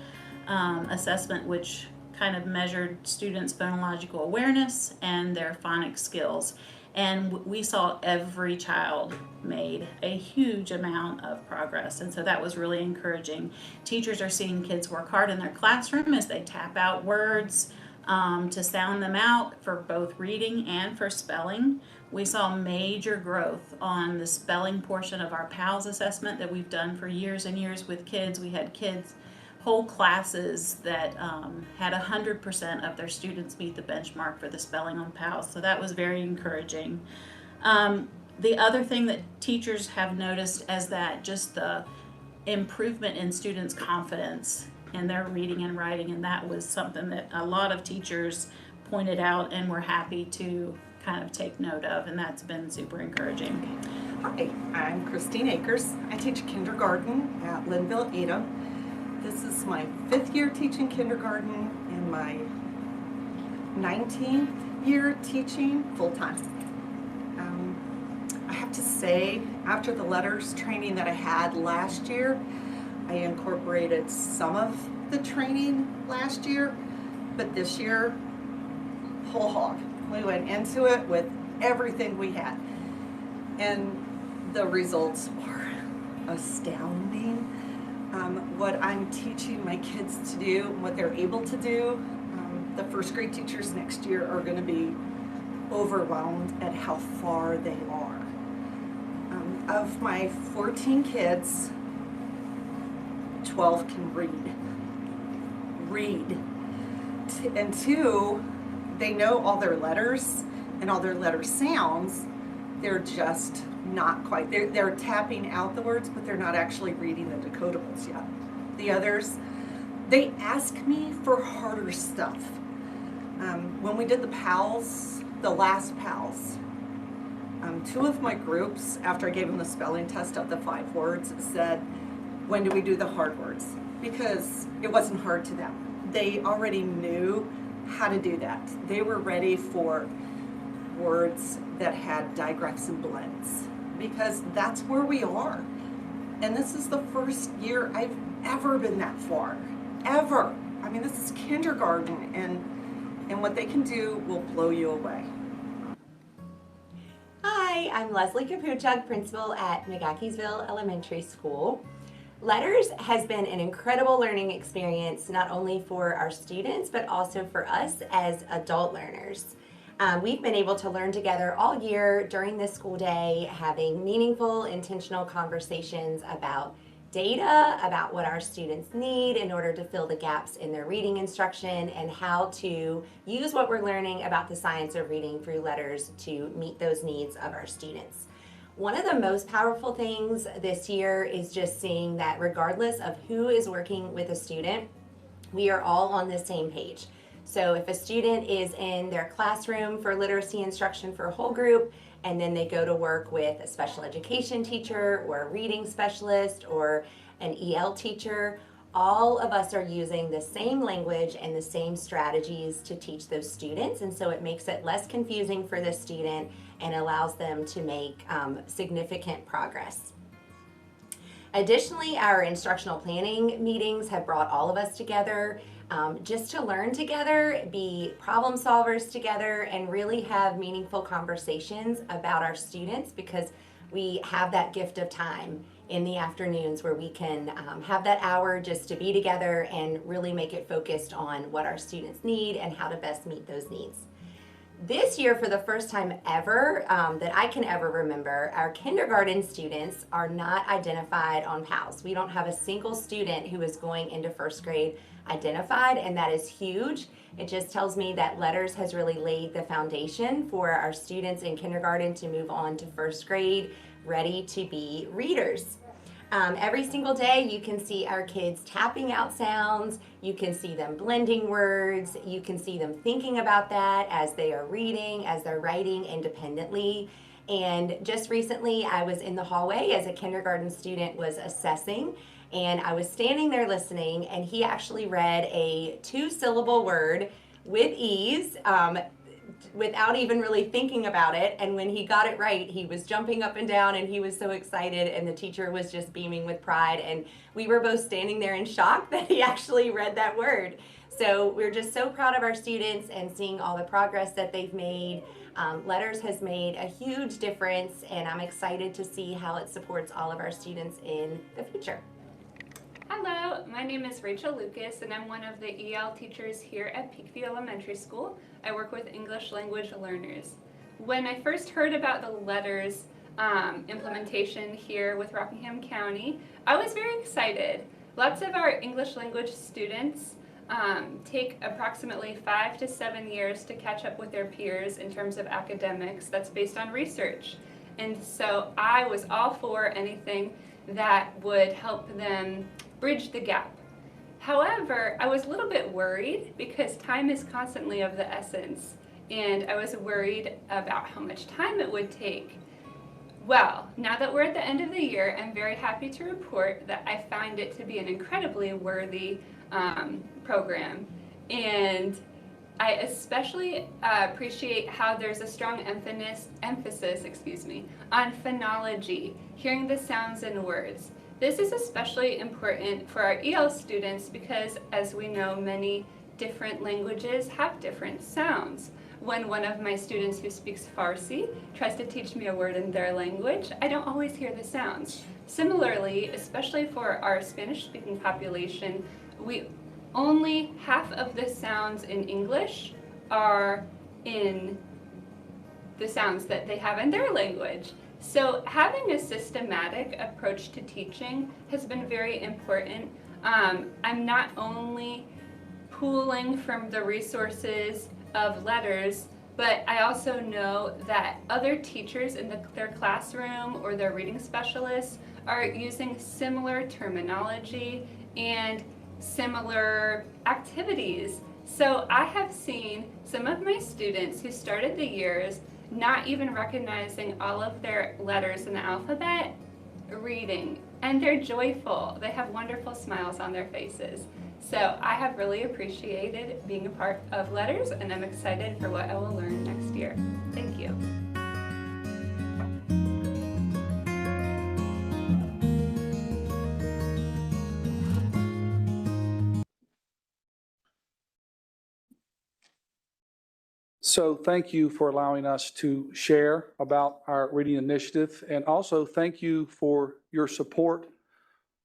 assessment, which kind of measured students' phonological awareness and their phonics skills. And we saw every child made a huge amount of progress. And so that was really encouraging. Teachers are seeing kids work hard in their classroom as they tap out words to sound them out for both reading and for spelling. We saw major growth on the spelling portion of our PALS assessment that we've done for years and years with kids. We had kids, whole classes that had 100% of their students meet the benchmark for the spelling on PALS. So that was very encouraging. The other thing that teachers have noticed is that just the improvement in students' confidence in their reading and writing, and that was something that a lot of teachers pointed out and were happy to kind of take note of, and that's been super encouraging. Hi, I'm Christine Akers. I teach kindergarten at Linville Ada. This is my 5th year teaching kindergarten and my 19th year teaching full-time. I have to say, after the letters training that I had last year, I incorporated some of the training last year, but this year, whole hog. We went into it with everything we had. And the results are astounding. What I'm teaching my kids to do, and what they're able to do, the first grade teachers next year are going to be overwhelmed at how far they are. Of my 14 kids, 12 can read. And 2, they know all their letters and all their letter sounds. They're just not quite. They're tapping out the words, but they're not actually reading the decodables yet. The others, they ask me for harder stuff. When we did the PALS, the last PALS, 2 of my groups, after I gave them the spelling test of the 5 words, said, when do we do the hard words? Because it wasn't hard to them. They already knew how to do that. They were ready for words that had digraphs and blends, because that's where we are. And this is the first year I've ever been that far, ever. I mean, this is kindergarten, and what they can do will blow you away. Hi, I'm Leslie Kapuchuk, principal at McGaheysville Elementary School. Letters has been an incredible learning experience, not only for our students, but also for us as adult learners. We've been able to learn together all year during this school day, having meaningful, intentional conversations about data, about what our students need in order to fill the gaps in their reading instruction, and how to use what we're learning about the science of reading through letters to meet those needs of our students. One of the most powerful things this year is just seeing that regardless of who is working with a student, we are all on the same page. So if a student is in their classroom for literacy instruction for a whole group, and then they go to work with a special education teacher or a reading specialist or an EL teacher, all of us are using the same language and the same strategies to teach those students. And so it makes it less confusing for the student and allows them to make significant progress. Additionally, our instructional planning meetings have brought all of us together just to learn together, be problem solvers together, and really have meaningful conversations about our students, because we have that gift of time in the afternoons where we can have that hour just to be together and really make it focused on what our students need and how to best meet those needs. This year, for the first time ever that I can ever remember, our kindergarten students are not identified on PALS. We don't have a single student who is going into first grade identified, and that is huge. It just tells me that letters has really laid the foundation for our students in kindergarten to move on to first grade, ready to be readers. Every single day you can see our kids tapping out sounds, you can see them blending words, you can see them thinking about that as they are reading, as they're writing independently. And just recently I was in the hallway as a kindergarten student was assessing, and I was standing there listening, and he actually read a 2-syllable word with ease, without even really thinking about it. And when he got it right, he was jumping up and down and he was so excited, and the teacher was just beaming with pride. And we were both standing there in shock that he actually read that word. So we're just so proud of our students and seeing all the progress that they've made. Letters has made a huge difference, and I'm excited to see how it supports all of our students in the future. Hello, my name is Rachel Lucas, and I'm one of the EL teachers here at Peakview Elementary School. I work with English language learners. When I first heard about the letters implementation here with Rockingham County, I was very excited. Lots of our English language students take approximately 5 to 7 years to catch up with their peers in terms of academics. That's based on research. And so I was all for anything that would help them bridge the gap. However, I was a little bit worried because time is constantly of the essence, and I was worried about how much time it would take. Well, now that we're at the end of the year, I'm very happy to report that I find it to be an incredibly worthy program. And I especially appreciate how there's a strong emphasis on phonology, hearing the sounds in words. This is especially important for our EL students because, as we know, many different languages have different sounds. When one of my students who speaks Farsi tries to teach me a word in their language, I don't always hear the sounds. Similarly, especially for our Spanish-speaking population, only half of the sounds in English are in the sounds that they have in their language. So having a systematic approach to teaching has been very important. I'm not only pooling from the resources of letters, but I also know that other teachers in their classroom or their reading specialists are using similar terminology and similar activities. So I have seen some of my students who started the years not even recognizing all of their letters in the alphabet, reading, and they're joyful. They have wonderful smiles on their faces. So I have really appreciated being a part of letters, and I'm excited for what I will learn next year. Thank you. So thank you for allowing us to share about our reading initiative, and also thank you for your support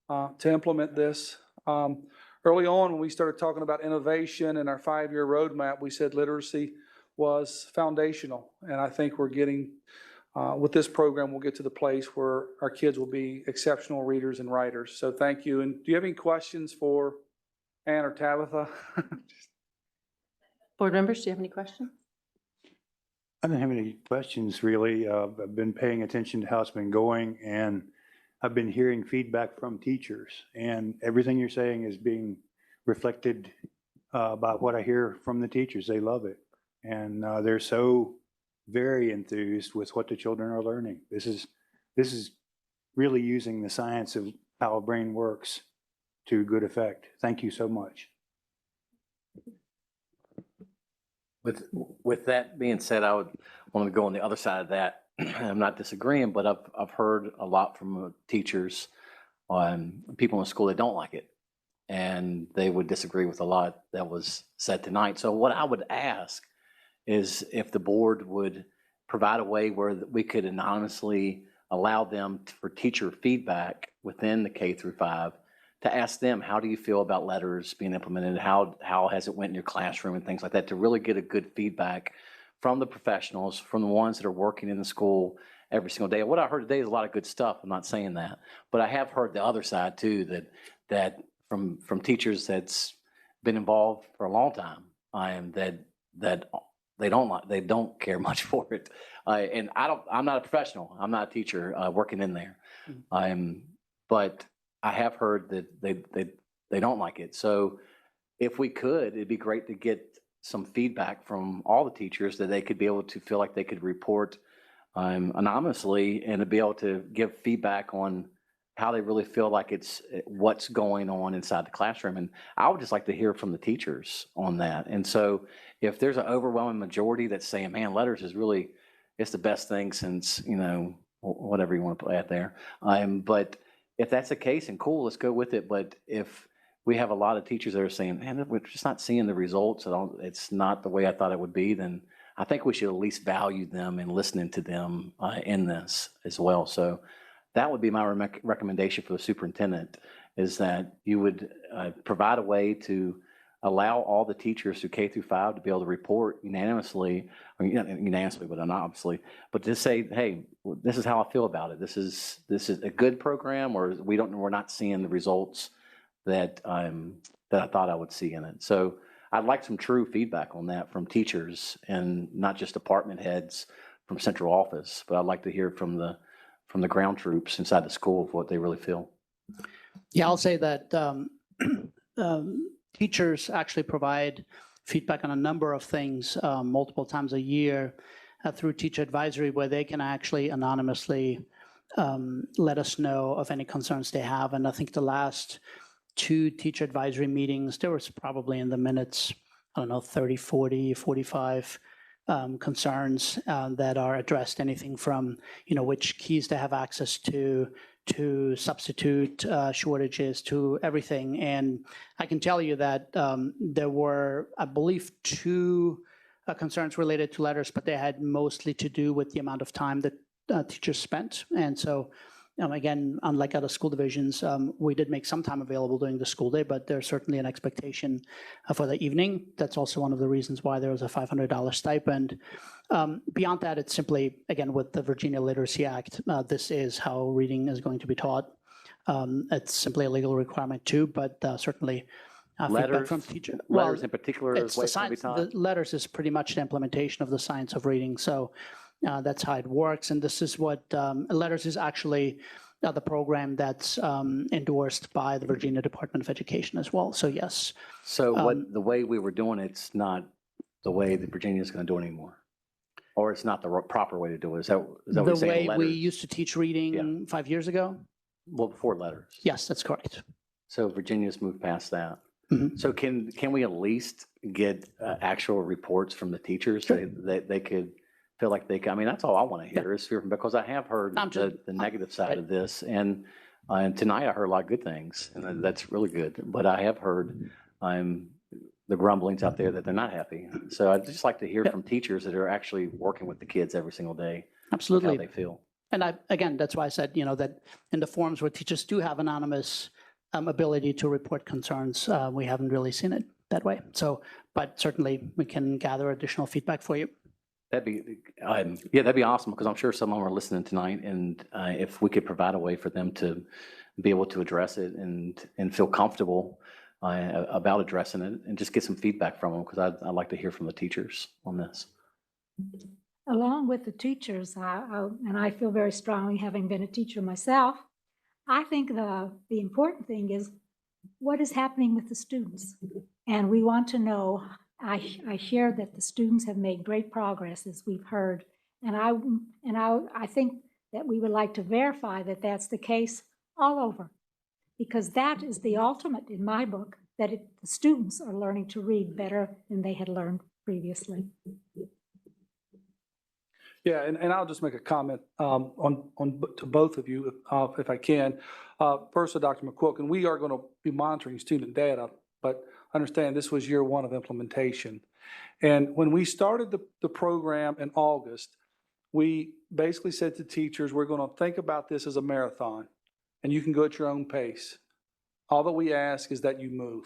to implement this. Early on, when we started talking about innovation and our 5-year roadmap, we said literacy was foundational. And I think we're getting, with this program, we'll get to the place where our kids will be exceptional readers and writers. So thank you. And do you have any questions for Ann or Tabitha? Board members, do you have any questions? I don't have any questions really. I've been paying attention to how it's been going, and I've been hearing feedback from teachers, and everything you're saying is being reflected by what I hear from the teachers. They love it, and they're so very enthused with what the children are learning. This is really using the science of how a brain works to good effect. Thank you so much. With that being said, I would want to go on the other side of that. I'm not disagreeing, but I've heard a lot from teachers on people in school that don't like it, and they would disagree with a lot that was said tonight. So what I would ask is if the board would provide a way where we could anonymously allow them for teacher feedback within the K through 5 to ask them, how do you feel about letters being implemented? How has it went in your classroom and things like that, to really get a good feedback from the professionals, from the ones that are working in the school every single day. What I heard today is a lot of good stuff. I'm not saying that, but I have heard the other side too, that from teachers that's been involved for a long time, that they don't care much for it. And I'm not a professional. I'm not a teacher working in there. but I have heard that they don't like it. So if we could, it'd be great to get some feedback from all the teachers that they could be able to feel like they could report anonymously and to be able to give feedback on how they really feel like it's what's going on inside the classroom. And I would just like to hear from the teachers on that. And so if there's an overwhelming majority that's saying, man, letters is really, it's the best thing since, you know, whatever you want to put out there. But if that's the case, and cool, let's go with it. But if we have a lot of teachers that are saying, man, we're just not seeing the results, it's not the way I thought it would be, then I think we should at least value them and listening to them in this as well. So that would be my recommendation for the superintendent, is that you would provide a way to allow all the teachers through K through 5 to be able to report unanimously, or not unanimously, but obviously, but to say, hey, this is how I feel about it. This is a good program, or we're not seeing the results that that I thought I would see in it. So I'd like some true feedback on that from teachers and not just department heads from central office, but I'd like to hear from the ground troops inside the school of what they really feel. Yeah, I'll say that teachers actually provide feedback on a number of things multiple times a year through teacher advisory, where they can actually anonymously let us know of any concerns they have. And I think the last 2 teacher advisory meetings, there was probably in the minutes, I don't know, 30, 40, 45 concerns that are addressed, anything from, you know, which keys to have access to substitute shortages, to everything. And I can tell you that there were, I believe, 2 concerns related to letters, but they had mostly to do with the amount of time that teachers spent. And so, again, unlike other school divisions, we did make some time available during the school day, but there's certainly an expectation for the evening. That's also one of the reasons why there was a $500 stipend. Beyond that, it's simply, again, with the Virginia Literacy Act, this is how reading is going to be taught. It's simply a legal requirement too, but certainly Letters, from teachers. letters in particular is It's way the it's going to be science, taught. the letters is pretty much the implementation of the science of reading. So that's how it works. And this is what letters is actually the program that's endorsed by the Virginia Department of Education as well. So yes. So the way we were doing it's not the way that Virginia is going to do it anymore, or it's not the proper way to do it. Is that what you're The saying? way we used to teach reading 5 years ago? Well, before letters. Yes, that's correct. So Virginia's moved past that. Mhm. So can we at least get actual reports from the teachers that they could feel like they can? I mean, that's all I want to hear is hear from, because I have heard the negative side of this, and tonight I heard a lot of good things, and that's really good. But I have heard the grumblings out there that they're not happy. So I'd just like to hear from teachers that are actually working with the kids every single day. Absolutely. How they feel. And again, that's why I said, that in the forums where teachers do have anonymous ability to report concerns, we haven't really seen it that way. So, but certainly we can gather additional feedback for you. That'd be awesome, because I'm sure some of them are listening tonight, and if we could provide a way for them to be able to address it and feel comfortable about addressing it, and just get some feedback from them, because I'd like to hear from the teachers on this. Along with the teachers, and I feel very strongly, having been a teacher myself, I think the important thing is what is happening with the students. And we want to know, I share that the students have made great progress, as we've heard. And I think that we would like to verify that that's the case all over, because that is the ultimate, in my book, that the students are learning to read better than they had learned previously. Yeah, and I'll just make a comment to both of you, if I can. First to Dr. McQuilkin, we are going to be monitoring student data, but understand this was year 1 of implementation. And when we started the program in August, we basically said to teachers, we're going to think about this as a marathon, and you can go at your own pace. All that we ask is that you move.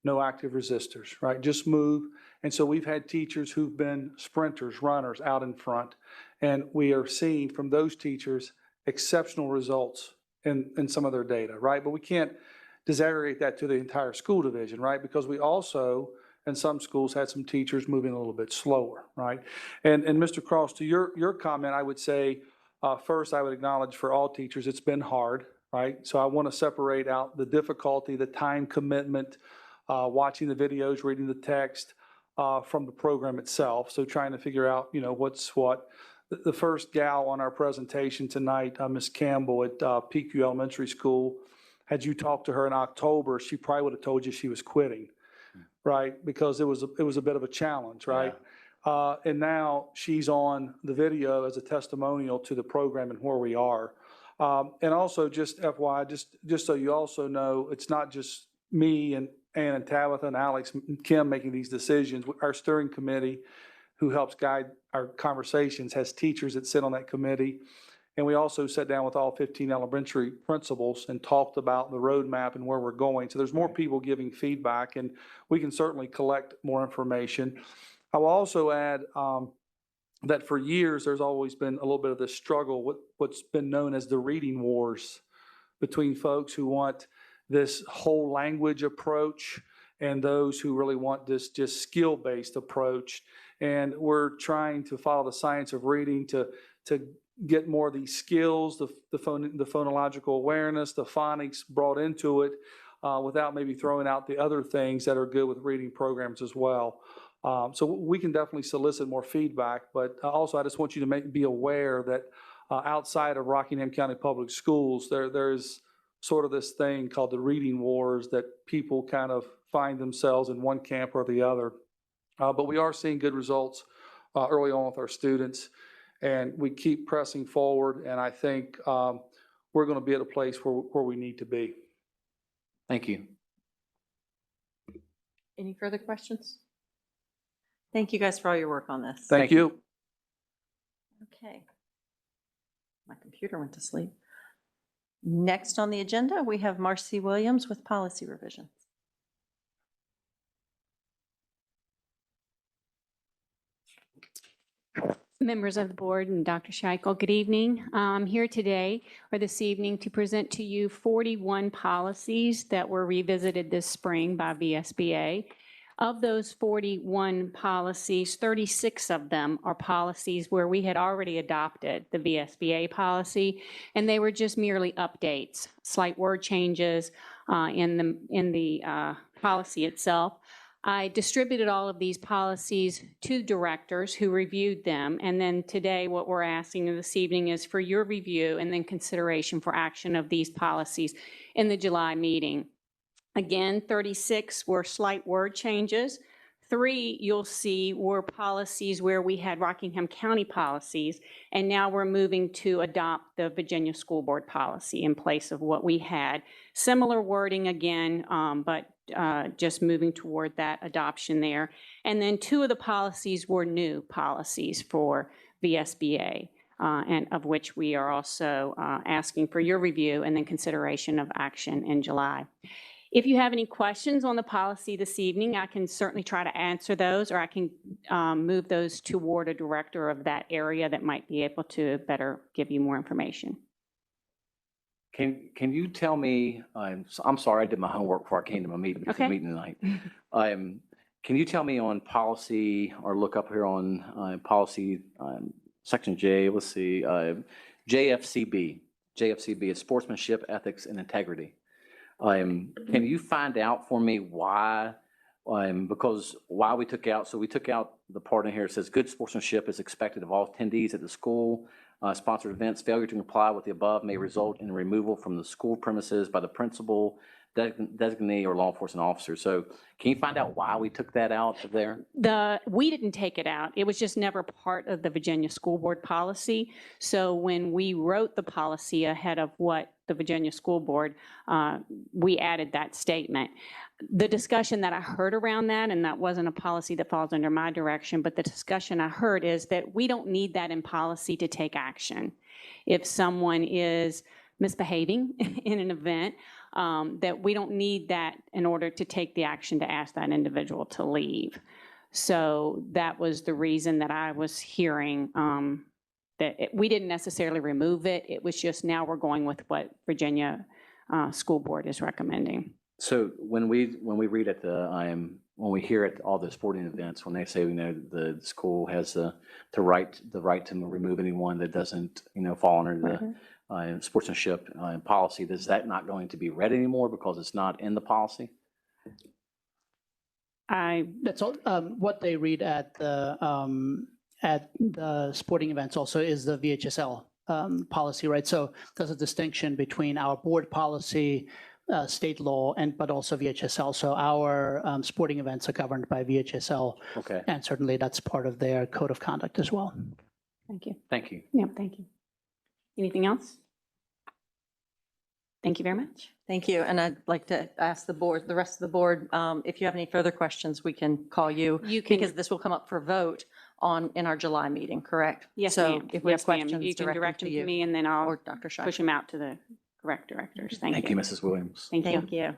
No active resistors, right? Just move. And so we've had teachers who've been sprinters, runners out in front, and we are seeing from those teachers exceptional results in some of their data, right? But we can't disaggregate that to the entire school division, right? Because we also, in some schools, had some teachers moving a little bit slower, right? And Mr. Cross, to your comment, I would say, first, I would acknowledge for all teachers, it's been hard. right? So I want to separate out the difficulty, the time commitment, watching the videos, reading the text from the program itself. So trying to figure out, what's what. The first gal on our presentation tonight, Ms. Campbell at PQ Elementary School, had you talked to her in October, she probably would have told you she was quitting, right? Because it was a bit of a challenge, right? And now she's on the video as a testimonial to the program and where we are. And also just FYI, just so you also know, it's not just me and Ann and Tabitha and Alex and Kim making these decisions. Our steering committee, who helps guide our conversations, has teachers that sit on that committee. And we also sat down with all 15 elementary principals and talked about the roadmap and where we're going. So there's more people giving feedback, and we can certainly collect more information. I will also add that for years, there's always been a little bit of this struggle, what's been known as the reading wars between folks who want this whole language approach and those who really want this just skill-based approach. And we're trying to follow the science of reading to get more of these skills, the phonological awareness, the phonics brought into it without maybe throwing out the other things that are good with reading programs as well. So we can definitely solicit more feedback, but also I just want you to be aware that outside of Rockingham County Public Schools, there's sort of this thing called the reading wars that people kind of find themselves in one camp or the other. But we are seeing good results early on with our students, and we keep pressing forward, and I think we're going to be at a place where we need to be. Thank you. Any further questions? Thank you guys for all your work on this. Thank you. Okay. My computer went to sleep. Next on the agenda, we have Marcy Williams with policy revisions. Members of the board and Dr. Scheichel, good evening. I'm here today or this evening to present to you 41 policies that were revisited this spring by VSBA. Of those 41 policies, 36 of them are policies where we had already adopted the VSBA policy, and they were just merely updates, slight word changes in the policy itself. I distributed all of these policies to directors who reviewed them, and then today what we're asking this evening is for your review and then consideration for action of these policies in the July meeting. Again, 36 were slight word changes. 3, you'll see, were policies where we had Rockingham County policies, and now we're moving to adopt the Virginia School Board policy in place of what we had. Similar wording again, but just moving toward that adoption there. And then 2 of the policies were new policies for VSBA, and of which we are also asking for your review and then consideration of action in July. If you have any questions on the policy this evening, I can certainly try to answer those, or I can move those toward a director of that area that might be able to better give you more information. Can you tell me, I'm sorry, I did my homework before I came to my meeting, Okay. meeting tonight. Can you tell me on policy, or look up here on policy section J, let's see, JFCB is sportsmanship, ethics, and integrity. Can you find out for me why, because why we took out, so we took out the part in here that says good sportsmanship is expected of all attendees at the school sponsored events. Failure to comply with the above may result in removal from the school premises by the principal, designee, or law enforcement officer. So can you find out why we took that out of there? We didn't take it out. It was just never part of the Virginia School Board policy. So when we wrote the policy ahead of what the Virginia School Board, we added that statement. The discussion that I heard around that, and that wasn't a policy that falls under my direction, but the discussion I heard is that we don't need that in policy to take action. If someone is misbehaving in an event, that we don't need that in order to take the action to ask that individual to leave. So that was the reason that I was hearing that we didn't necessarily remove it. It was just now we're going with what Virginia School Board is recommending. So when we read at the when we hear at all the sporting events, when they say the school has the right to remove anyone that doesn't fall under sportsmanship policy, is that not going to be read anymore because it's not in the policy? That's all, what they read at the sporting events also is the VHSL policy, right? So there's a distinction between our board policy, state law, but also VHSL. So our sporting events are governed by VHSL. Okay. And certainly that's part of their code of conduct as well. Thank you. Thank you. Yeah, thank you. Anything else? Thank you very much. Thank you. And I'd like to ask the board, the rest of the board, if you have any further questions, we can call you. You can- Because this will come up for vote in our July meeting, correct? Yes, So ma'am. if we have Yes, ma'am. questions, You can direct them to you me, and then I'll or Dr. Scheib. push them out to the correct directors. Thank you. Thank you, Mrs. Williams. Thank you. Thank you.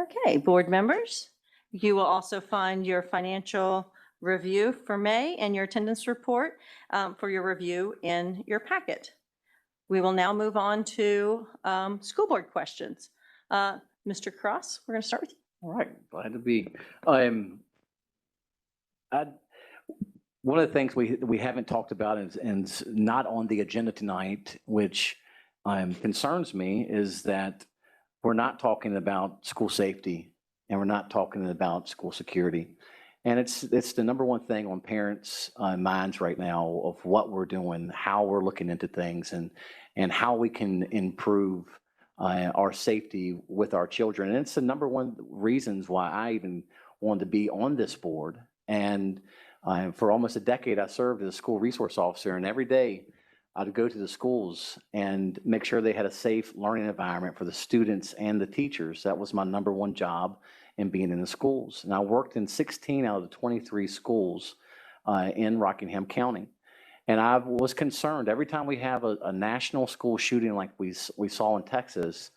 Okay, board members, you will also find your financial review for May and your attendance report for your review in your packet. We will now move on to school board questions. Mr. Cross, we're going to start with you. All right, glad to be. One of the things we haven't talked about and not on the agenda tonight, which concerns me, is that we're not talking about school safety and we're not talking about school security. And it's the number one thing on parents' minds right now of what we're doing, how we're looking into things, and how we can improve our safety with our children. And it's the number one reasons why I even wanted to be on this board. And for almost a decade, I served as a school resource officer, and every day I'd go to the schools and make sure they had a safe learning environment for the students and the teachers. That was my number one job in being in the schools. And I worked in 16 out of the 23 schools in Rockingham County. And I was concerned every time we have a national school shooting like we saw in Texas,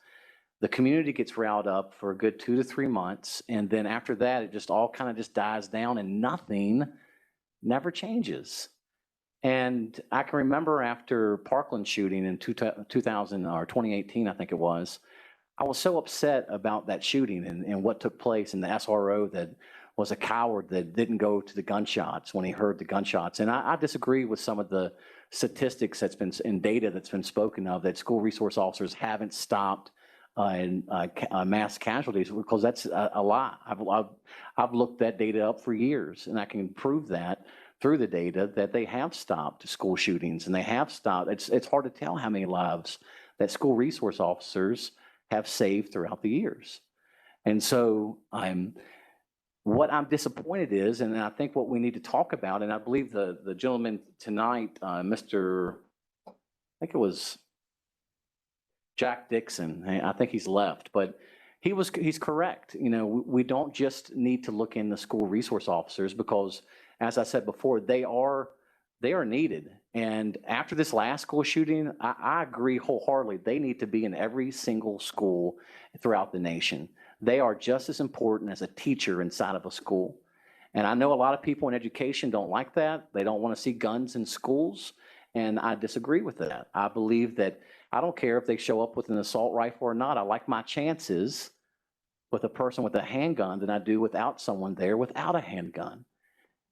the community gets riled up for a good 2 to 3 months. And then after that, it just all kind of just dies down and nothing never changes. And I can remember after Parkland shooting in 2000 or 2018, I think it was, I was so upset about that shooting and what took place, and the SRO that was a coward that didn't go to the gunshots when he heard the gunshots. And I disagree with some of the statistics that's been in data that's been spoken of, that school resource officers haven't stopped mass casualties, because that's a lie. I've looked that data up for years, and I can prove that through the data that they have stopped school shootings, and they have stopped. It's hard to tell how many lives that school resource officers have saved throughout the years. And so what I'm disappointed is, and I think what we need to talk about, and I believe the gentleman tonight, Mr. I think it was Jack Dixon, I think he's left, but he's correct. You know, we don't just need to look in the school resource officers, because as I said before, they are needed. And after this last school shooting, I agree wholeheartedly. They need to be in every single school throughout the nation. They are just as important as a teacher inside of a school. And I know a lot of people in education don't like that. They don't want to see guns in schools. And I disagree with that. I believe that I don't care if they show up with an assault rifle or not. I like my chances with a person with a handgun than I do without someone there without a handgun.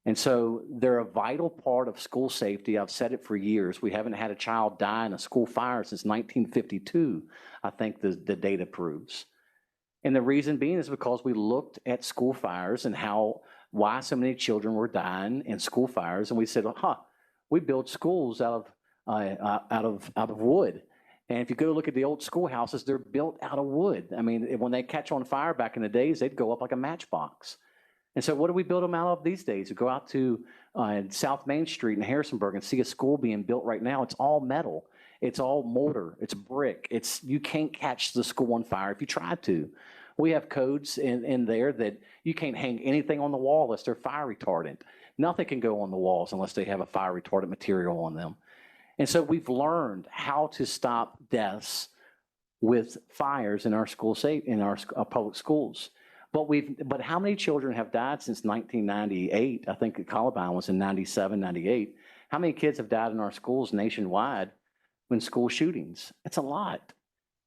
And so they're a vital part of school safety. I've said it for years. We haven't had a child die in a school fire since 1952, I think the data proves. And the reason being is because we looked at school fires and why so many children were dying in school fires. And we said, we build schools out of wood. And if you go look at the old schoolhouses, they're built out of wood. I mean, when they catch on fire back in the days, they'd go up like a matchbox. And so what do we build them out of these days? We go out to South Main Street in Harrisonburg and see a school being built right now. It's all metal. It's all mortar. It's brick. You can't catch the school on fire if you try to. We have codes in there that you can't hang anything on the wall unless they're fire retardant. Nothing can go on the walls unless they have a fire retardant material on them. And so we've learned how to stop deaths with fires in our public schools. But how many children have died since 1998? I think Columbine was in 97, 98. How many kids have died in our schools nationwide when school shootings? It's a lot.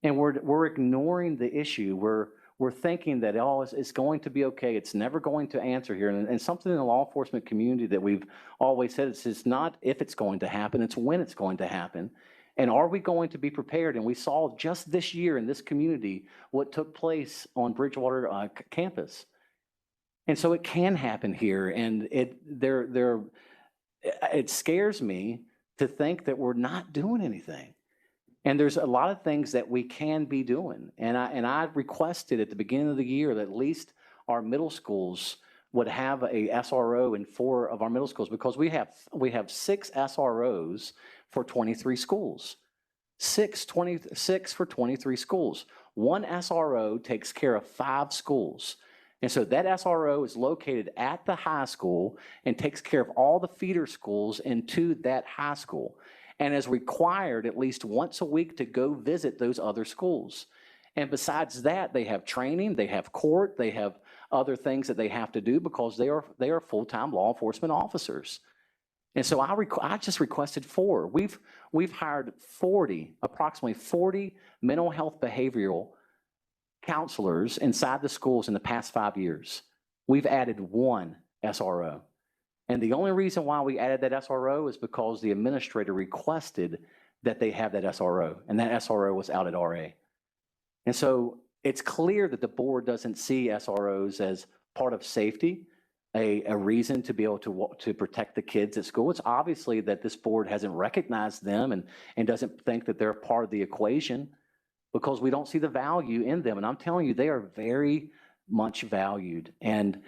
And we're ignoring the issue. We're thinking that, it's going to be okay. It's never going to answer here. And something in the law enforcement community that we've always said, it's not if it's going to happen, it's when it's going to happen. And are we going to be prepared? And we saw just this year in this community what took place on Bridgewater campus. And so it can happen here. And it scares me to think that we're not doing anything. And there's a lot of things that we can be doing. And I requested at the beginning of the year that at least our middle schools would have a SRO in 4 of our middle schools, because we have 6 SROs for 23 schools. 6 for 23 schools. 1 SRO takes care of 5 schools. And so that SRO is located at the high school and takes care of all the feeder schools into that high school, and is required at least once a week to go visit those other schools. And besides that, they have training, they have court, they have other things that they have to do because they are full-time law enforcement officers. And so I just requested 4. We've hired approximately 40 mental health behavioral counselors inside the schools in the past 5 years. We've added 1 SRO. And the only reason why we added that SRO is because the administrator requested that they have that SRO, and that SRO was out at RA. And so it's clear that the board doesn't see SROs as part of safety, a reason to be able to protect the kids at school. It's obviously that this board hasn't recognized them and doesn't think that they're part of the equation, because we don't see the value in them. And I'm telling you, they are very much valued. And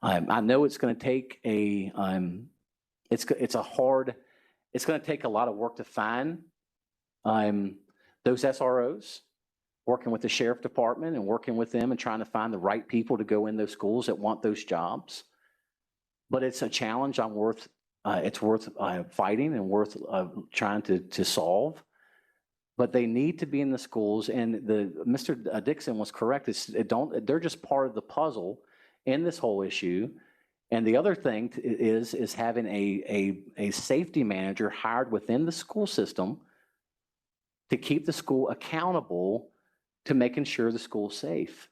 I know it's going to take it's going to take a lot of work to find those SROs, working with the sheriff department and working with them and trying to find the right people to go in those schools that want those jobs. But it's a challenge it's worth fighting and worth trying to solve. But they need to be in the schools, and Mr. Dixon was correct. They're just part of the puzzle in this whole issue. And the other thing is having a safety manager hired within the school system to keep the school accountable to making sure the school's safe.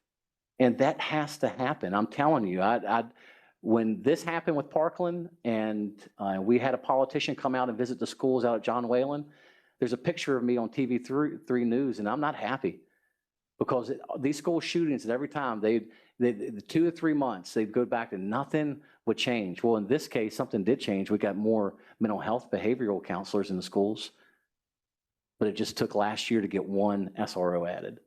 And that has to happen. I'm telling you, when this happened with Parkland, and we had a politician come out and visit the schools out at John Whalen, there's a picture of me on TV3 News, and I'm not happy, because these school shootings, every time the 2 to 3 months, they'd go back and nothing would change. Well, in this case, something did change. We got more mental health behavioral counselors in the schools, but it just took last year to get 1 SRO added.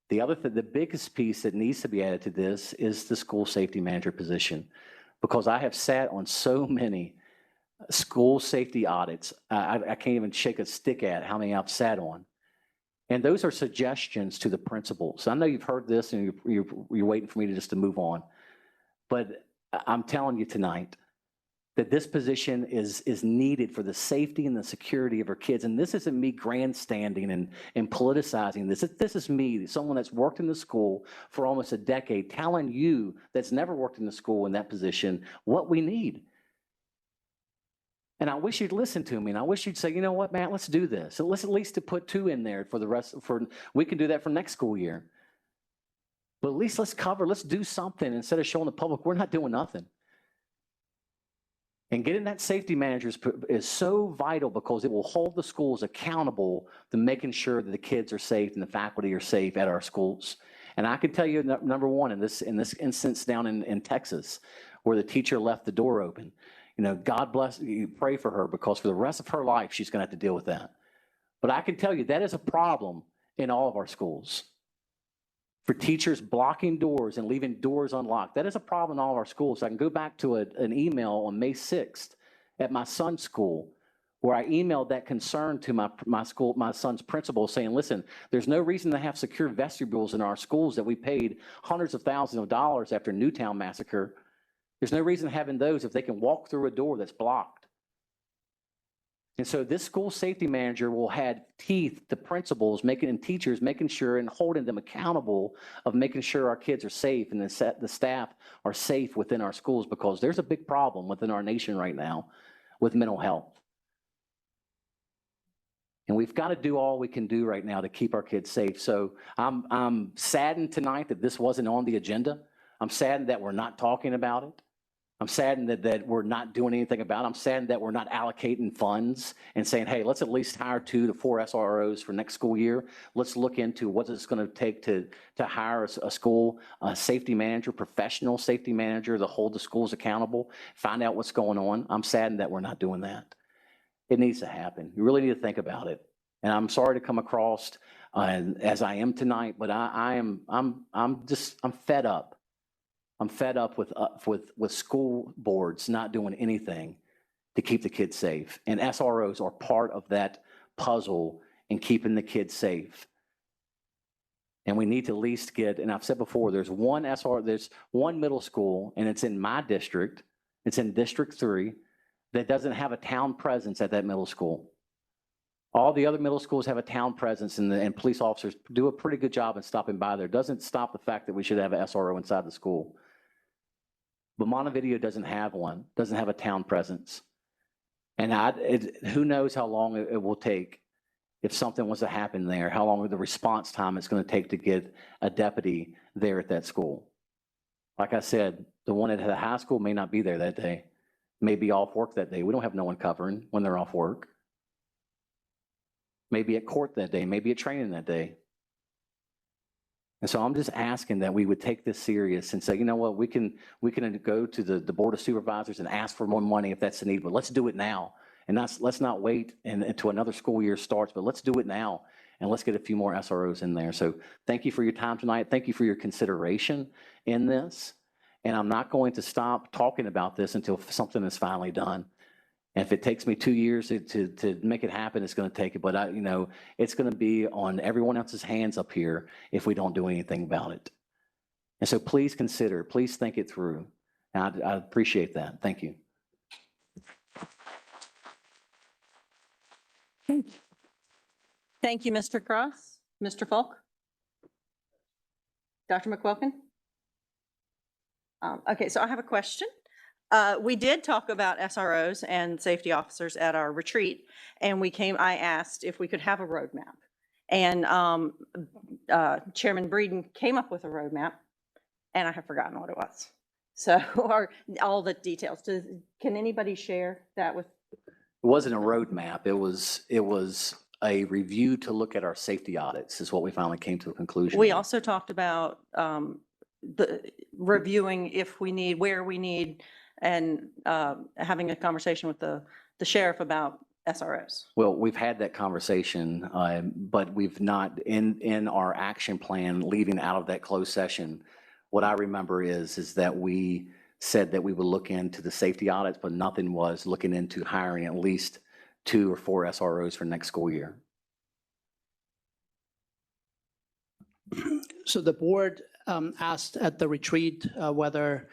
The other thing, the biggest piece that needs to be added to this is the school safety manager position, because I have sat on so many school safety audits. I can't even shake a stick at how many I've sat on. And those are suggestions to the principals. I know you've heard this and you're waiting for me to move on. But I'm telling you tonight that this position is needed for the safety and the security of our kids. And this isn't me grandstanding and politicizing this. This is me, someone that's worked in the school for almost a decade, telling you that's never worked in the school in that position what we need. And I wish you'd listen to me, and I wish you'd say, you know what, Matt, let's do this. So let's at least to put 2 in there for the rest. We can do that for next school year. But at least let's do something instead of showing the public we're not doing nothing. And getting that safety manager is so vital, because it will hold the schools accountable to making sure that the kids are safe and the faculty are safe at our schools. And I can tell you, number one, in this instance down in Texas, where the teacher left the door open, God bless you, pray for her, because for the rest of her life, she's going to have to deal with that. But I can tell you that is a problem in all of our schools. For teachers blocking doors and leaving doors unlocked, that is a problem in all of our schools. I can go back to an email on May 6th at my son's school, where I emailed that concern to my son's principal, saying, listen, there's no reason to have secure vestibules in our schools that we paid hundreds of thousands of dollars after Newtown massacre. There's no reason having those if they can walk through a door that's blocked. And so this school safety manager will have teeth to principals and teachers, making sure and holding them accountable of making sure our kids are safe and the staff are safe within our schools, because there's a big problem within our nation right now with mental health. And we've got to do all we can do right now to keep our kids safe. So I'm saddened tonight that this wasn't on the agenda. I'm saddened that we're not talking about it. I'm saddened that we're not doing anything about it. I'm saddened that we're not allocating funds and saying, hey, let's at least hire 2 to 4 SROs for next school year. Let's look into what it's going to take to hire a school safety manager, professional safety manager to hold the schools accountable, find out what's going on. I'm saddened that we're not doing that. It needs to happen. You really need to think about it. And I'm sorry to come across as I am tonight, but I'm fed up. I'm fed up with school boards not doing anything to keep the kids safe. And SROs are part of that puzzle in keeping the kids safe. And we need to at least get, and I've said before, there's one middle school, and it's in my district, it's in District 3, that doesn't have a town presence at that middle school. All the other middle schools have a town presence, and police officers do a pretty good job in stopping by there. Doesn't stop the fact that we should have an SRO inside the school. But Montevideo doesn't have one, doesn't have a town presence. And who knows how long it will take if something was to happen there, how long the response time it's going to take to get a deputy there at that school. Like I said, the one at the high school may not be there that day, may be off work that day. We don't have no one covering when they're off work. Maybe at court that day, maybe at training that day. And so I'm just asking that we would take this serious and say, you know what, we can go to the Board of Supervisors and ask for more money if that's the need, but let's do it now. And let's not wait until another school year starts, but let's do it now. And let's get a few more SROs in there. So thank you for your time tonight. Thank you for your consideration in this. And I'm not going to stop talking about this until something is finally done. And if it takes me 2 years to make it happen, it's going to take it. But it's going to be on everyone else's hands up here if we don't do anything about it. And so please consider, please think it through. And I appreciate that. Thank you. Thank you, Mr. Cross. Mr. Falk? Dr. McQuilkin? Okay, so I have a question. We did talk about SROs and safety officers at our retreat, and I asked if we could have a roadmap. And Chairman Breeden came up with a roadmap, and I have forgotten what it was. So, or all the details. Can anybody share that with? It wasn't a roadmap. It was a review to look at our safety audits is what we finally came to a conclusion. We also talked about the reviewing if we need, where we need, and having a conversation with the sheriff about SROs. Well, we've had that conversation, but we've not, in our action plan leading out of that closed session, what I remember is that we said that we would look into the safety audits, but nothing was looking into hiring at least 2 or 4 SROs for next school year. So the board asked at the retreat whether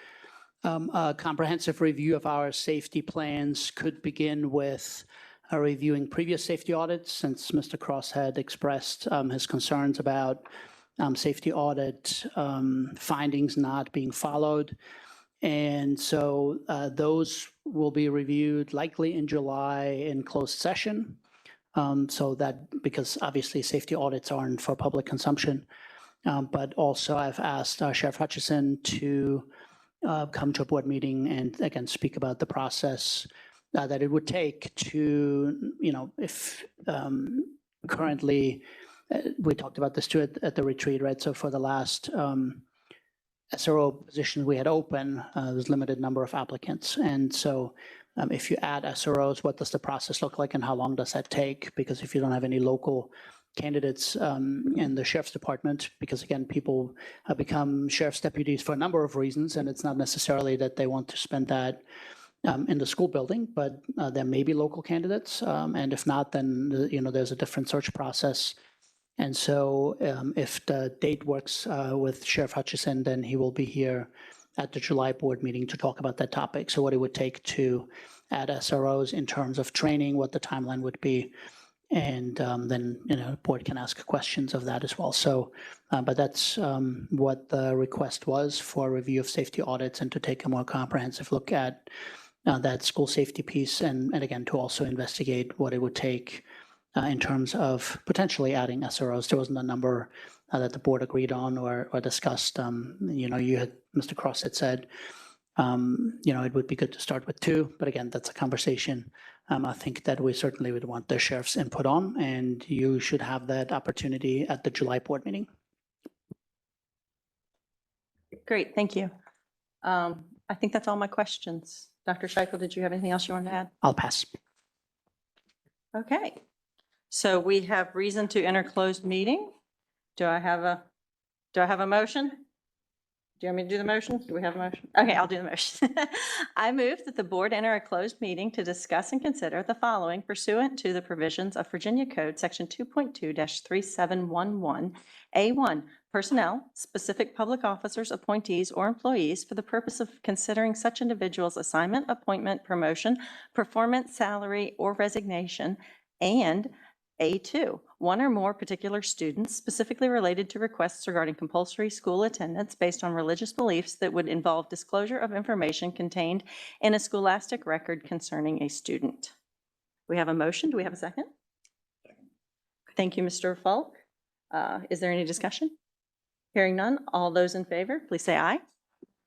a comprehensive review of our safety plans could begin with reviewing previous safety audits, since Mr. Cross had expressed his concerns about safety audit findings not being followed. And so those will be reviewed likely in July in closed session. So that, because obviously safety audits aren't for public consumption. But also I've asked Sheriff Hutchison to come to a board meeting and again speak about the process that it would take to, if currently, we talked about this too at the retreat, right? So for the last SRO position we had open, there's limited number of applicants. And so if you add SROs, what does the process look like and how long does that take? Because if you don't have any local candidates in the sheriff's department, because again, people have become sheriff's deputies for a number of reasons, and it's not necessarily that they want to spend that in the school building, but there may be local candidates. And if not, then there's a different search process. And so if the date works with Sheriff Hutchison, then he will be here at the July board meeting to talk about that topic. So what it would take to add SROs in terms of training, what the timeline would be. And then, the board can ask questions of that as well. So, but that's what the request was, for a review of safety audits and to take a more comprehensive look at that school safety piece. And again, to also investigate what it would take in terms of potentially adding SROs. There wasn't a number that the board agreed on or discussed. You had, Mr. Cross had said, It would be good to start with 2, but again, that's a conversation I think that we certainly would want the sheriff's input on, and you should have that opportunity at the July board meeting. Great, thank you. I think that's all my questions. Dr. Scheichel, did you have anything else you wanted to add? I'll pass. Okay, so we have reason to enter closed meeting. Do I have a motion? Do you want me to do the motion? Do we have a motion? Okay, I'll do the motion. I move that the board enter a closed meeting to discuss and consider the following pursuant to the provisions of Virginia Code Section 2.2-3711, A1, personnel, specific public officers, appointees, or employees for the purpose of considering such individuals' assignment, appointment, promotion, performance, salary, or resignation, and A2, one or more particular students specifically related to requests regarding compulsory school attendance based on religious beliefs that would involve disclosure of information contained in a scholastic record concerning a student. We have a motion. Do we have a second? Thank you, Mr. Falk. Is there any discussion? Hearing none, all those in favor, please say aye.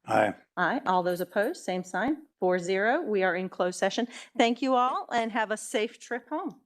Aye. Aye. All those opposed, same sign. 4-0. We are in closed session. Thank you all and have a safe trip home.